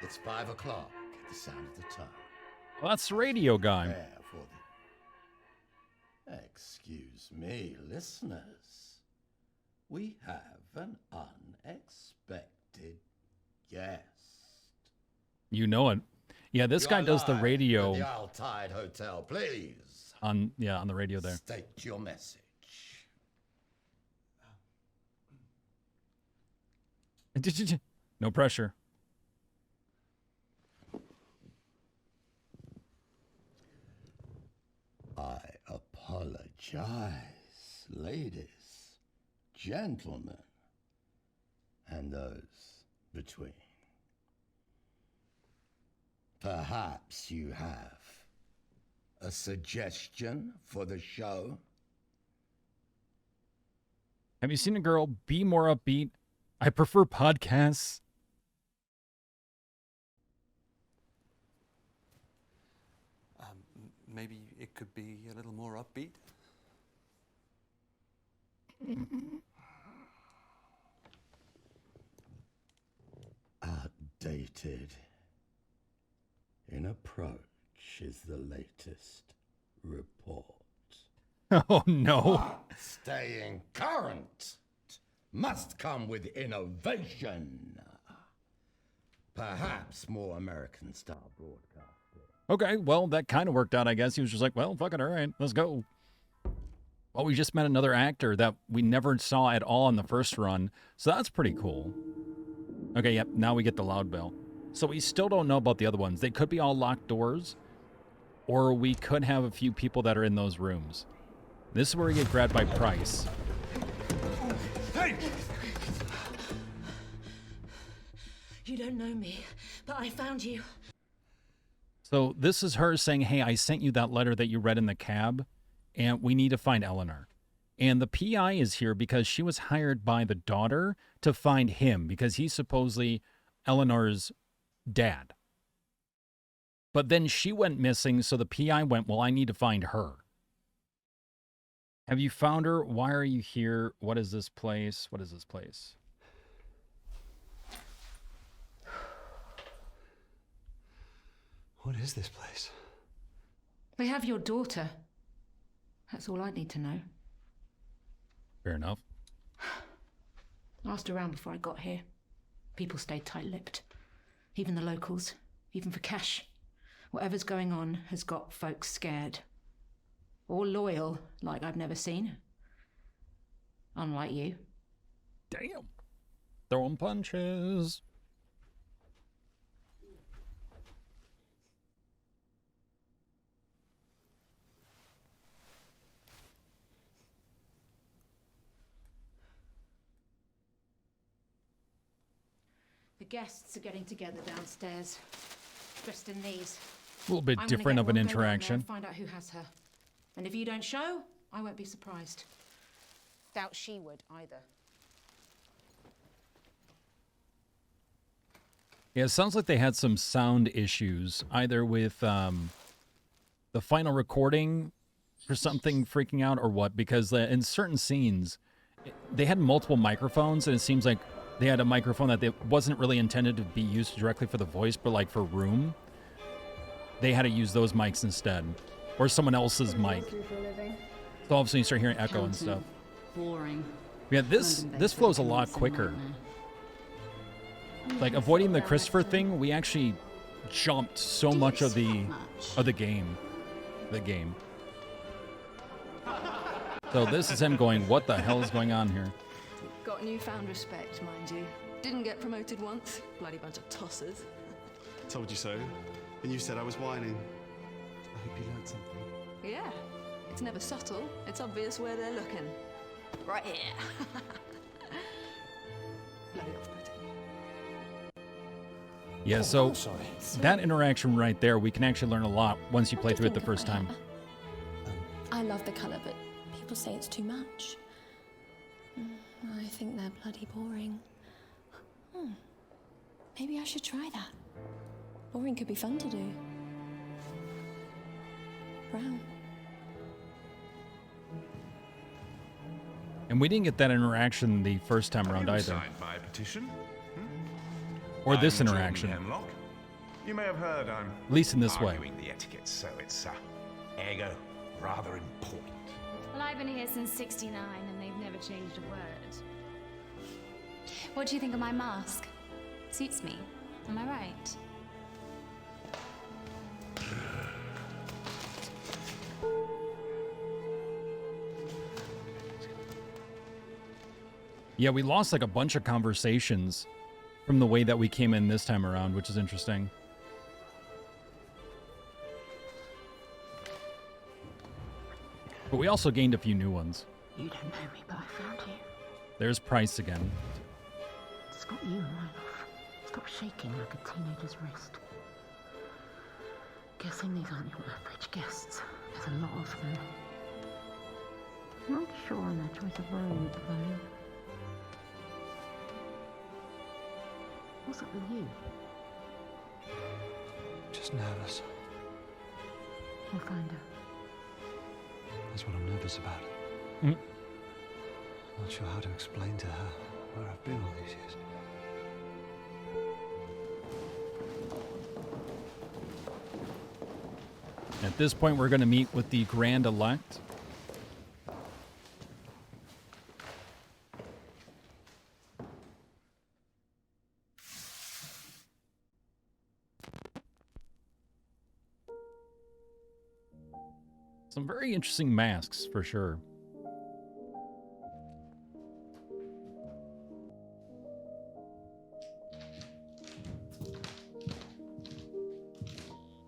It's 5 o'clock at the sound of the tone. Well, that's the radio guy. Prepare for the... Excuse me, listeners. We have an unexpected guest. You know it. Yeah, this guy does the radio. At the Altai Hotel, please. On the radio there. State your message. No pressure. I apologize, ladies, gentlemen, and those between. Perhaps you have a suggestion for the show? Have you seen a girl be more upbeat? I prefer podcasts. Maybe it could be a little more upbeat. Outdated. In approach is the latest report. Oh, no. But staying current must come with innovation. Perhaps more American-style broadcasting. Okay, well, that kind of worked out, I guess. He was just like, well, fuck it, all right, let's go. Well, we just met another actor that we never saw at all in the first run, so that's pretty cool. Okay, yep, now we get the loud bell. So we still don't know about the other ones. They could be all locked doors, or we could have a few people that are in those rooms. This is where we get grabbed by Price. Hey! You don't know me, but I found you. So this is her saying, hey, I sent you that letter that you read in the cab, and we need to find Eleanor. And the PI is here because she was hired by the daughter to find him, because he's supposedly Eleanor's dad. But then she went missing, so the PI went, well, I need to find her. Have you found her? Why are you here? What is this place? What is this place? What is this place? They have your daughter. That's all I need to know. Fair enough. Asked around before I got here. People stayed tight-lipped. Even the locals. Even for cash. Whatever's going on has got folks scared. Or loyal, like I've never seen. Unlike you. Damn. Throwing punches. The guests are getting together downstairs. Dressed in these. A little bit I'm different of an gonna go down there interaction. and find out who has her. And if you don't show, I won't be surprised. Doubt she would either. Yeah, it sounds like they had some sound issues, either with the final recording for something freaking out or what, because in certain scenes, they had multiple microphones, and it seems like they had a microphone that wasn't really intended to be used directly for the voice, but like for room. They had to use those mics instead, or someone else's mic. So all of a sudden you start hearing echo and stuff. Boring. Yeah, this flows a lot quicker. Like avoiding the Christopher thing, we actually jumped so much of the game. So this is him going, what the hell is going on here? Got newfound respect, mind you. Didn't get promoted once. Bloody bunch of tossers. Told you so. And you said I was whining. I hope you learned something. Yeah. It's never subtle. It's obvious where they're looking. Right here. Bloody off-putting. Yeah, so that interaction right there, we can actually learn a lot once you play through it the first time. I love the colour, but people say it's too much. I think they're bloody boring. Maybe I should try that. Boring could be fun to do. Brown. And we didn't get that interaction the first time around either. Signed my petition? Or this I'm interaction. Jordan Hemlock. You may have heard I'm At least in this way. arguing the etiquettes, so it's ergo rather important. Well, I've been here since '69 and they've never changed a word. What do you think of my mask? Suits me. Am I right? Yeah, we lost like a bunch of conversations from the way that we came in this time around, which is interesting. But we also gained a few new ones. You don't know me, but I found you. There's Price again. It's got you in my life. Stop shaking like a teenager's wrist. Guessing these aren't your average guests. There's a lot of them. Not sure on their choice of road, though. What's up with you? Just nervous. We'll find her. That's what I'm nervous about. Mm. Not sure how to explain to her where I've been all these years. At this point, we're going to meet with the Grand Elect. Some very interesting masks, for sure.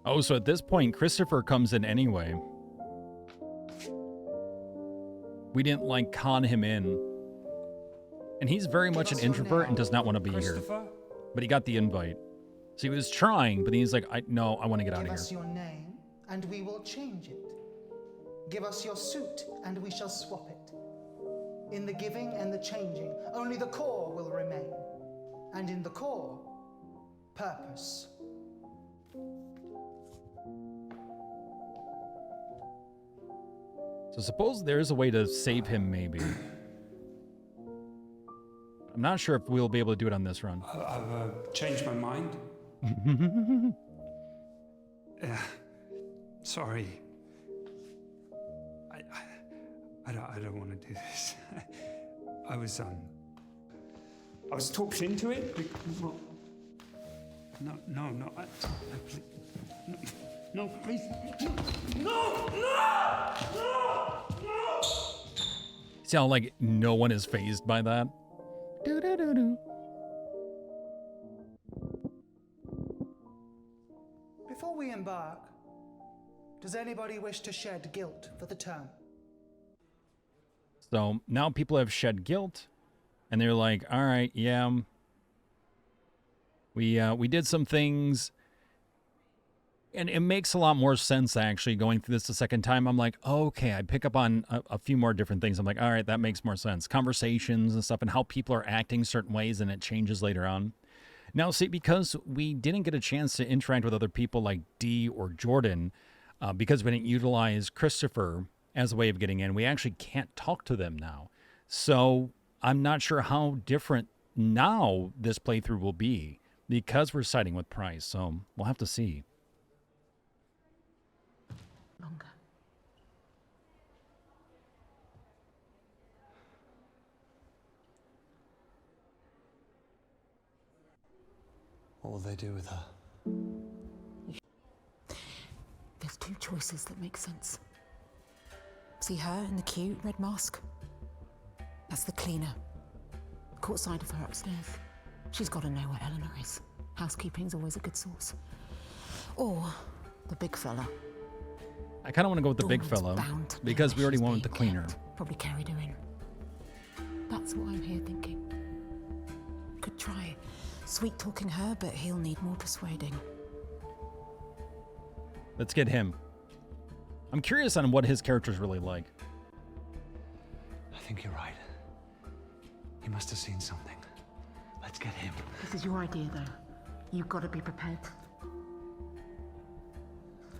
Oh, so at this point, Christopher comes in anyway. We didn't, like, con him in. And he's very much an introvert and does not want to be here. But he got the invite. So he was trying, but he's like, no, I want to get out of here. Give us your name, and we will change it. Give us your suit, and we shall swap it. In the giving and the changing, only the core will remain. And in the core, purpose. So suppose there's a way to save him, maybe. I'm not sure if we'll be able to do it on this run. I've changed my mind. Sorry. I don't want to do this. I was talked into it. No, please. No! See how, like, no one is fazed by that? Do-do-do-do. Before we embark, does anybody wish to shed guilt for the term? So now people have shed guilt, and they're like, all right, yeah, we did some things. And it makes a lot more sense, actually, going through this the second time. I'm like, okay, I pick up on a few more different things. I'm like, all right, that makes more sense. Conversations and stuff and how people are acting certain ways, and it changes later on. Now, see, because we didn't get a chance to interact with other people like D or Jordan, because we didn't utilize Christopher as a way of getting in, we actually can't talk to them now. So I'm not sure how different now this playthrough will be because we're siding with Price. So we'll have to see. Longer. What will they do with her? There's two choices that make sense. See her in the cute red mask? That's the cleaner. Caught sight of her upstairs. She's got to know where Eleanor is. Housekeeping's always a good source. Or the big fella. I kind of want to go with the big fella because we already went with the cleaner. Probably carried her in. That's what I'm here thinking. Could try sweet talking her, but he'll need more persuading. Let's get him. I'm curious on what his character's really like. I think you're right. He must have seen something. Let's get him. This is your idea, though. You've got to be prepared.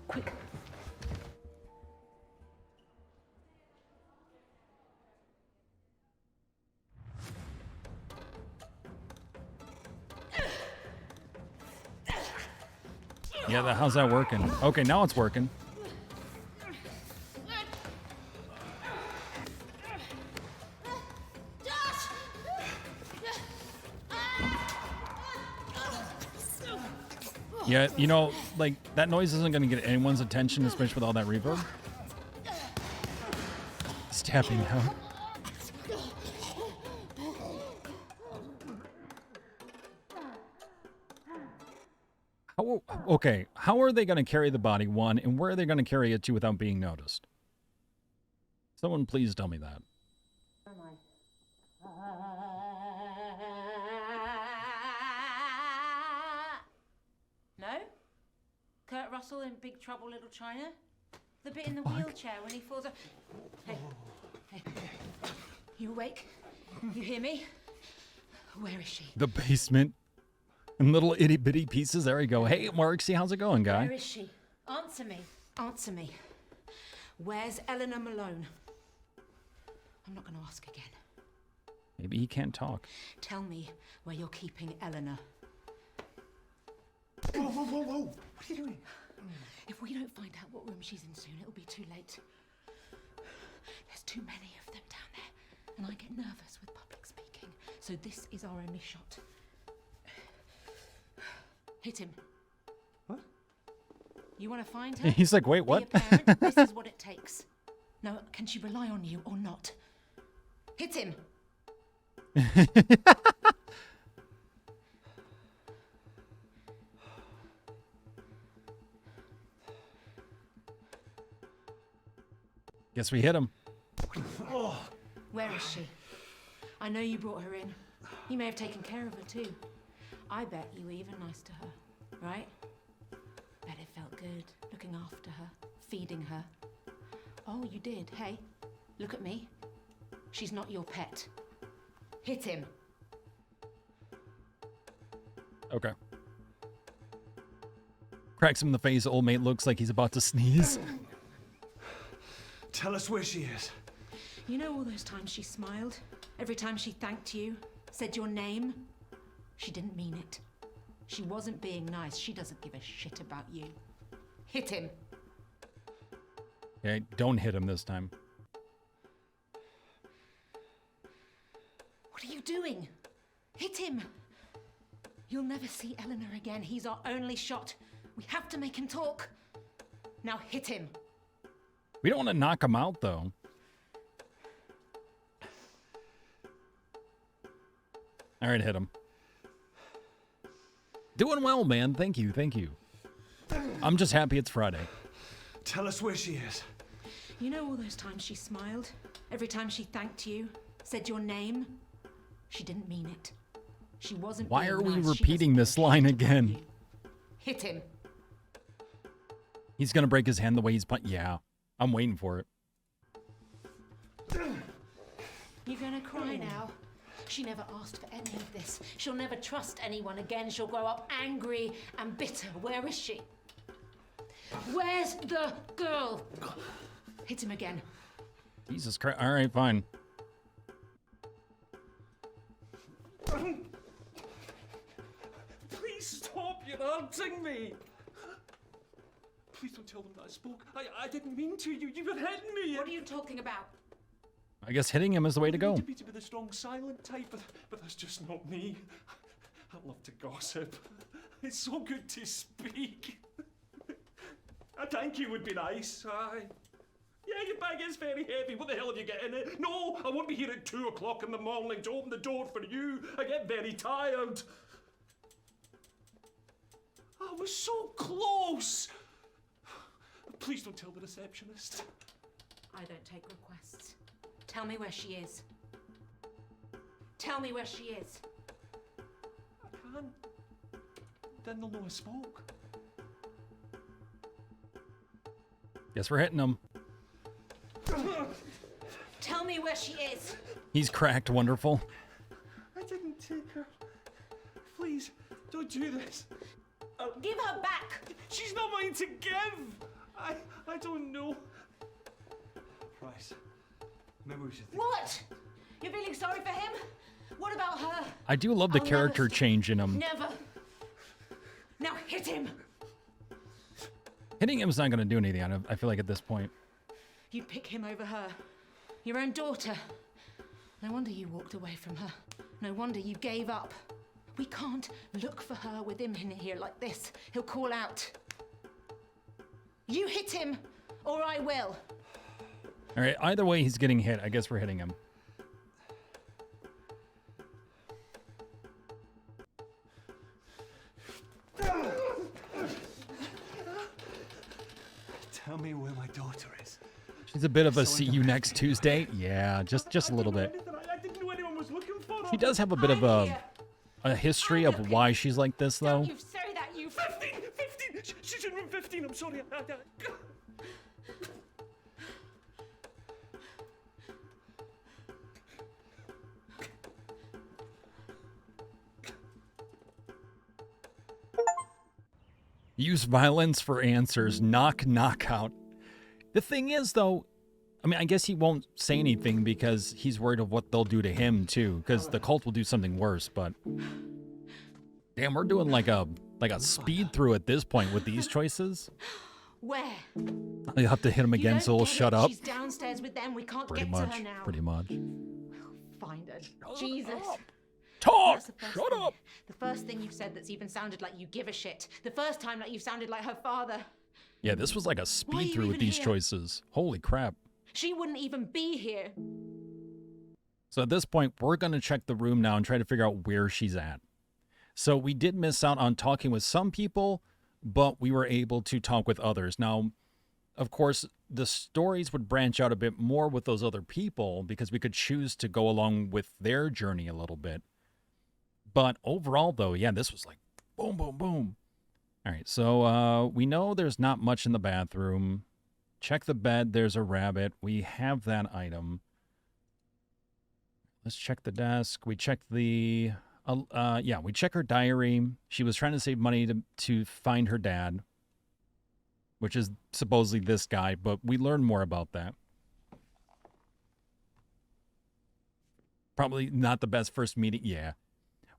Quick. Yeah, how's that working? Okay, now it's working. Yeah, you know, like, that noise isn't going to get anyone's attention, especially with all that reverb. Stabbing out. Okay, how are they going to carry the body, one, and where are they going to carry it to without being noticed? Someone please tell me that. No? Kurt Russell in Big Trouble, Little China? The bit in the wheelchair when he falls off. Hey, You awake? You hear me? Where is she? The basement. In little itty bitty pieces. There we go. Hey, Marksy, how's it going, guy? Where is she? Answer me. Answer me. Where's Eleanor Malone? I'm not going to ask again. Maybe he can't talk. Tell me where you're keeping Eleanor. Whoa, whoa, whoa, whoa. What are you doing? If we don't find out what room she's in soon, it'll be too late. There's too many of them down there, and I get nervous with public speaking. So this is our only shot. Hit him. What? You want to find her? He's like, wait, what? Be a parent. This is what it takes. Now, can she rely on you or not? Hit him. Guess we hit him. Where is she? I know you brought her in. You may have taken care of her too. I bet you were even nice to her, right? Bet it felt good, looking after her, feeding her. Oh, you did. Hey, look at me. She's not your pet. Hit him. Okay. Cracks him in the face. Old mate looks like he's about to sneeze. Tell us where she is. You know all those times she smiled? Every time she thanked you, said your name? She didn't mean it. She wasn't being nice. She doesn't give a shit about you. Hit him. Okay, don't hit him this time. What are you doing? Hit him. You'll never see Eleanor again. He's our only shot. We have to make him talk. Now hit him. We don't want to knock him out, though. All right, hit him. Doing well, man. Thank you, thank you. I'm just happy it's Friday. Tell us where she is. You know all those times she smiled? Every time she thanked you, said your name? She didn't mean it. She wasn't Why being are we nice. She repeating doesn't this give a line shit about again? you. Hit him. He's gonna break his hand the way he's yeah, I'm waiting for it. You're gonna cry now. She never asked for any of this. She'll never trust anyone again. She'll grow up angry and bitter. Where is she? Where's the girl? Hit him again. Jesus Christ. All right, fine. Please stop. You're hurting me. Please don't tell them that I spoke. I didn't mean to. You were hitting me. What are you talking about? I guess hitting him is the way to go. To be the strong, silent type, but that's just not me. I love to gossip. It's so good to speak. A thank you would be nice. Aye. Yeah, your bag is very heavy. What the hell have you got in it? No, I won't be here at 2 o'clock in the morning to open the door for you. I get very tired. I was so close. Please don't tell the receptionist. I don't take requests. Tell me where she is. Tell me where she is. I can't. Then they'll know I spoke. Guess we're hitting him. Tell me where she is. He's cracked. Wonderful. I didn't take her. Please, don't do this. Give her back. She's not mine to give. I don't know. Price. Maybe we should think. What? You're feeling sorry for him? What about her? I do love the I'll character never stop. change in him. Never. Now hit him. Hitting him's not going to do anything, I feel like, at this point. You'd pick him over her. Your own daughter. No wonder you walked away from her. No wonder you gave up. We can't look for her with him in here like this. He'll call out. You hit him, or I will. All right, either way, he's getting hit. I guess we're hitting him. Tell me where my daughter is. She's a bit of a see you next Tuesday. Yeah, just a little bit. I didn't know anyone was looking for her. She does have a bit of a history of why she's like this, though. You say that, you 15! She's in room 15, I'm sorry. Use violence for answers. Knock out. The thing is, though, I mean, I guess he won't say anything because he's worried of what they'll do to him, too. Because the cult will do something worse, but... Damn, we're doing like a speed through at this point with these choices. Where? You have to hit him again so he'll shut up. She's downstairs with them. We can't Pretty get much. to her now. Pretty much. Find her. Jesus. Talk! Shut up! The first thing you've said that's even sounded like you give a shit. The first time like you sounded like her father. Yeah, this was like a Why are speed you through with even these here? choices. Holy crap. She wouldn't even be here. So at this point, we're going to check the room now and try to figure out where she's at. So we did miss out on talking with some people, but we were able to talk with others. Now, of course, the stories would branch out a bit more with those other people because we could choose to go along with their journey a little bit. But overall, though, yeah, this was like boom, boom, boom. All right, so we know there's not much in the bathroom. Check the bed. There's a rabbit. We have that item. Let's check the desk. We checked the... yeah, we check her diary. She was trying to save money to find her dad, which is supposedly this guy, but we learn more about that. Probably not the best first meeting. Yeah.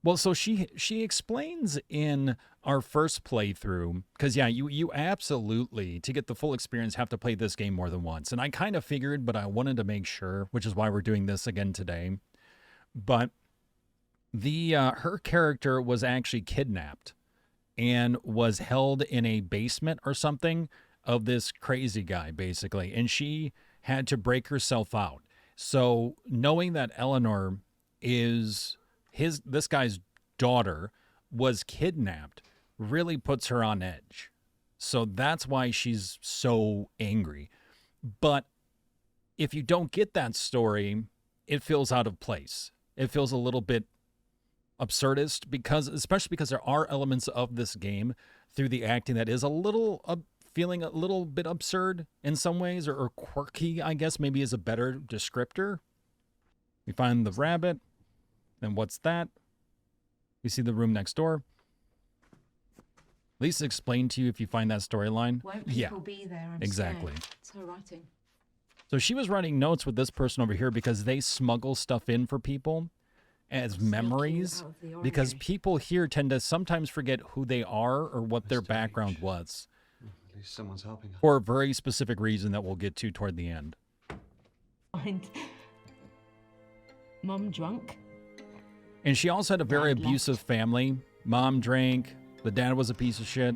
Well, so she explains in our first playthrough, because, yeah, you absolutely, to get the full experience, have to play this game more than once. And I kind of figured, but I wanted to make sure, which is why we're doing this again today. But her character was actually kidnapped and was held in a basement or something of this crazy guy, basically. And she had to break herself out. So knowing that Eleanor is this guy's daughter was kidnapped really puts her on edge. So that's why she's so angry. But if you don't get that story, it feels out of place. It feels a little bit absurdist especially because there are elements of this game through the acting that is a little feeling a little bit absurd in some ways, or quirky, I guess maybe is a better descriptor. We find the rabbit. Then what's that? We see the room next door. At least explain to you if you find that storyline. Won't people be there? I'm exactly. scared. It's her writing. So she was writing notes with this person over here because they smuggle stuff in for people as memories, because people here tend to sometimes forget who they are or what their background was. At least someone's helping her. For a very specific reason that we'll get to toward the end. Find Mum drunk? And she also had a very abusive family. Mom drank. The dad was a piece of shit.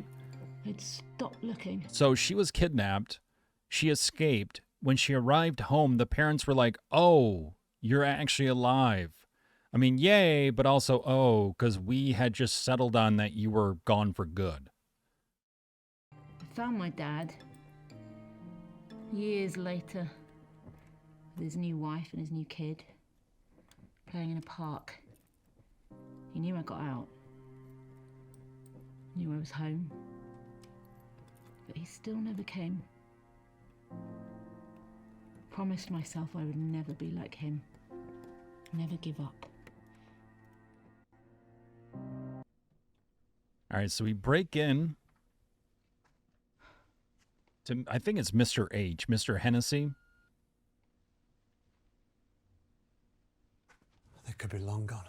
I'd stop looking. So she was kidnapped. She escaped. When she arrived home, the parents were like, oh, you're actually alive. I mean, yay, but also, oh, because we had just settled on that you were gone for good. I found my dad years later with his new wife and his new kid playing in a park. He knew I got out. Knew I was home. But he still never came. Promised myself I would never be like him. Never give up. All right, so we break in to, I think it's Mr. H, Mr. Hennessy. They could be long gone.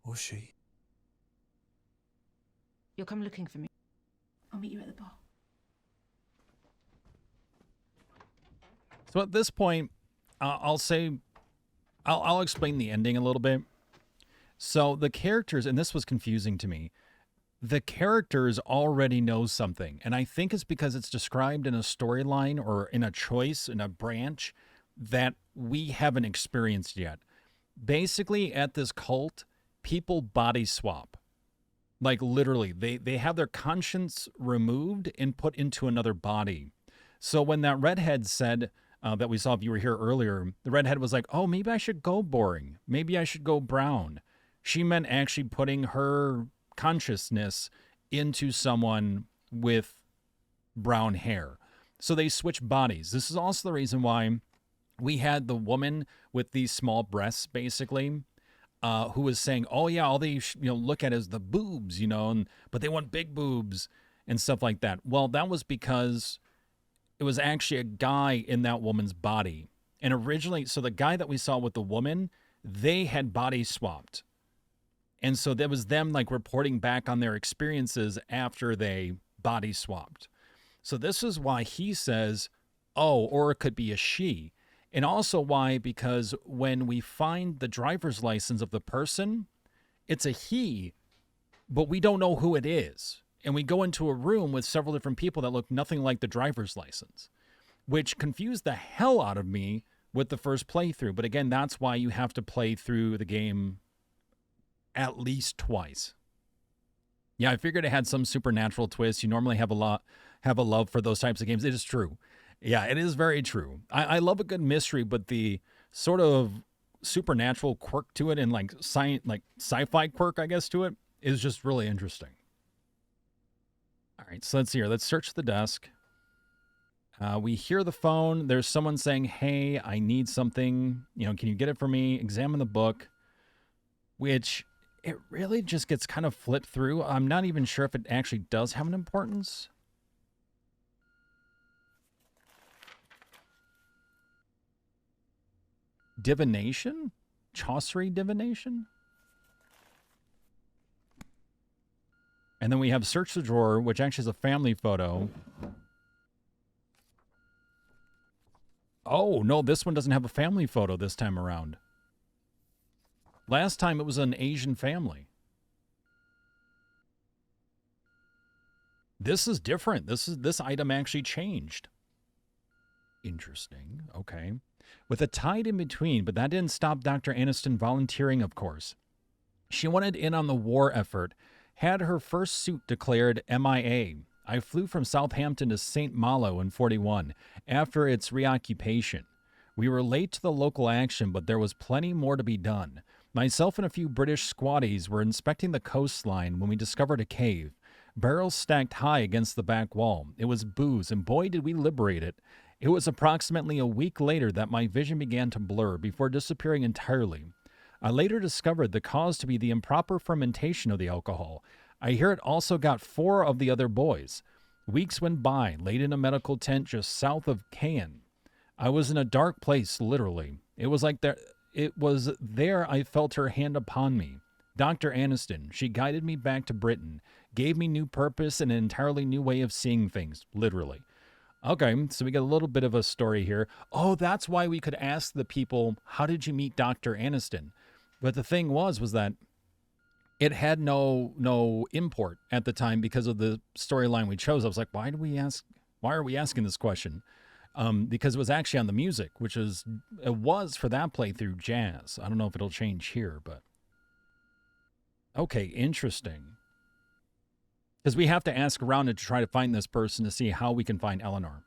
Or she. You'll come looking for me. I'll meet you at the bar. So at this point, I'll explain the ending a little bit. So the characters, and this was confusing to me, the characters already know something. And I think it's because it's described in a storyline or in a choice, in a branch that we haven't experienced yet. Basically, at this cult, people body swap. Like literally, they have their conscience removed and put into another body. So when that redhead said that we saw if you were here earlier, the redhead was like, oh, maybe I should go boring. Maybe I should go brown. She meant actually putting her consciousness into someone with brown hair. So they switch bodies. This is also the reason why we had the woman with these small breasts, basically. who was saying, oh yeah, all they look at is the boobs, but they want big boobs and stuff like that. Well, that was because it was actually a guy in that woman's body. And originally, so the guy that we saw with the woman, they had body swapped. And so that was them like reporting back on their experiences after they body swapped. So this is why he says, oh, or it could be a she. And also why, because when we find the driver's license of the person, it's a he, but we don't know who it is. And we go into a room with several different people that look nothing like the driver's license, which confused the hell out of me with the first playthrough. But again, that's why you have to play through the game at least twice. Yeah, I figured it had some supernatural twist. You normally have a love for those types of games. It is true. Yeah, it is very true. I love a good mystery, but the sort of supernatural quirk to it and like sci-fi quirk, I guess, to it is just really interesting. All right, so let's see here. Let's search the desk. We hear the phone. There's someone saying, hey, I need something. Can you get it for me? Examine the book, which it really just gets kind of flipped through. I'm not even sure if it actually does have an importance. Divination? Chaucery divination? And then we have search the drawer, which actually is a family photo. Oh, no, this one doesn't have a family photo this time around. Last time it was an Asian family. This is different. This item actually changed. Interesting. Okay. With a tide in between, but that didn't stop Dr. Aniston volunteering, of course. She wanted in on the war effort, had her first suit declared MIA. I flew from Southampton to St. Malo in 41 after its reoccupation. We were late to the local action, but there was plenty more to be done. Myself and a few British squatties were inspecting the coastline when we discovered a cave. Barrels stacked high against the back wall. It was booze, and boy did we liberate it. It was approximately a week later that my vision began to blur before disappearing entirely. I later discovered the cause to be the improper fermentation of the alcohol. I hear it also got 4 of the other boys. Weeks went by, laid in a medical tent just south of Caen. I was in a dark place, literally. It was there I felt her hand upon me. Dr. Aniston, she guided me back to Britain, gave me new purpose and an entirely new way of seeing things, literally. Okay, so we get a little bit of a story here. Oh, that's why we could ask the people, how did you meet Dr. Aniston? But the thing was that it had no import at the time because of the storyline we chose. I was like, why are we asking this question? Because it was actually on the music, it was for that playthrough jazz. I don't know if it'll change here, but okay, interesting. Because we have to ask around to try to find this person to see how we can find Eleanor.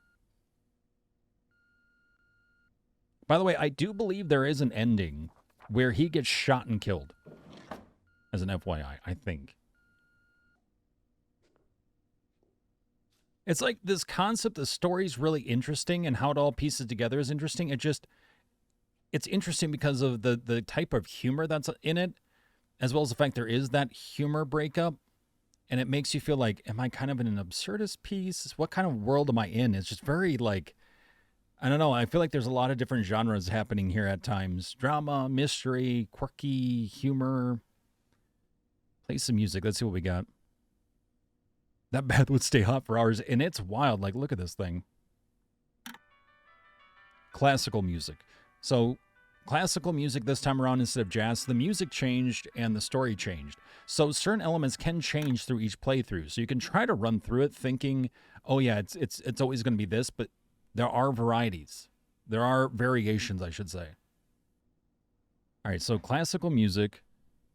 By the way, I do believe there is an ending where he gets shot and killed. As an FYI, I think. It's like this concept, the story's really interesting, and how it all pieces together is interesting. It's interesting because of the type of humor that's in it, as well as the fact there is that humor breakup. And it makes you feel like, am I kind of in an absurdist piece? What kind of world am I in? It's just very I don't know. I feel like there's a lot of different genres happening here at times. Drama, mystery, quirky, humor. Play some music. Let's see what we got. That bath would stay hot for hours. And it's wild. Look at this thing. Classical music. So classical music this time around instead of jazz. The music changed and the story changed. So certain elements can change through each playthrough. So you can try to run through it thinking, oh yeah, it's always going to be this, but there are varieties. There are variations, I should say. All right, so classical music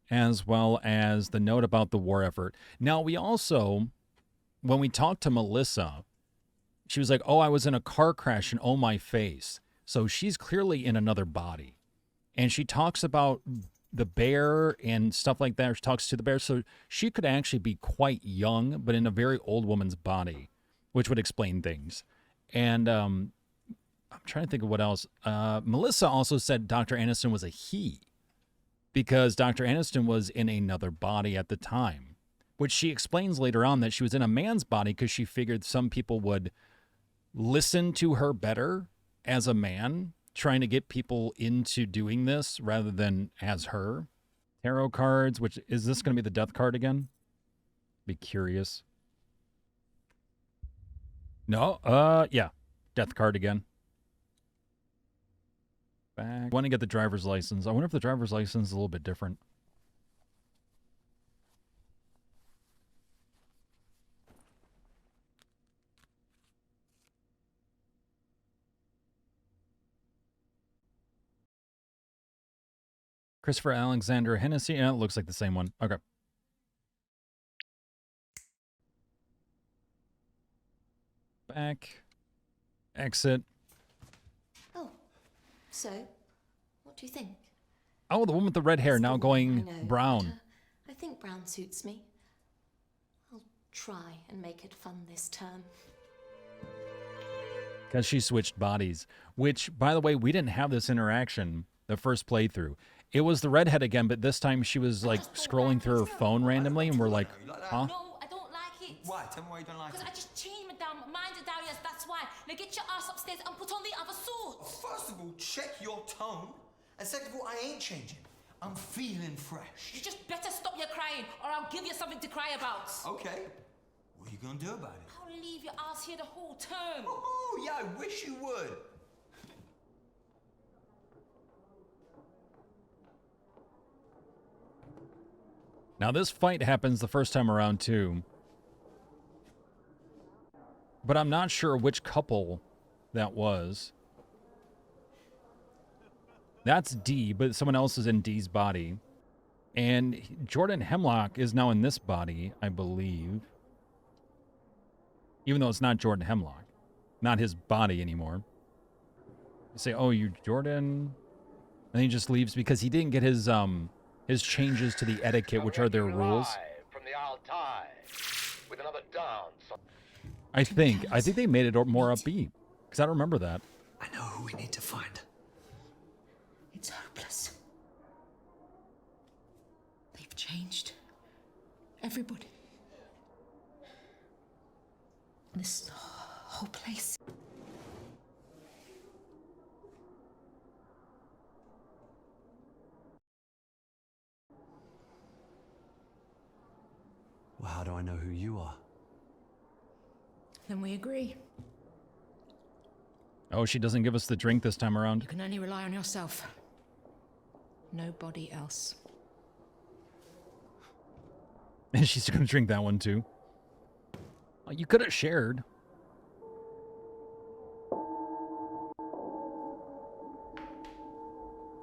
as well as the note about the war effort. Now, we also, when we talked to Melissa, she was like, oh, I was in a car crash and oh, my face. So she's clearly in another body. And she talks about the bear and stuff like that. She talks to the bear. So she could actually be quite young, but in a very old woman's body, which would explain things. And I'm trying to think of what else. Melissa also said Dr. Aniston was a he. because Dr. Aniston was in another body at the time, which she explains later on that she was in a man's body because she figured some people would listen to her better as a man, trying to get people into doing this rather than as her. Tarot cards, which is this going to be the death card again? Be curious. No, yeah, death card again. Back. I want to get the driver's license. I wonder if the driver's license is a little bit different. Christopher Alexander Hennessy. Yeah, it looks like the same one. Okay. Back. Exit. Oh, so, what do you think? Oh, the one with the red hair now going brown. I think brown suits me. I'll try and make it fun this term. Because she switched bodies. Which, by the way, we didn't have this interaction the first playthrough. It was the redhead again, but this time she was like scrolling through her phone randomly, and we're like, huh? No, I don't like it. Why? Tell me why you don't like it. Because I just changed my damn mind down, yes, that's why. Now get your ass upstairs and put on the other suit. First of all, check your tone. And second of all, I ain't changing. I'm feeling fresh. You just better stop your crying, or I'll give you something to cry about. Okay. What are you gonna do about it? I'll leave your ass here the whole term. Oh, yeah, I wish you would. Now this fight happens the first time around too. But I'm not sure which couple that was. That's D, but someone else is in D's body. And Jordan Hemlock is now in this body, I believe. Even though it's not Jordan Hemlock. Not his body anymore. You say, oh, you Jordan? And he just leaves because he didn't get his changes to the etiquette, which are their rules. From the Altai, with another dance. I think they made it more upbeat. Because I don't remember that. I know who we need to find. It's hopeless. They've changed. Everybody. This whole place. Well, how do I know who you are? Then we agree. Oh, she doesn't give us the drink this time around. You can only rely on yourself. Nobody else. And she's going to drink that one too. Oh, you could have shared.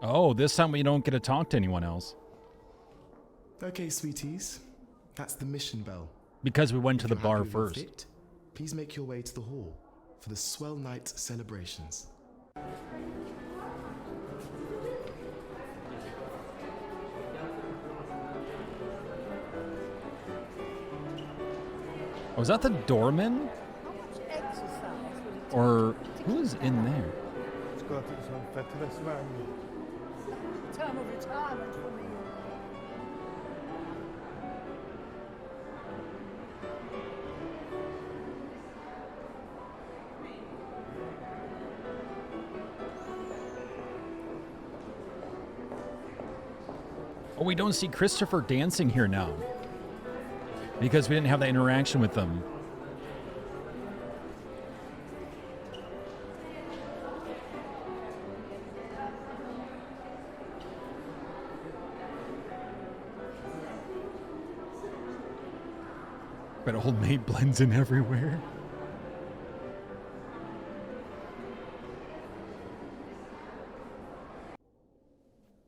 Oh, this time we don't get to talk to anyone else. Okay, sweeties. That's the mission bell. Because we went to If the you're bar happy with your first. fit, please make your way to the hall for the Swell Night celebrations. Was that the doorman? Or who's in there? It's got its own fabulous man. Term of retirement for me. Oh, we don't see Christopher dancing here now. Because we didn't have that interaction with them. But old maid blends in everywhere.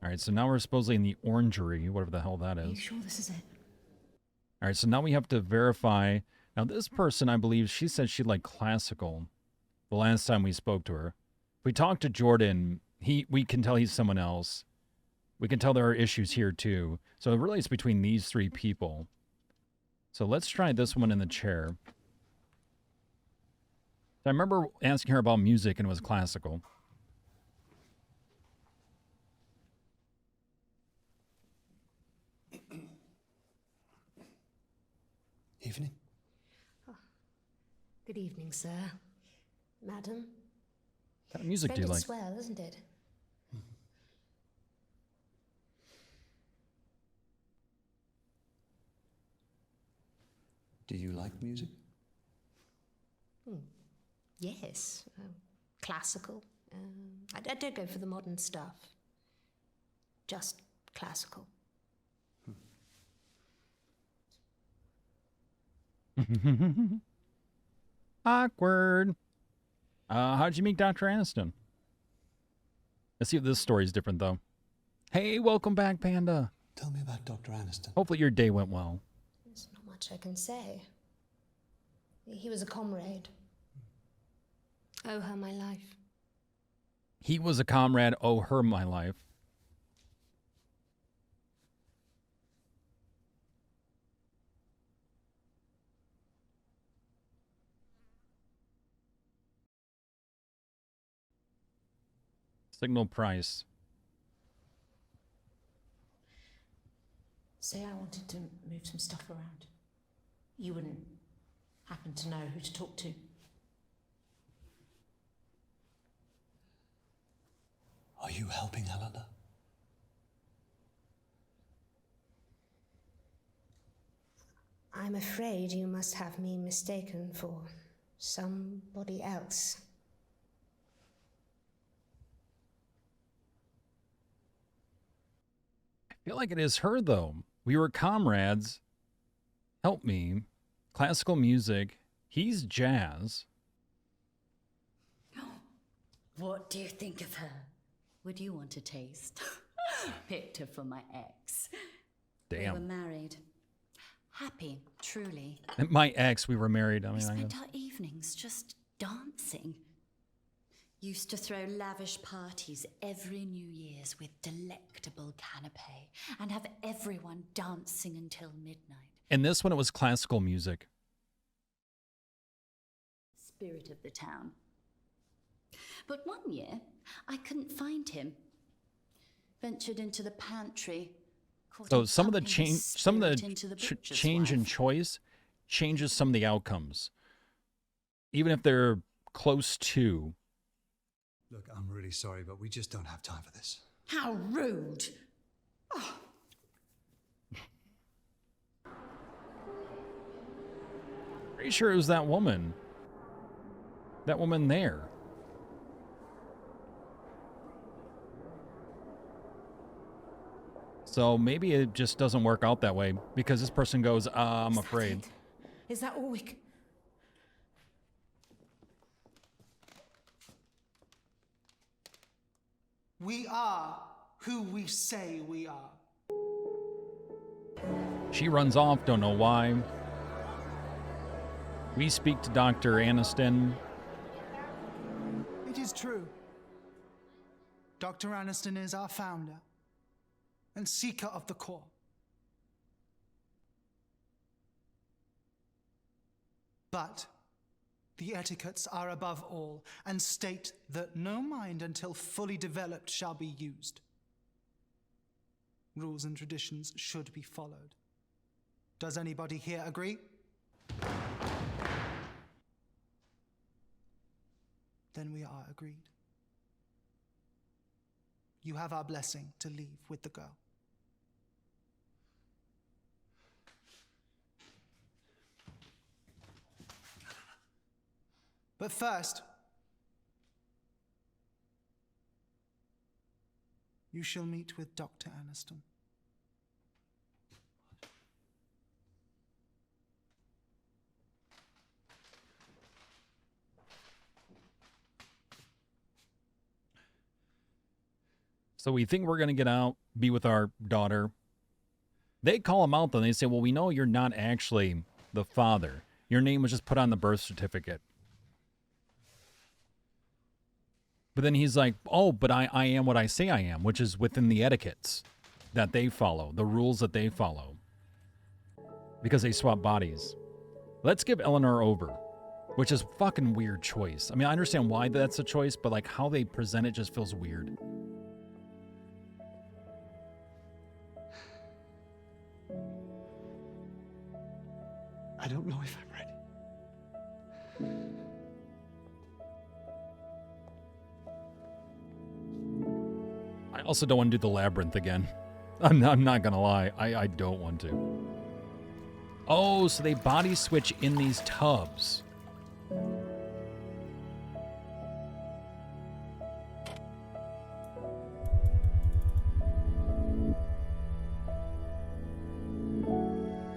All right, so now we're supposedly in the Orangery, whatever the hell that is. Are you sure this is it? All right, so now we have to verify. Now, this person, I believe, she said she liked classical the last time we spoke to her. If we talked to Jordan, we can tell he's someone else. We can tell there are issues here, too. So really, it's between these three people. So let's try this one in the chair. I remember asking her about music, and it was classical. Evening. Good evening, sir. Madam. What kind of music do you like? Swell, isn't it? Do you like music? Yes. Classical. I don't go for the modern stuff. Just classical. Awkward. How'd you meet Dr. Aniston? Let's see if this story's different, though. Hey, welcome back, Panda. Tell me about Dr. Aniston. Hopefully your day went well. There's not much I can say. He was a comrade. Owe her my life. He was a comrade, owe her my life. Signal price. Say I wanted to move some stuff around. You wouldn't happen to know who to talk to. Are you helping Eleanor? I'm afraid you must have me mistaken for somebody else. I feel like it is her, though. We were comrades. Help me. Classical music. He's jazz. What do you think of her? Would you want a taste? Picked her for my ex. Damn. We were married. Happy, truly. My ex, we were married. I We mean, spent our evenings just dancing. Used to throw lavish parties every New Year's with delectable canapé and have everyone dancing until midnight. in this one, it was classical music. Spirit of the town. But one year, I couldn't find him. Ventured into the pantry. So some of the change in choice changes some of the outcomes, even if they're close to. Look, I'm really sorry, but we just don't have time for this. How rude! Oh. Pretty sure it was that woman. That woman there. So maybe it just doesn't work out that way because this person goes, I'm afraid. Is that all we can... We are who we say we are. She runs off, don't know why. We speak to Dr. Aniston. It is true. Dr. Aniston is our founder and seeker of the core. But the etiquettes are above all and state that no mind until fully developed shall be used. Rules and traditions should be followed. Does anybody here agree? Then we are agreed. You have our blessing to leave with the girl. But first, you shall meet with Dr. Aniston. So we think we're going to get out, be with our daughter. They call him out, though. They say, well, we know you're not actually the father. Your name was just put on the birth certificate. But then he's like, oh, but I am what I say I am, which is within the etiquettes that they follow, the rules that they follow. Because they swap bodies. Let's give Eleanor over, which is a fucking weird choice. I mean, I understand why that's a choice, but like how they present it just feels weird. I don't know if I'm ready. I also don't want to do the labyrinth again. I'm not gonna lie. I don't want to. Oh, so they body switch in these tubs.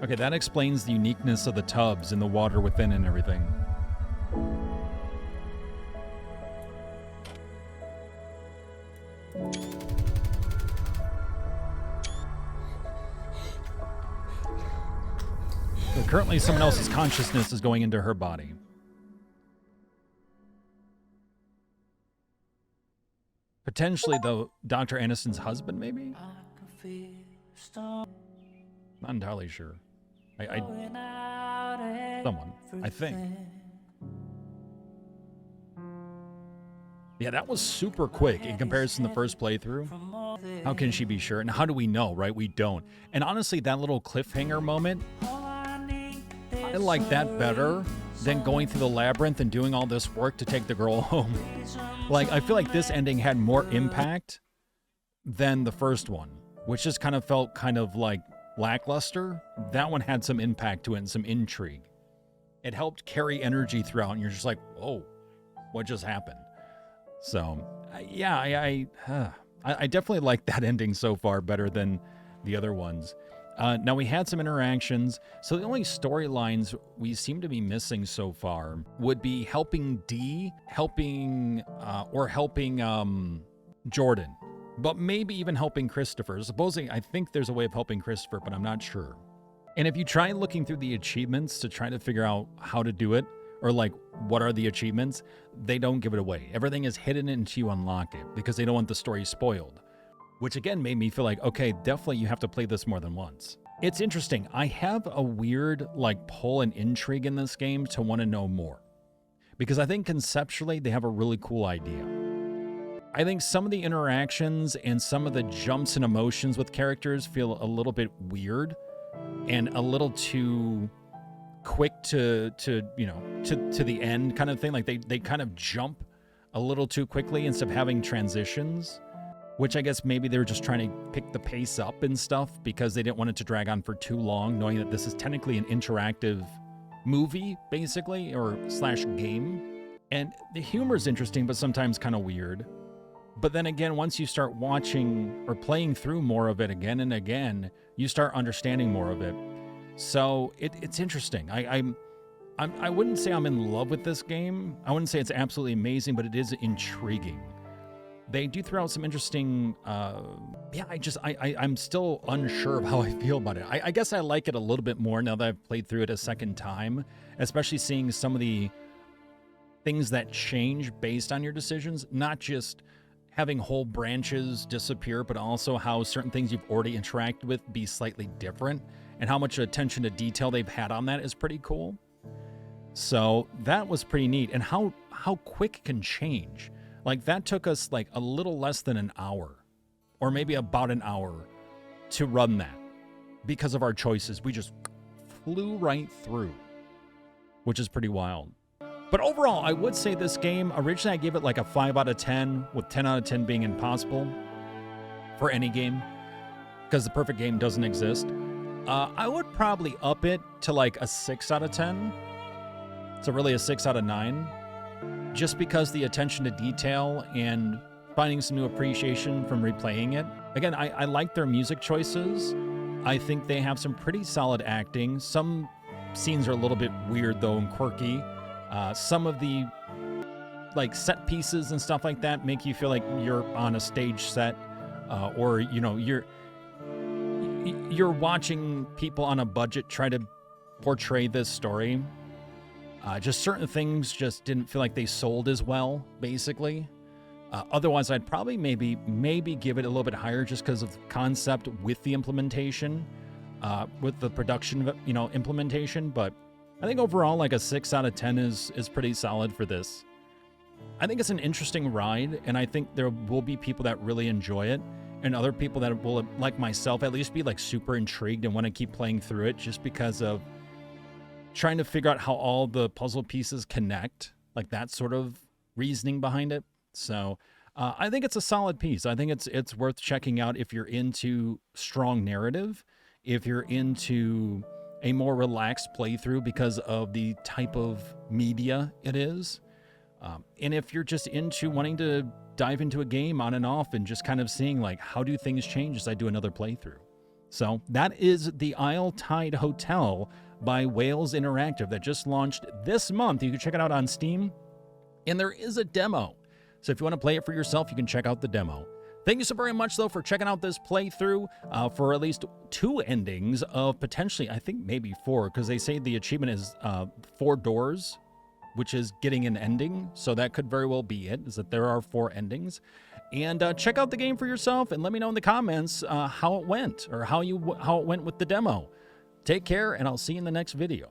Okay, that explains the uniqueness of the tubs and the water within and everything. So currently someone else's consciousness is going into her body. Potentially, though, Dr. Aniston's husband, maybe? Not entirely sure. Someone, I think. Yeah, that was super quick in comparison to the first playthrough. How can she be sure? And how do we know, right? We don't. And honestly, that little cliffhanger moment, I like that better than going through the labyrinth and doing all this work to take the girl home. Like, I feel like this ending had more impact than the first one, which just kind of felt kind of like lackluster. That one had some impact to it and some intrigue. It helped carry energy throughout, and you're just like, whoa, what just happened? So, yeah, I definitely like that ending so far better than the other ones. Now, we had some interactions, so the only storylines we seem to be missing so far would be helping D, helping Jordan, but maybe even helping Christopher. Supposing, I think there's a way of helping Christopher, but I'm not sure. And if you try looking through the achievements to try to figure out how to do it, or like, what are the achievements, they don't give it away. Everything is hidden until you unlock it, because they don't want the story spoiled. Which again made me feel like, okay, definitely you have to play this more than once. It's interesting. I have a weird like pull and intrigue in this game to want to know more. Because I think conceptually they have a really cool idea. I think some of the interactions and some of the jumps and emotions with characters feel a little bit weird and a little too quick to the end kind of thing. Like they kind of jump a little too quickly instead of having transitions. Which I guess maybe they were just trying to pick the pace up and stuff because they didn't want it to drag on for too long, knowing that this is technically an interactive movie, basically, or slash game. And the humor is interesting, but sometimes kind of weird. But then again, once you start watching or playing through more of it again and again, you start understanding more of it. So it's interesting. I wouldn't say I'm in love with this game. I wouldn't say it's absolutely amazing, but it is intriguing. They do throw out some interesting, I'm still unsure of how I feel about it. I guess I like it a little bit more now that I've played through it a second time, especially seeing some of the things that change based on your decisions, not just having whole branches disappear, but also how certain things you've already interacted with be slightly different, and how much attention to detail they've had on that is pretty cool. So that was pretty neat, and how quick it can change. Like, that took us, like, a little less than an hour, or maybe about an hour, to run that. Because of our choices, we just flew right through, which is pretty wild. But overall, I would say this game, originally I gave it like a 5 out of 10, with 10 out of 10 being impossible for any game, because the perfect game doesn't exist. I would probably up it to like a 6 out of 10. So really a 6 out of 9. Just because the attention to detail and finding some new appreciation from replaying it. Again, I like their music choices. I think they have some pretty solid acting. Some scenes are a little bit weird, though, and quirky. Some of the like set pieces and stuff like that make you feel like you're on a stage set, or you're watching people on a budget try to portray this story. Just certain things just didn't feel like they sold as well, basically. Otherwise, I'd probably maybe give it a little bit higher just because of the concept with the implementation, with the production, implementation. But I think overall, like a 6 out of 10 is pretty solid for this. I think it's an interesting ride, and I think there will be people that really enjoy it, and other people that will, like myself, at least be like super intrigued and want to keep playing through it just because of trying to figure out how all the puzzle pieces connect, like that sort of reasoning behind it. So I think it's a solid piece. I think it's worth checking out if you're into strong narrative, if you're into a more relaxed playthrough because of the type of media it is. And if you're just into wanting to dive into a game on and off and just kind of seeing like, how do things change as I do another playthrough? So that is the Isle Tide Hotel by Wales Interactive that just launched this month. You can check it out on Steam. And there is a demo. So if you want to play it for yourself, you can check out the demo. Thank you so very much, though, for checking out this playthrough for at least 2 endings of potentially, I think maybe 4, because they say the achievement is 4 doors, which is getting an ending. So that could very well be it, is that there are 4 endings. And check out the game for yourself and let me know in the comments how it went or how it went with the demo. Take care, and I'll see you in the next video.